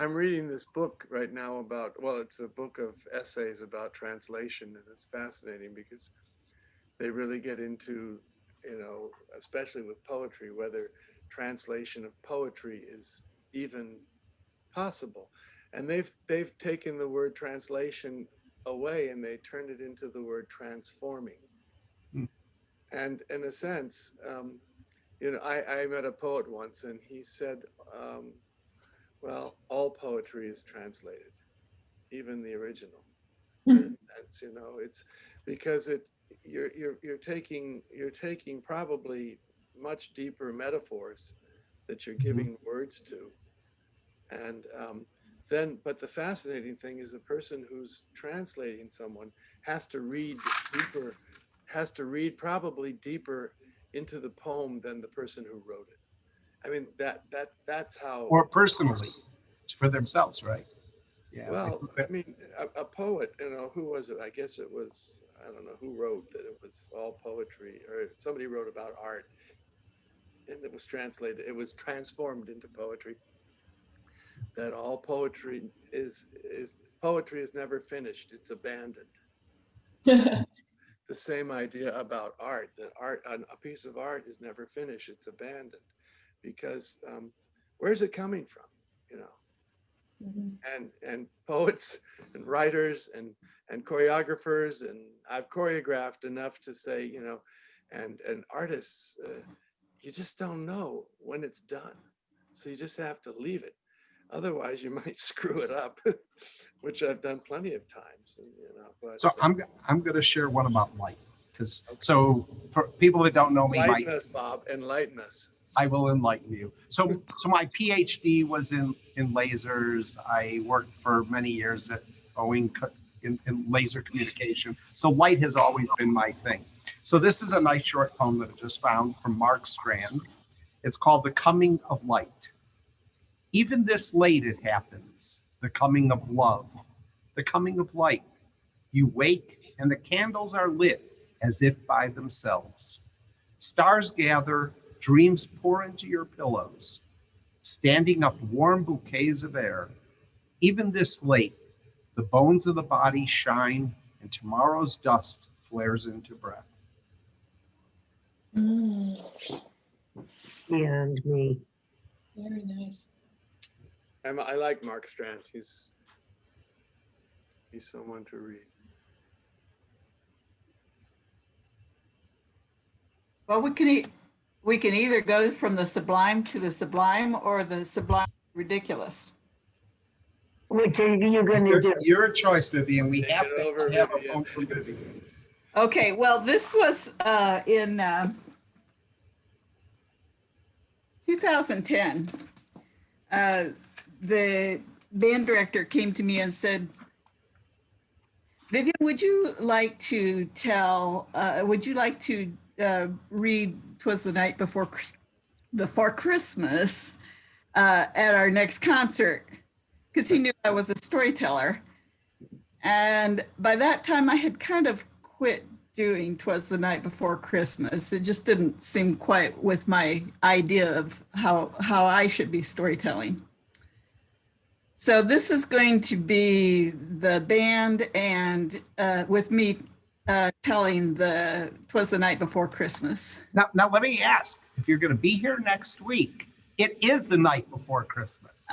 G: I'm reading this book right now about, well, it's a book of essays about translation, and it's fascinating because they really get into, you know, especially with poetry, whether translation of poetry is even possible. And they've taken the word translation away and they turned it into the word transforming. And in a sense, you know, I met a poet once and he said, well, all poetry is translated, even the original. And that's, you know, it's because you're taking probably much deeper metaphors that you're giving words to. And but the fascinating thing is the person who's translating someone has to read deeper, has to read probably deeper into the poem than the person who wrote it. I mean, that's how.
A: Or personally, for themselves, right? Yeah.
G: Well, I mean, a poet, you know, who was it? I guess it was, I don't know who wrote that it was all poetry, or somebody wrote about art and it was translated, it was transformed into poetry. That all poetry is poetry is never finished, it's abandoned. The same idea about art, that art, a piece of art is never finished, it's abandoned. Because where's it coming from, you know? And poets and writers and choreographers, and I've choreographed enough to say, you know, and artists, you just don't know when it's done. So you just have to leave it. Otherwise you might screw it up, which I've done plenty of times. And, you know, but,
A: so I'm going to share one about light, because so for people that don't know me,
G: enlighten us, Bob, enlighten us.
A: I will enlighten you. So my PhD was in lasers. I worked for many years at Boeing in laser communication. So light has always been my thing. So this is a nice short poem that I just found from Mark Strand. It's called The Coming of Light. Even this late it happens, the coming of love, the coming of light. You wake and the candles are lit as if by themselves. Stars gather, dreams pour into your pillows, standing up warm bouquets of air. Even this late, the bones of the body shine and tomorrow's dust flares into breath.
B: And me.
U: Very nice.
G: I like Mark Strand. He's someone to read.
K: Well, we can either go from the sublime to the sublime or the sublime ridiculous.
B: Which are you going to do?
A: Your choice, Vivian. We have to have a poem from Vivian.
K: Okay, well, this was in 2010. The band director came to me and said, Vivian, would you like to read 'Twas the Night Before Christmas at our next concert? Because he knew I was a storyteller. And by that time I had kind of quit doing 'Twas the Night Before Christmas. It just didn't seem quite with my idea of how I should be storytelling. So this is going to be the band and with me telling the "'Twas the Night Before Christmas."
A: Now let me ask, if you're going to be here next week, it is the night before Christmas.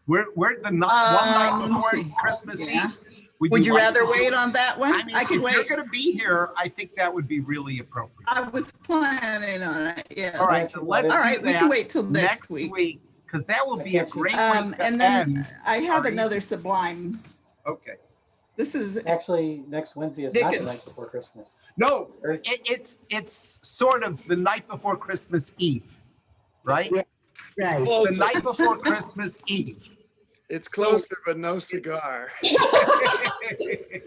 A: We're the one night before Christmas Eve.
K: Would you
A: like
K: rather
A: to do
K: wait
A: it?
K: on that one?
A: I mean,
K: I can
A: if
K: wait.
A: you're going to be here, I think that would be really appropriate.
K: I was planning on it. Yes.
A: All right, so let's
K: All
A: do
K: right, we
A: that
K: can wait till next week.
A: because that will be a great week to
K: And then
A: end.
K: I have another sublime.
A: Okay.
K: This is
S: Actually, next Wednesday is not the night
K: Dickens.
S: before Christmas.
A: No, it's sort of the night before Christmas Eve, right?
B: Right.
A: The night before Christmas Eve.
G: It's closer, but no cigar.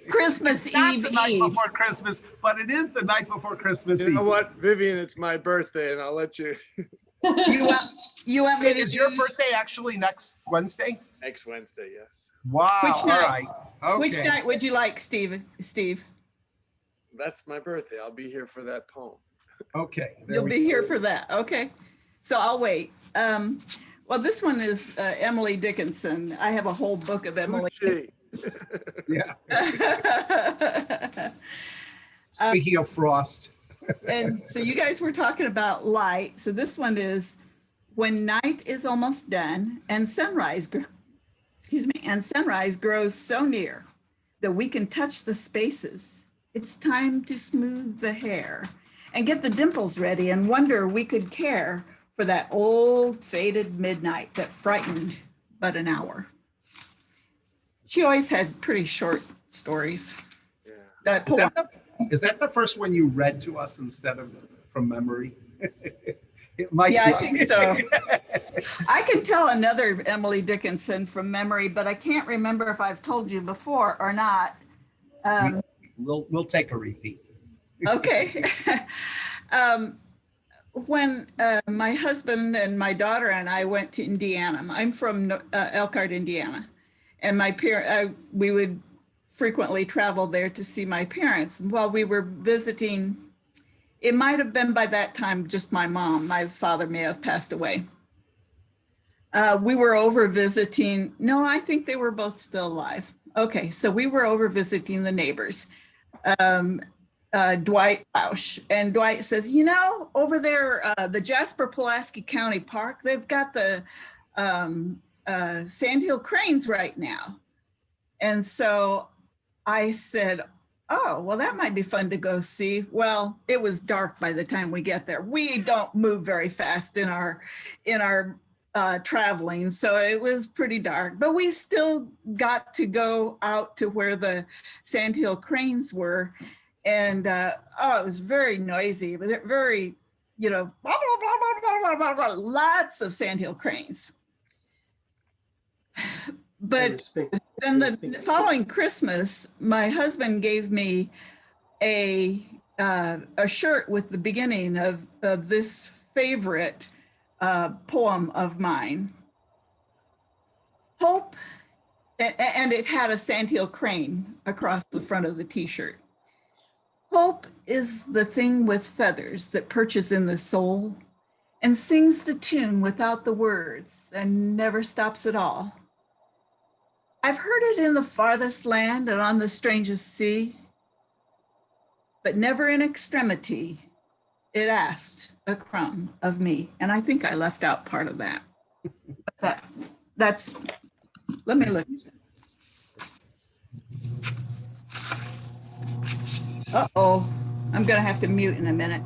K: Christmas
A: Not
K: Eve
A: the night
K: Eve.
A: before Christmas, but it is the night before Christmas
G: You know
A: Eve.
G: what, Vivian? It's my birthday, and I'll let you.
K: You want me to
A: Is your birthday actually next Wednesday?
G: Next Wednesday, yes.
A: Wow.
K: Which
A: all
K: night?
A: right. Okay.
K: Which night would you like, Steve?
G: That's my birthday. I'll be here for that poem.
A: Okay. there
K: You'll
A: we
K: be
A: go.
K: here for that. Okay. So I'll wait. Well, this one is Emily Dickinson. I have a whole book of Emily.
A: Yeah. Speaking of frost.
K: And so you guys were talking about light. So this one is when night is almost done and sunrise, and sunrise grows so near that we can touch the spaces. It's time to smooth the hair and get the dimples ready and wonder we could care for that old faded midnight that frightened but an hour. She always had pretty short stories.
G: Yeah.
A: Is that the first one you read to us instead of from memory? It might
K: Yeah,
A: be.
K: I think so. I can tell another Emily Dickinson from memory, but I can't remember if I've told you before or not.
A: We'll take a repeat.
K: Okay. When my husband and my daughter and I went to Indiana, I'm from Elkhart, Indiana, and we would frequently travel there to see my parents. And while we were visiting, it might have been by that time just my mom. My father may have passed away. We were over visiting. No, I think they were both still alive. Okay, so we were over visiting the neighbors. Dwight Lausch, and Dwight says, you know, over there, the Jasper-Pulaski County Park, they've got the sandhill cranes right now. And so I said, oh, well, that might be fun to go see. Well, it was dark by the time we get there. We don't move very fast in our traveling, so it was pretty dark, but we still got to go out to where the sandhill cranes were. And it was very noisy, but very, you know, blah, blah, blah, blah, blah, blah, blah, lots of sandhill cranes. But then the following Christmas, my husband gave me a shirt with the beginning of this favorite poem of mine. Hope, and it had a sandhill crane across the front of the t-shirt. Hope is the thing with feathers that perches in the soul and sings the tune without the words and never stops at all. I've heard it in the farthest land and on the strangest sea, but never in extremity it asked a crumb of me. And I think I left out part of that. That's, let me look. Uh-oh, I'm gonna have to mute in a minute.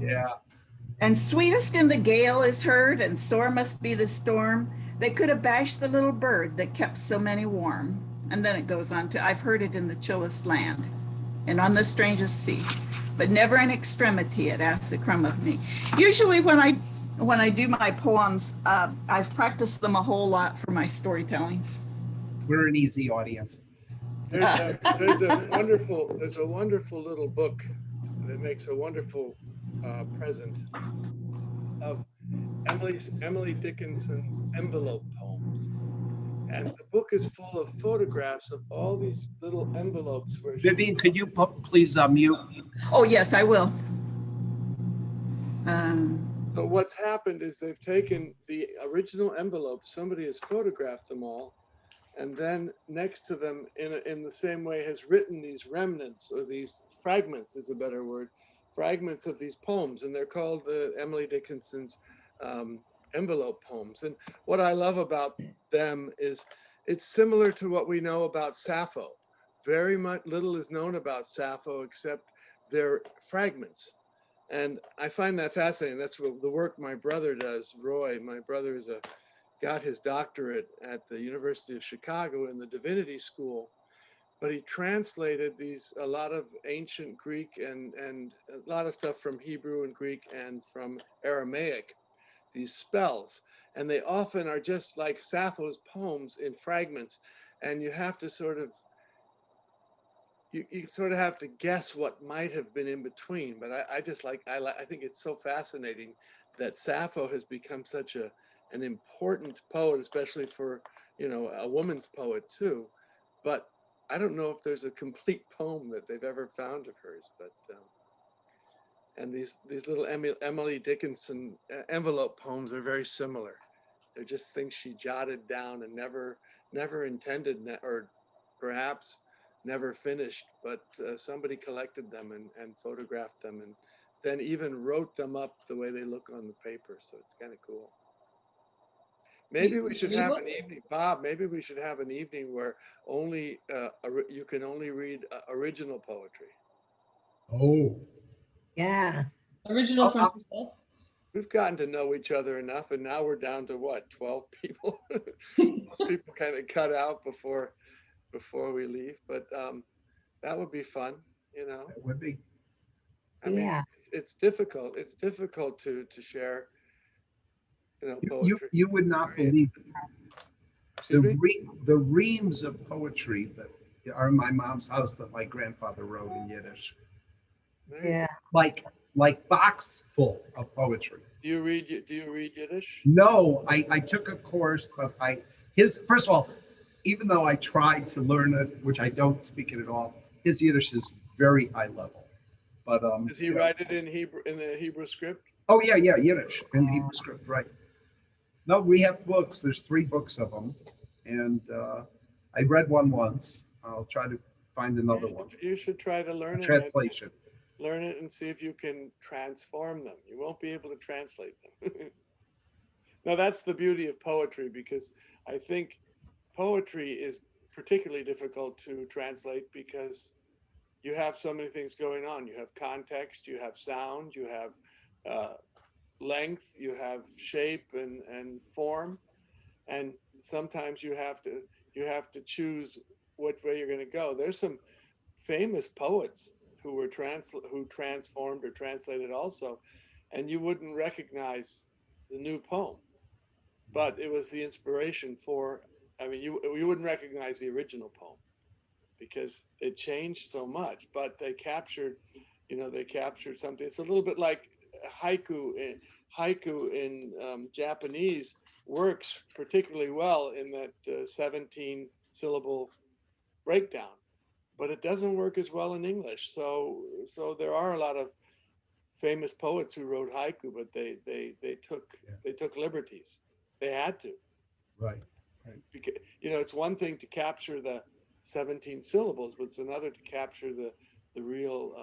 A: Yeah.
K: And sweetest in the gale is heard, and sore must be the storm. They could have bashed the little bird that kept so many warm. And then it goes on to, I've heard it in the chillest land and on the strangest sea, but never in extremity it asks a crumb of me. Usually when I do my poems, I've practiced them a whole lot for my storytellings.
A: We're an easy audience.
G: There's a wonderful little book that makes a wonderful present of Emily Dickinson's envelope poems. And the book is full of photographs of all these little envelopes where
A: Vivian, could you please mute?
K: Oh, yes, I will.
G: So what's happened is they've taken the original envelopes, somebody has photographed them all, and then next to them in the same way has written these remnants, or these fragments is a better word, fragments of these poems, and they're called Emily Dickinson's envelope poems. And what I love about them is it's similar to what we know about Sappho. Very much little is known about Sappho except their fragments. And I find that fascinating. That's what the work my brother does. Roy, my brother got his doctorate at the University of Chicago in the Divinity School, but he translated a lot of ancient Greek and a lot of stuff from Hebrew and Greek and from Aramaic, these spells. And they often are just like Sappho's poems in fragments. And you have to sort of, you sort of have to guess what might have been in between. But I think it's so fascinating that Sappho has become such an important poet, especially for, a woman's poet too. But I don't know if there's a complete poem that they've ever found of hers, but, and these little Emily Dickinson envelope poems are very similar. They're just things she jotted down and never intended, or perhaps never finished, but somebody collected them and photographed them and then even wrote them up the way they look on the paper. So it's kind of cool. Maybe we should have an evening, Bob, maybe we should have an evening where only you can only read original poetry.
A: Oh.
B: Yeah.
D: Original from yourself.
G: We've gotten to know each other enough, and now we're down to what, 12 people? Most people kind of cut out before we leave, but that would be fun, It
A: would be.
G: I mean, it's difficult. It's difficult to share, poetry.
A: You would not believe the reams of poetry that are in my mom's house that my grandfather wrote in Yiddish.
B: Yeah.
A: Like box full of poetry.
G: Do you read Yiddish?
A: No, I took a course, but first of all, even though I tried to learn it, which I don't speak it at all, his Yiddish is very high level. But
G: does he write it in Hebrew, in the Hebrew script?
A: Oh yeah, Yiddish in Hebrew script, right? No, we have books. There's 3 books of them, and I read one once. I'll try to find another one.
G: You should try to learn it.
A: Translation.
G: Learn it and see if you can transform them. You won't be able to translate them. Now that's the beauty of poetry, because I think poetry is particularly difficult to translate because you have so many things going on. You have context, you have sound, you have length, you have shape and form, and sometimes you have to choose which way you're going to go. There's some famous poets who transformed or translated also, and you wouldn't recognize the new poem, but it was the inspiration for. I mean, you wouldn't recognize the original poem because it changed so much, but they captured something. It's a little bit like haiku. Haiku in Japanese works particularly well in that 17 syllable breakdown, but it doesn't work as well in English. So there are a lot of famous poets who wrote haiku, but they took liberties. They had to.
A: Right.
G: Because, it's one thing to capture the 17 syllables, but it's another to capture the real,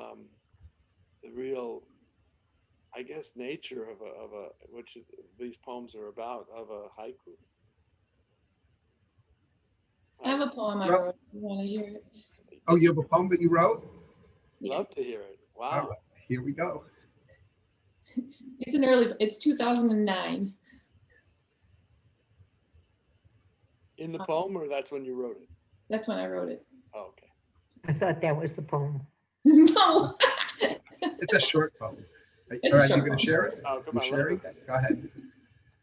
G: I guess, nature of which these poems are about, of a haiku.
U: I have a poem I wrote. You want to hear it?
A: Oh, you have a poem that you wrote?
G: Love to hear it. Wow.
A: All right, here we go.
U: It's 2009.
G: In the poem, or that's when you wrote it?
U: That's when I wrote it.
G: Oh, okay.
B: I thought that was the poem.
U: No.
A: It's a short poem.
U: It's
A: All
U: a
A: right,
U: short
A: you going to share it?
G: Oh, come
A: You
G: on.
A: sharing? Go ahead.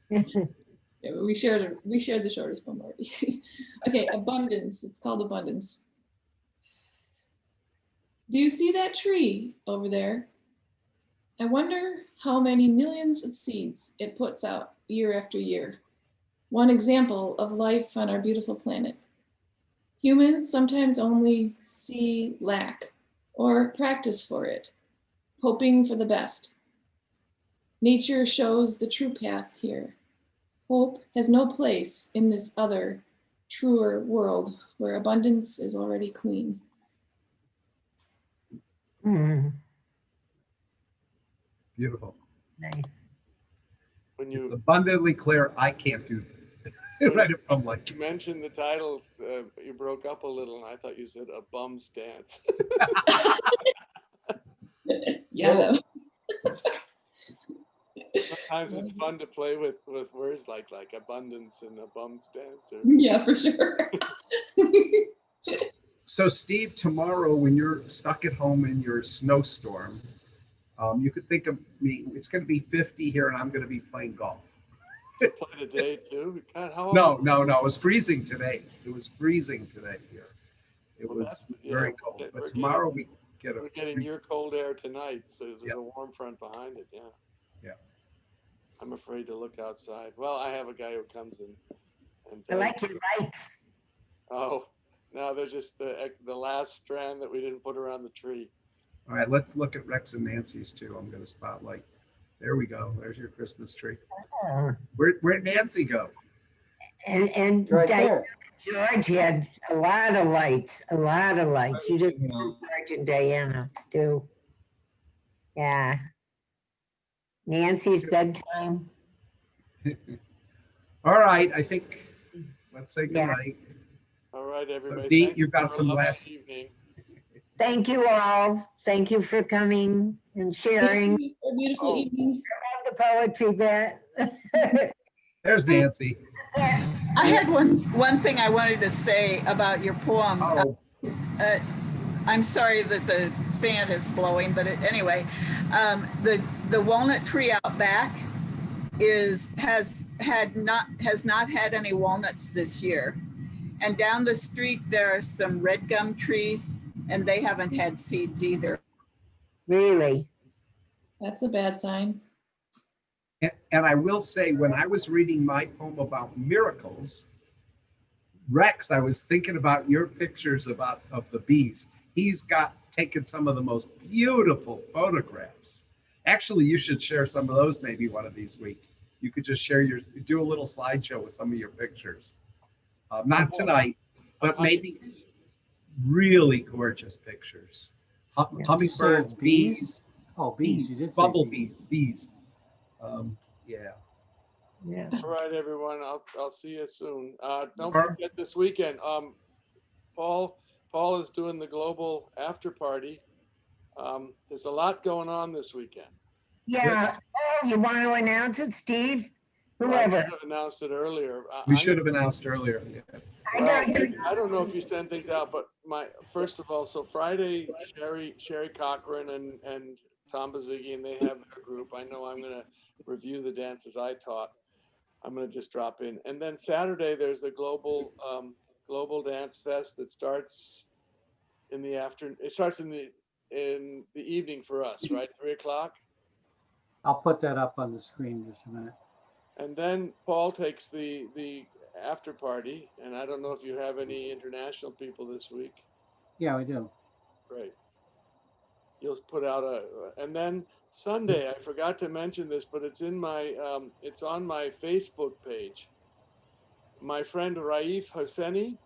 U: Yeah, but we shared the shortest poem already. Okay, abundance. It's called Abundance. Do you see that tree over there? I wonder how many millions of seeds it puts out year after year. One example of life on our beautiful planet. Humans sometimes only see lack or practice for it, hoping for the best. Nature shows the true path here. Hope has no place in this other, truer world where abundance is already queen.
A: Beautiful.
G: When
A: It's
G: you
A: abundantly clear. I can't do that. Right if I'm like,
G: you mentioned the titles, you broke up a little, and I thought you said a bum stance.
U: Yeah.
G: Sometimes it's fun to play with words like abundance and a bum stance. Or...
U: Yeah, for sure.
A: So Steve, tomorrow when you're stuck at home in your snowstorm, you could think of me, it's going to be 50 here and I'm going to be playing golf.
G: You play today too? God, how
A: No, it was freezing today. It was freezing today here. It was very cold, but tomorrow we get
G: we're getting your cold air tonight, so there's a warm front behind it, yeah. I'm afraid to look outside. Well, I have a guy who comes in and
B: I like your lights.
G: Oh, no, they're just the last strand that we didn't put around the tree.
A: All right, let's look at Rex and Nancy's too. I'm going to spotlight. There we go. There's your Christmas tree. Where'd Nancy go?
B: And
S: Right there.
B: George had a lot of lights, You just George and Diana too. Yeah. Nancy's bedtime.
A: All right, I think let's say good night.
G: All right, everybody.
A: So Dee,
G: Thank
A: you've
G: you
A: got
G: for a
A: some
G: lovely
A: last.
G: evening.
B: Thank you all. Thank you for coming and sharing.
U: Thank you for a beautiful evening.
B: I love the poetry bit.
A: There's Nancy.
K: I had one thing I wanted to say about your poem. I'm sorry that the fan is blowing, but anyway, the walnut tree out back has not had any walnuts this year, and down the street there are some red gum trees, and they haven't had seeds either.
B: Really?
U: That's a bad sign.
A: And I will say, when I was reading my poem about miracles, Rex, I was thinking about your pictures of the bees. He's taken some of the most beautiful photographs. Actually, you should share some of those maybe one of these weeks. You could just do a little slideshow with some of your pictures. Not tonight, but maybe really gorgeous pictures. Hummingbirds, bees.
S: Oh, bees. You did say
A: Bumblebees, bees. Yeah.
G: All right, everyone. I'll see you soon. Don't forget this weekend. Paul is doing the global after party. There's a lot going on this weekend.
B: Yeah. Oh, you want to announce it, Steve? Whoever.
G: I should have announced it earlier.
A: We should have announced earlier. Yeah.
G: Well, I don't know if you send things out, but first of all, so Friday, Sherry Cochran and Tom Bazigi, and they have their group. I know I'm going to review the dances I taught. I'm going to just drop in. And then Saturday, there's a global dance fest that starts in the afternoon. It starts in the evening for us, right? 3:00.
S: I'll put that up on the screen in just a minute.
G: And then Paul takes the after party. And I don't know if you have any international people this week.
S: Yeah, we do.
G: Great. You'll put out and then Sunday, I forgot to mention this, but it's in it's on my Facebook page. My friend Raif Hosseini.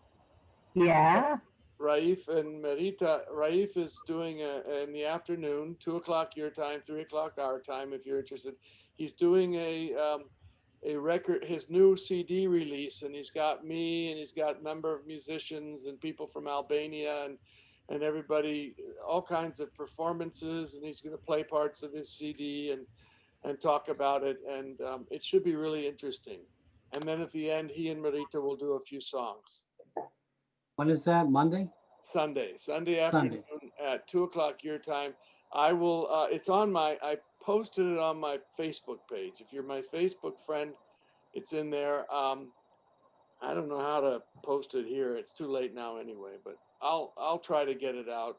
B: Yeah.
G: Raif and Merita. Raif is doing in the afternoon, 2:00 your time, 3:00 our time, if you're interested. He's doing a record, his new CD release, and he's got me, and he's got a number of musicians and people from Albania and everybody, all kinds of performances, and he's going to play parts of his CD and talk about it, and it should be really interesting. And then at the end, he and Marita will do a few songs.
S: When is that? Monday?
G: Sunday afternoon at 2:00 your time. I will. I posted it on my Facebook page. If you're my Facebook friend, it's in there. I don't know how to post it here. It's too late now anyway, but I'll try to get it out,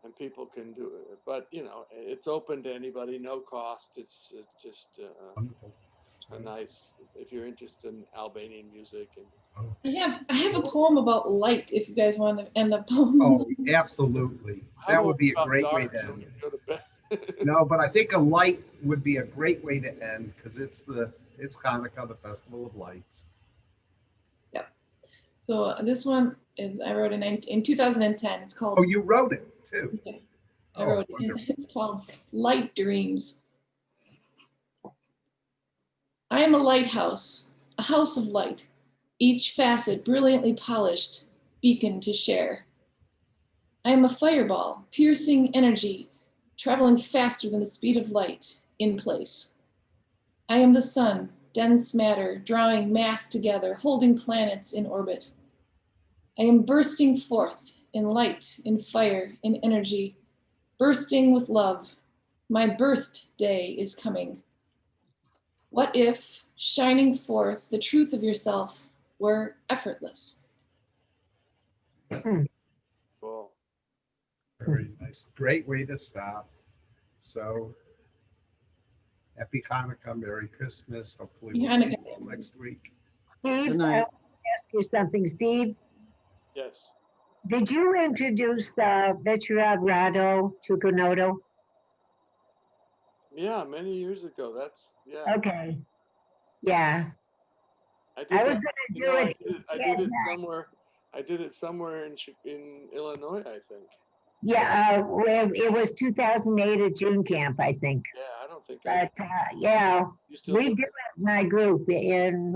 G: and people can do it. But it's open to anybody, no cost. It's just a nice, if you're interested in Albanian music. And
U: I have a poem about light. If you guys want to end the poem.
A: Oh, absolutely. That would be a great way to end.
G: Go to bed.
A: No, but I think a light would be a great way to end because it's Hanukkah, the festival of lights.
U: So this one is, I wrote in 2010. It's called.
A: Oh, you wrote it too.
U: Yeah, I wrote it.
A: Wonderful.
U: It's called Light Dreams. I am a lighthouse, a house of light, each facet brilliantly polished, beacon to share. I am a fireball, piercing energy, traveling faster than the speed of light, in place. I am the sun, dense matter, drawing mass together, holding planets in orbit. I am bursting forth in light, in fire, in energy, bursting with love. My burst day is coming. What if shining forth the truth of yourself were effortless?
G: Cool.
A: Very nice. Great way to stop. So happy Hanukkah, Merry Christmas. Hopefully we'll see you all next week.
B: Steve,
S: Good
B: I
S: night.
B: want to ask you something. Steve,
G: Yes.
B: did you introduce Rado Chukunoto?
G: Yeah, many years ago. Yeah.
B: Okay. Yeah.
G: I did
B: I was
G: that-
B: gonna
G: you
B: do
G: know,
B: it.
G: I did it somewhere. I did it somewhere in Illinois, I think.
B: Yeah, well, it was 2008 at June Camp, I think.
G: Yeah, I don't think I.
B: But yeah,
G: You still
B: we
G: do
B: do it in my group in